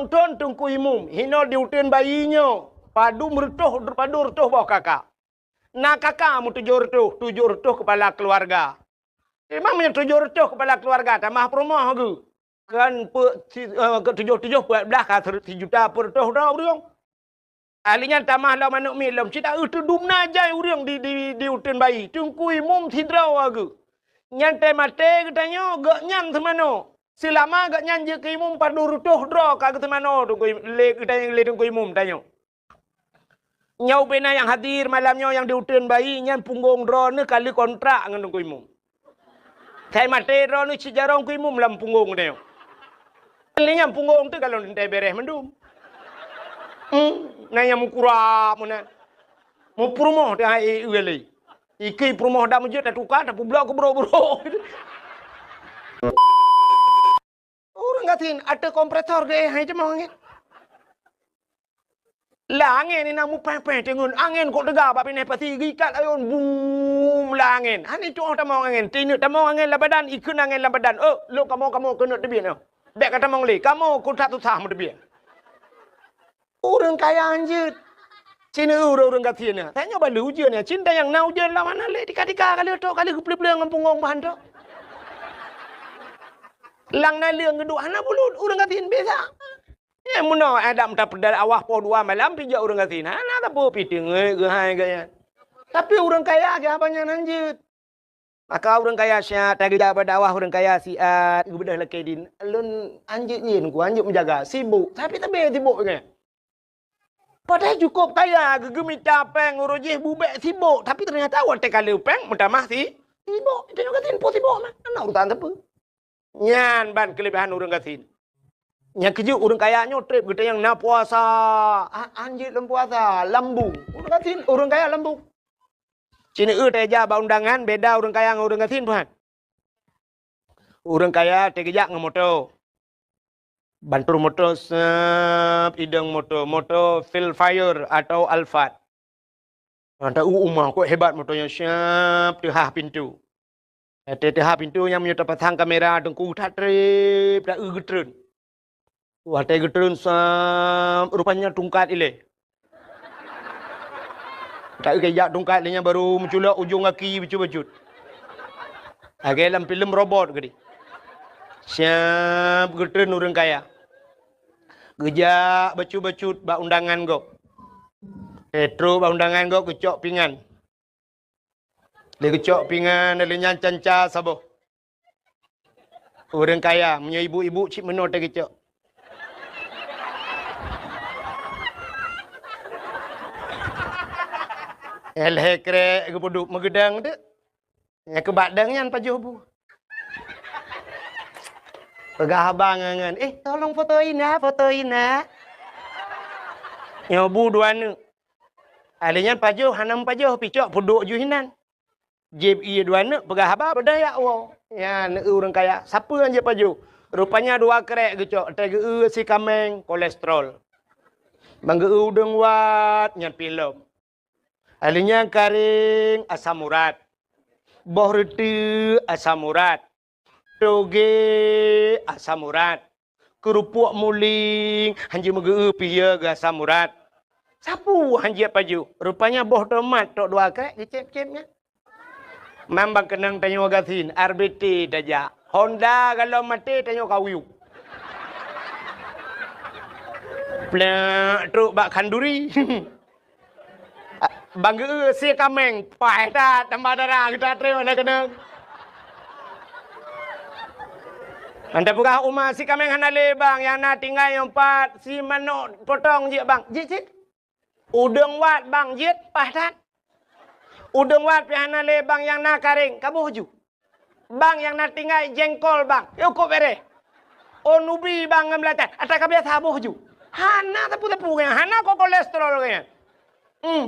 ton tungku imum. Hino diutin bayinya. Padu merutuh bawah kakak. Nak kakak mu 700 kepala keluarga. Memang 700 kepala keluarga. Tamah perumah ke. Kan 7 belah ka 1 juta per toh dah urang. Alinya tamah lah manuk milam. Cita itu dumna jai urang di utin bayi. Tungkui mum tidraw ke. Nyantai mate katanya gak nyan semano. Selama gak nyan je ke imum padur toh draw ka semano tungkui le tungkui mum tanya. Nyau pena yang hadir malamnya yang diutin bayi nyan punggung drone ni kali kontrak dengan tungku imum. Saya mati drone ni sejarah tungku imum lam punggung dia. Kali yang punggung tu kalau nanti beres mendum. Nanya mukura mana. Mu promo dah iuli. Iki promo dah mujud dah tukar dah pula ke bro. Orang ngatin ada kompresor ke hai cuma angin. Lah angin ni namu peh tengun angin kok tegak bab ni pasti gikat ayun boom lah angin. Han itu orang tamang angin. Tinut tamang angin la badan ikun angin la badan. Lu kamu kena tebian no. Dek kata mong li, kamu ku satu sah mu tebian. Orang kaya anjir. Cina orang kata ni. Tanya balu je ni. Cinta yang nau je lah mana le tika kali tu kali kepele-pele dengan punggung bahan tu. Lang na leung geduk hana bulut orang kata ni biasa. Ya muna Adam tak pedal awah po 2 malam pijak orang kata ni. Hana tak po piting ke hai gaya. Tapi orang kaya ke apanya anjir. Maka orang kaya syat, tadi dapat dakwah orang kaya siat, bedah laki din. Alun anjir nyin ku anjir menjaga sibuk. Tapi sibuk ke. Padahal cukup kaya, gegemi capeng, urujih bubek sibuk. Tapi ternyata awak tekali upeng, mutamah si Tibok, tengok katin po tibok mah. Anak urutan apa? Nyan ban kelebihan orang katin. Yang keju orang kaya trip kita yang nak puasa. Anjir lem puasa, lambung. Orang katin, orang kaya lambung. Cina teja ba undangan beda orang kaya dengan orang katin tuhan. Orang kaya tegejak dengan motor. Bantur motor sep, idang motor Phil Fire atau Alphard. Anda umah kok hebat motornya siap tehah pintu. Tehah pintu yang menyerta pasang kamera dengku tak trip dah getrun. Wah getrun sep, rupanya tungkat ile. Tak kejak tungkat dia baru menculak ujung kaki bejut-bejut. Agak dalam filem robot gede. Siap getrun orang kaya. Gejak becut-becut ba undangan go. Petro ba undangan go kecok pingan. Dia kecok pingan dia nyancanca sabo. Orang kaya punya ibu-ibu cik menor tak kecok. Elhekre ke poduk megedang tu. Ya ke badangnya pajuh bu. Pegah abang ngan. Tolong fotoin lah. Nyobu dua ni. Alihnya pajuh, hanam pajuh, picok puduk juhinan. Jeb iya dua ni, pegah abang berdaya wow. Ya, ni orang kaya. Siapa yang je pajuh? Rupanya dua kerek kecok. Tega si kameng, kolesterol. Bangga udang wat, nyan pilom. Alihnya karing, asam urat. Boh reti, asam urat. Toge asam urat. Kerupuk muling hanji mege pia ke asam urat. Sapu hanji paju. Rupanya boh tomat tok dua krek dicep-cepnya. Mambang kenang tanyo gasin RBT daja. Honda kalau mati tanyo kawiu. Plek truk bak kanduri. Bangga si kameng pai dah tambah darah kita terima nak kenang. Anda pegah rumah si kameng hanale bang yang nak tinggal yang 4 si manok potong je bang. Jit. Udang wat bang jit pahdat. Udang wat pi hanale bang yang nak karing kabuh ju. Bang yang nak tinggal jengkol bang. Yo kok bere. Onubi bang ngamlatan. Ata kabia sabuh ju. Hana tapu-tapu kan. Hana kok kolesterol kan.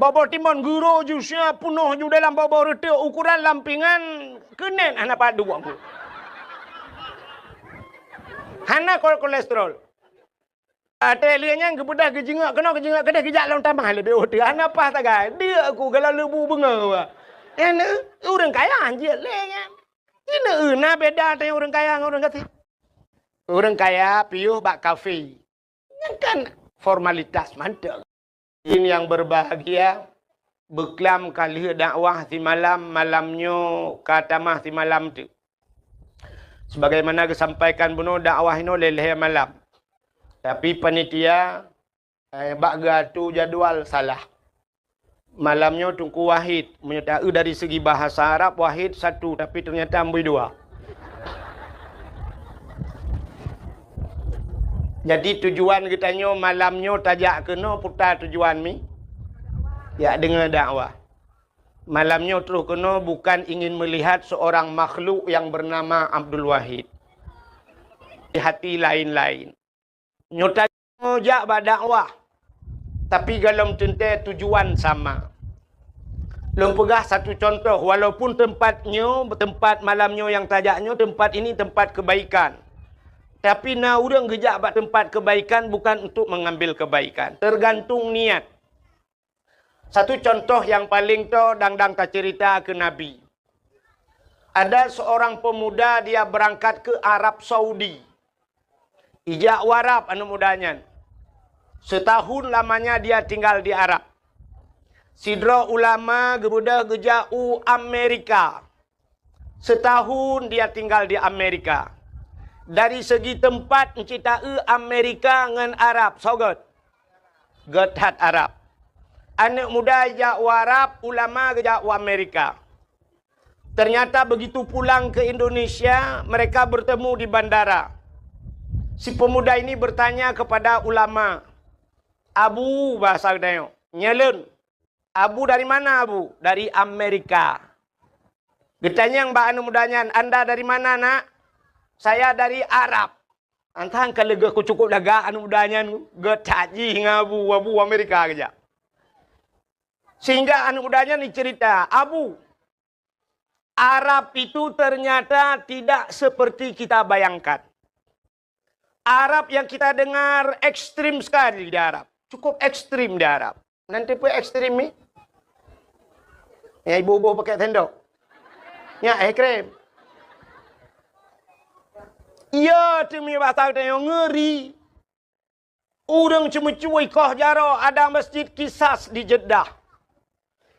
Bobo timun guru ju siap penuh ju dalam bobo reti ukuran lampingan kenen hana padu aku. Hana kolesterol. Ada lianya kebudah kejengak kena kejengak kedah kejak lawan tambah lebih otak. Hana apa tak gay? Dia aku kalau lebu benga. Ini orang kaya anjir lenya. Ini na beda dengan orang kaya dengan orang kaya. Orang kaya piuh bak kafe. Kan formalitas mantap. Ini yang berbahagia beklam kali dakwah si malamnya katamah si malam tu. Sebagaimana kesampaikan bunuh dakwah ini leleh malam. Tapi panitia bak tu jadual salah. Malamnya Tunku Wahid menyertai dari segi bahasa Arab Wahid satu tapi ternyata ambil dua. Jadi tujuan kitanya malamnya tajak kena putar tujuan mi. Ya dengar dakwah. Malamnya terus kena bukan ingin melihat seorang makhluk yang bernama Abdul Wahid. Di hati lain-lain. Nyota ngojak berdakwah. Tapi dalam tentu tujuan sama. Lom pegah satu contoh. Walaupun tempat malamnya yang tajaknya, tempat ini tempat kebaikan. Tapi na orang gejak buat tempat kebaikan bukan untuk mengambil kebaikan. Tergantung niat. Satu contoh yang paling to dang tak cerita ke Nabi. Ada seorang pemuda dia berangkat ke Arab Saudi. Ijak warab anak mudanya. Setahun lamanya dia tinggal di Arab. Sidra ulama gebudah gejau Amerika. Setahun dia tinggal di Amerika. Dari segi tempat mencita Amerika dengan Arab. Sogot. Getat Arab. Anak muda jauh Arab, ulama jauh Amerika. Ternyata begitu pulang ke Indonesia, mereka bertemu di bandara. Si pemuda ini bertanya kepada ulama. Abu bahasa Dayo. Nyelun. Abu dari mana Abu? Dari Amerika. Getanya yang mbak anu mudanya, Anda dari mana nak? Saya dari Arab. Antang kalau aku cukup lega anu mudanya, getaji ngabu abu Amerika aja. Sehingga anu mudanya ni cerita, Abu, Arab itu ternyata tidak seperti kita bayangkan. Arab yang kita dengar ekstrim sekali di Arab. Cukup ekstrim di Arab. Nanti pun ekstrim ni. Ya ibu-ibu pakai tendok. Ya ekstrim. Ya demi bahasa yang ngeri. Orang cuma cuy kah jaro ada masjid Kisas di Jeddah.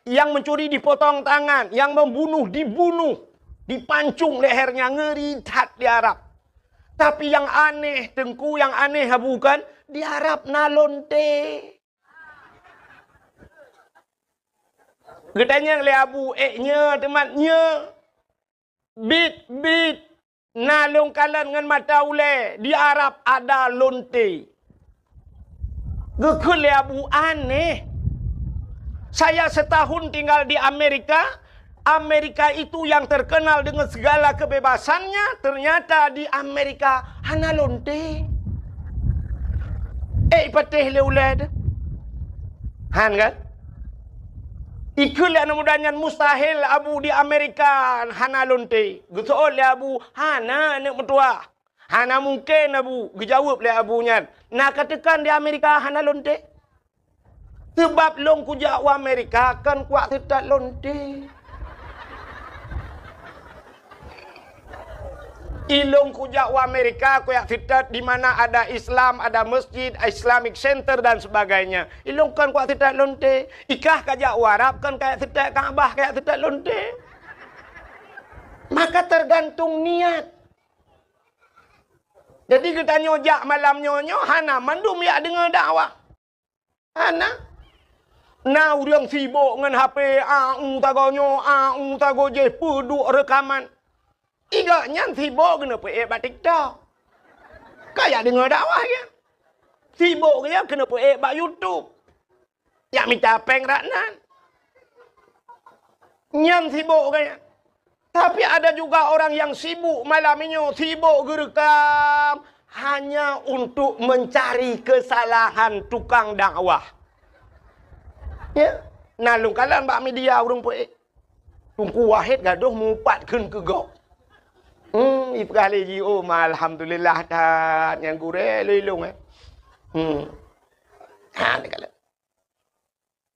Yang mencuri dipotong tangan, yang membunuh dibunuh, dipancung lehernya, ngeri tat di Arab. Tapi yang aneh, Tengku, yang aneh bukan di Arab nalonte. Getanya le Abu nya temannya. Bit nalung kalan dengan mata ule di Arab ada lonte. Gekul le Abu aneh. Saya setahun tinggal di Amerika. Amerika itu yang terkenal dengan segala kebebasannya. Ternyata di Amerika hana lonte. Patih le ulad. Han kan? Ikul yang mudahnya mustahil Abu di Amerika hana lonte. Getul le Abu hana nak metua. Hana mungkin Abu. Gejawab le Abunya. Nak katakan di Amerika hana lonte. Sebab long kujak wa Amerika kan kuat tidak lonte. Ilong kujak wa Amerika kuat tidak di mana ada Islam, ada masjid, Islamic Center dan sebagainya. Ilong kan kuat tidak lonte. Ikah kajak wa Arab kan kayak tidak Kaabah kayak tidak lonte. Maka tergantung niat. Jadi kita nyojak malam nyonyo hana mandum ya dengar dakwah. Hana nah, orang sibuk dengan HP, tago je, peduk rekaman. Igaknya sibuk kenapa buat TikTok. Kayak dengar dakwah ya. Sibuk ya kenapa buat YouTube. Ya minta peng raknan. Nyan sibuk kayak. Tapi ada juga orang yang sibuk malam ini, sibuk gerekam hanya untuk mencari kesalahan tukang dakwah. Ya, nalung kalan bak media urang poe. Tungku wahid gaduh mupatkeun ke gok. Ipkali ji alhamdulillah tat yang gure lelung ni kalan.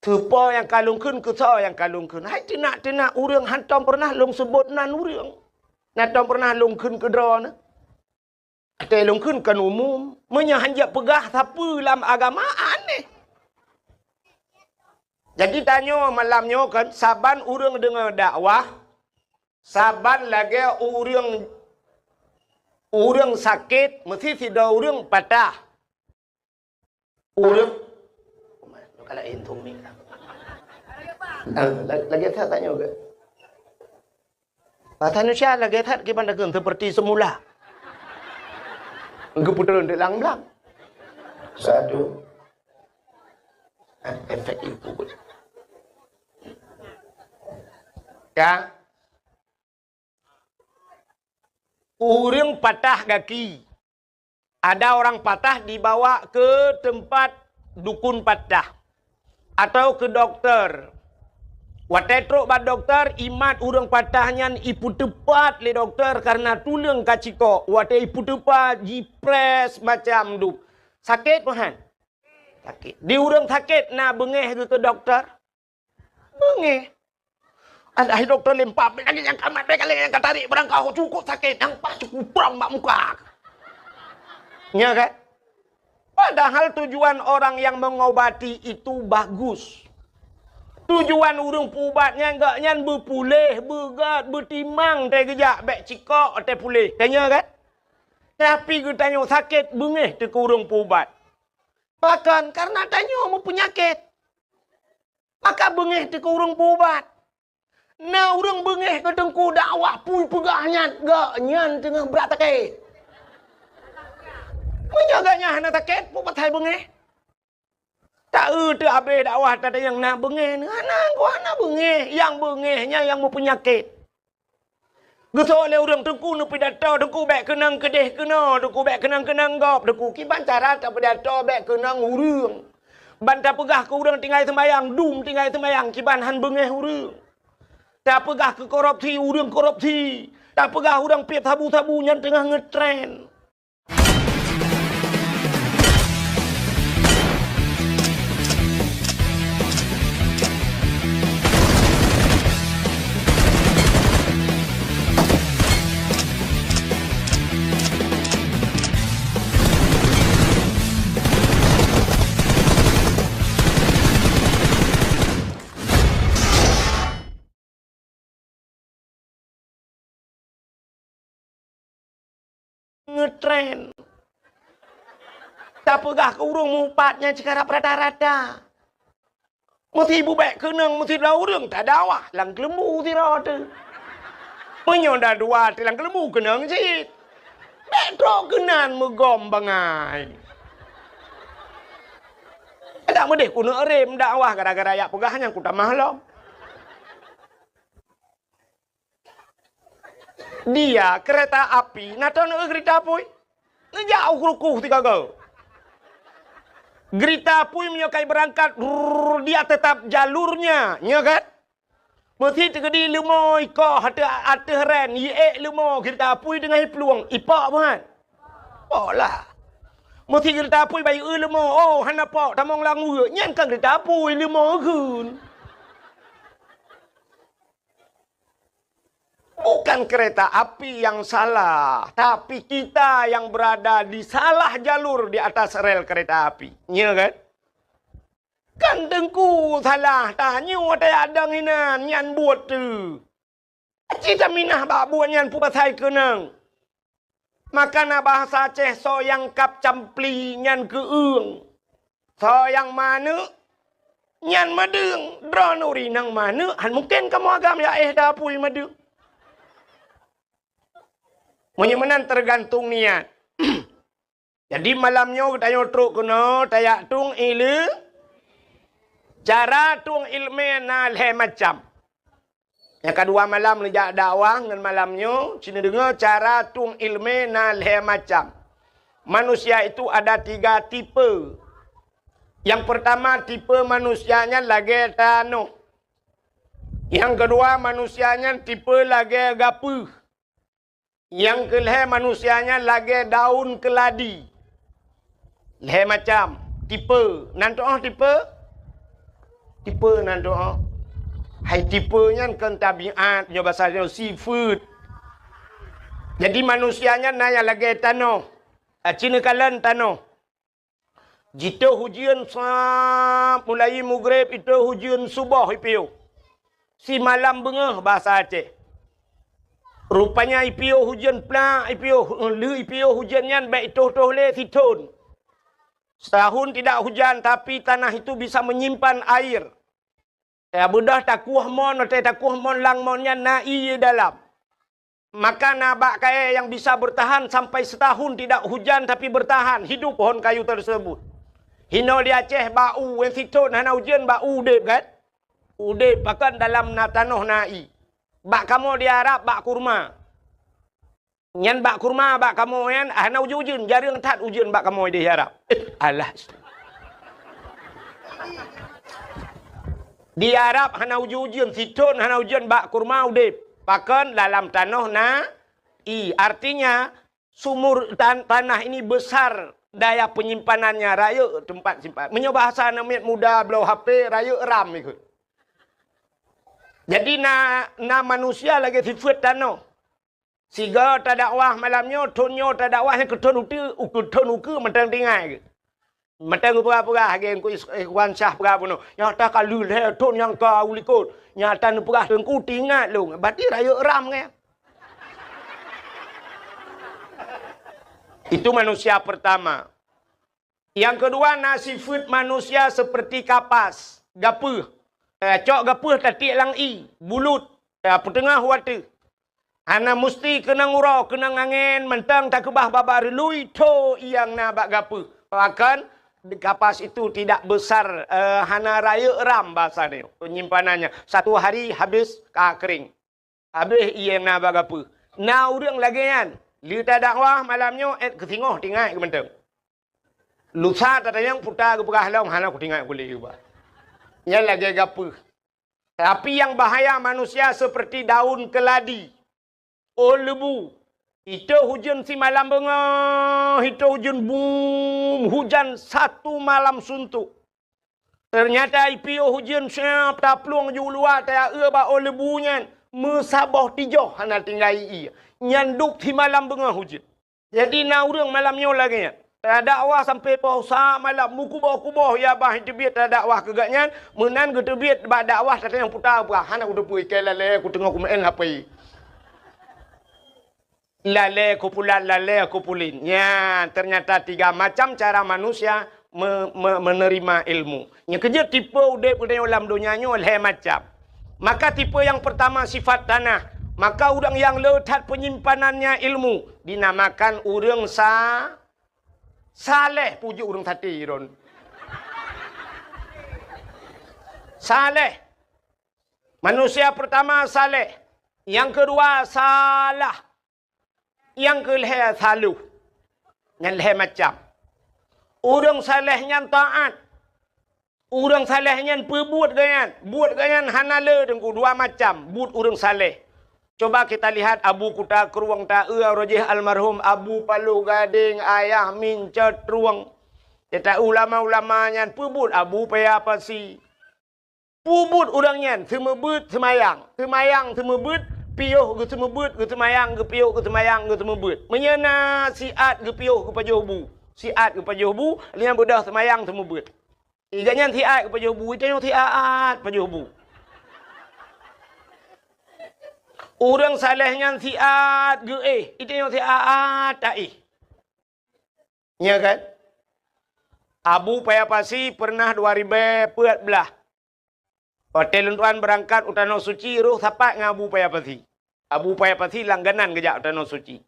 Tupa yang kalungkeun ke sa yang kalungkeun. Hai tenak urang hantam pernah long sebut nan urang. Natam pernah lungkeun ke dra na. Ate lungkeun kan umum, menyahanjak pegah siapa dalam agama aneh. Jadi tanya malamnya kan, saban urang dengar dakwah, saban lagi urang sakit, mesti tidak urang patah. Urang, kalau intum ni, lagi saya tanya ke, Manusia lagi tak gimana kan seperti semula. Keputusan di lang-lang. Satu. Efek itu. Ya. Orang patah kaki. Ada orang patah dibawa ke tempat dukun patah. Atau ke dokter. Watai truk bad dokter, imat urang patahnya ipu tepat le dokter karena tulang kaciko. Watai ipu tepat, jipres macam tu. Sakit mahan? Sakit. Di urang sakit, na bengeh ke dokter? Bengeh. Ada dokter lempap, lagi yang kamat, lagi yang katarik berangkau cukup sakit, yang pas cukup perang mak muka. Ya kan? Padahal tujuan orang yang mengobati itu bagus. Tujuan urang pubatnya enggak nyan berpulih, begat, bertimang teh gejak bek cikok teh pulih. Tanya kan? Tapi kita tanya sakit bengeh teh urang pubat. Bahkan karena tanya mau penyakit. Maka bengeh teh urang pubat. Nah urang bengeh ke tengku dakwah pun pegahnya enggak nyan tengah berat sakit. Menyaganya hana sakit pubat hai bengeh. Tak ada habis dakwah tak ada yang nak bengeh. Anak gua nak bengeh. Yang bengehnya yang mau penyakit. Geto le urang tengku nu pidato tengku bek kenang kedeh kena tengku bek kenang gop tengku kiban cara tak pidato bek kenang urang. Banta pegah ke urang tinggal sembayang dum tinggal sembayang kiban han bengeh urang. Tak pegah ke korupsi urang korupsi. Tak pegah urang piep tabu-tabu nyan tengah ngetren. Ngetren. Tak pegah ke urang mupatnya sekarang rata-rata. Mesti ibu baik kenang, mesti dah urang tak dawah. Lang kelembu tira tu. Menyonda dua ti lang kelembu kenang sit. Betro kenan megom bangai. Tak medeh kuno rem dakwah gara-gara yak pegahnya ku tak mahlom. Dia kereta api, nata nak kereta api, ngejauh kerukuh tiga go. Kereta api menyokai berangkat, dia tetap jalurnya, ya kan? Mesti terjadi lemo iko hati ren, ye lemo kereta api dengan peluang, ipak bukan? Oh lah. Mesti kereta api bayi lemo, oh hana pak tamong langu, nyan kan kereta api lemo kun. Bukan kereta api yang salah, tapi kita yang berada di salah jalur di atas rel kereta api. Ya kan? Kan tengku salah, tanya ada hinan, nyan buat tu. Cita minah bak buat nyan pu pasai kenang. Makana bahasa Aceh so yang kap campli nyan keung. So yang mana? Nyan madeng, dronuri nang mana? Han mungkin kamu agam ya dapui madeng. Menyemenan tergantung niat. Jadi malamnya kita truk kena tayak tung ilu. Cara tung ilmu na le macam. Yang kedua malam lejak dakwah dengan malamnya cina dengar cara tung ilmu na le macam. Manusia itu ada 3 tipe. Yang pertama tipe manusianya lagi tano. Yang kedua manusianya tipe lagi gapuh. Yang kelih manusianya lagi daun keladi. Leh macam tipe. Nantoh tipe? Tipe nantoh. Hai tipenya kan tabiat. Nyo bahasanya seafood. Jadi manusianya naya lagi tano. Cina kalan tano. Jito hujian sap. Mulai mugrib itu hujian subuh ipiu. Si malam bengah bahasa Aceh. Rupanya IPO hujan pelak, IPO hujannya baik toh le siton. Setahun tidak hujan tapi tanah itu bisa menyimpan air. Ya bedah takuh mon atau takuh mon lang monnya nai dalam. Maka nabak kaya yang bisa bertahan sampai setahun tidak hujan tapi bertahan hidup pohon kayu tersebut. Hino di Aceh bau yang siton hana hujan bau dep kan? Udep bahkan dalam tanah nai. Bak kamu di Arab, bak kurma. Nyan bak kurma, bak kamu yan. Hana ujun, jarang tat ujun bak kamu di Arab. Alah. Di Arab, hana ujun, siton, hana ujun bak kurma udip. Bahkan dalam tanah na. Artinya, sumur tanah ini besar. Daya penyimpanannya, raya tempat simpan. Menyobahasa namanya muda, belau HP, raya ram ikut. Jadi na manusia lagi sifat tano. Siga tak dakwah malamnya, tonyo tak dakwah yang keton uku mentang tinggal. Mentang pura-pura hagen ku ikhwan syah pura puno. Yang tak kalu le ton yang kau likut. Nyata nu pura tengku tinggal lu. Berarti raya ram ke? Itu manusia pertama. Yang kedua nasifat manusia seperti kapas, gapuh. Cok gapuh tatik lang i, bulut, petengah wata. Ana mesti kena ngurau, kena angin, mentang tak kebah babar lui to yang na bak gapuh. Bahkan kapas itu tidak besar, hana raya ram bahasa dia, penyimpanannya. Satu hari habis kering. Habis yang na bak gapuh. Nah urang lagi kan. Li ta dakwah malamnya ke tengok tinggal ke menteng. Lusa tak yang putar ke perah long hana ku tinggal ku li ba. Yang lagi gapo. Tapi yang bahaya manusia seperti daun keladi. Oh lebu. Itu hujan si malam bengah. Itu hujan boom. Hujan satu malam suntuk. Ternyata IPO hujan siap. Tak peluang ju luar. Tak ba oh lebunya. Mesabah tijoh. Hana tinggal iya. Nyanduk si malam bengah hujan. Jadi na urang malamnya lagi. Tak dakwah sampai pausa malam. Mukuboh-kuboh. Ya bah tebiat tak dakwah kegaknya. Menan ke tebiat. Bah dakwah tak yang putar. Hana ku depui. Kelale ku tengok ku main HP. Lale kupulan, lale kupulin. Ya, ternyata 3 macam cara manusia menerima ilmu. Yang kerja tipe udep dalam dunianya oleh macam. Maka tipe yang pertama sifat tanah. Maka orang yang letak penyimpanannya ilmu dinamakan orang saleh. Pujuk orang tadi Ron. Saleh. Manusia pertama saleh. Yang kedua salah. Yang kelihatan saluh. Yang leh macam. Orang salehnya taat. Orang salehnya perbuat ganyan. Buat ganyan hanala dengan 2 macam. Buat orang saleh. Coba kita lihat Abu Kuta Keruang Ta'e Rojih almarhum Abu Paluh Gading Ayah Mincet Ruang. Kita ulama-ulamanya perbuat Abu Paya Pasi. Perbuat orangnya. Semebut semayang. Semayang semebut. Piuh ke semebut, ke semayang, ke piuh, ke semayang, ke semebut. Menyena siat ke piuh, ke pajuhbu. Siat ke pajuhbu, lihat budak semayang semebut. Iganya siat ke pajuhbu, itu yang siat pajuhbu. Orang salehnya siat ke itu yang siat tak Ya kan? Abu Payapasi pernah 2014. Hotel tuan berangkat utano suci roh sapat dengan Abu Payapasi. Abu Payapasi langganan kejap utano suci.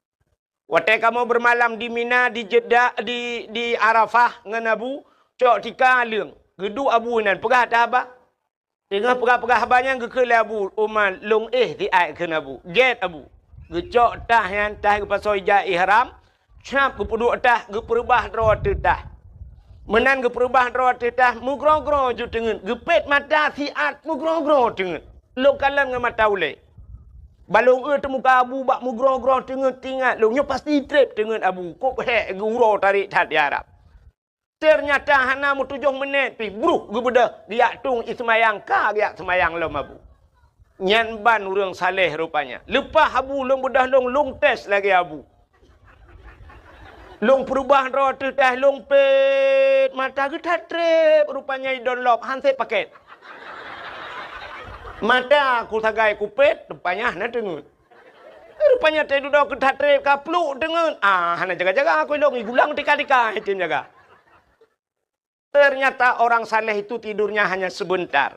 Waktu kamu bermalam di Mina, di Jeddah, di Arafah dengan Abu, cok tika leung. Gedu Abu nan pegah dah abah. Tengah pegah-pegah abahnya ke Abu Umar long di ai ke Abu. Get Abu. Gecok tah yang tah ke pasoi ja ihram. Cap ke puduk tah ke perubah rawat tah. Menan ke perubahan rawat tetah mugro-gro ju tengen gepet mata siat mugro-gro tengen lokalan dengan mata ulai balong temu ka Abu bak mugro-gro tengen tinggal lo nyo pasti trip tengen Abu kok hek guro tarik tat di Arab ternyata hana mu 7 menit pi bruh gebeda dia tung ismayang ka dia semayang lom Abu nyan ban urang saleh rupanya lepas Abu long bedah long tes lagi Abu long perubahan rawat tetah long pet mata kita trip rupanya download hanset paket mata aku sagai kupet rupanya hana dengut rupanya teh duduk kita trip kapluk dengut hana jaga-jaga aku long gulang tika-tika itu jaga ternyata orang saleh itu tidurnya hanya sebentar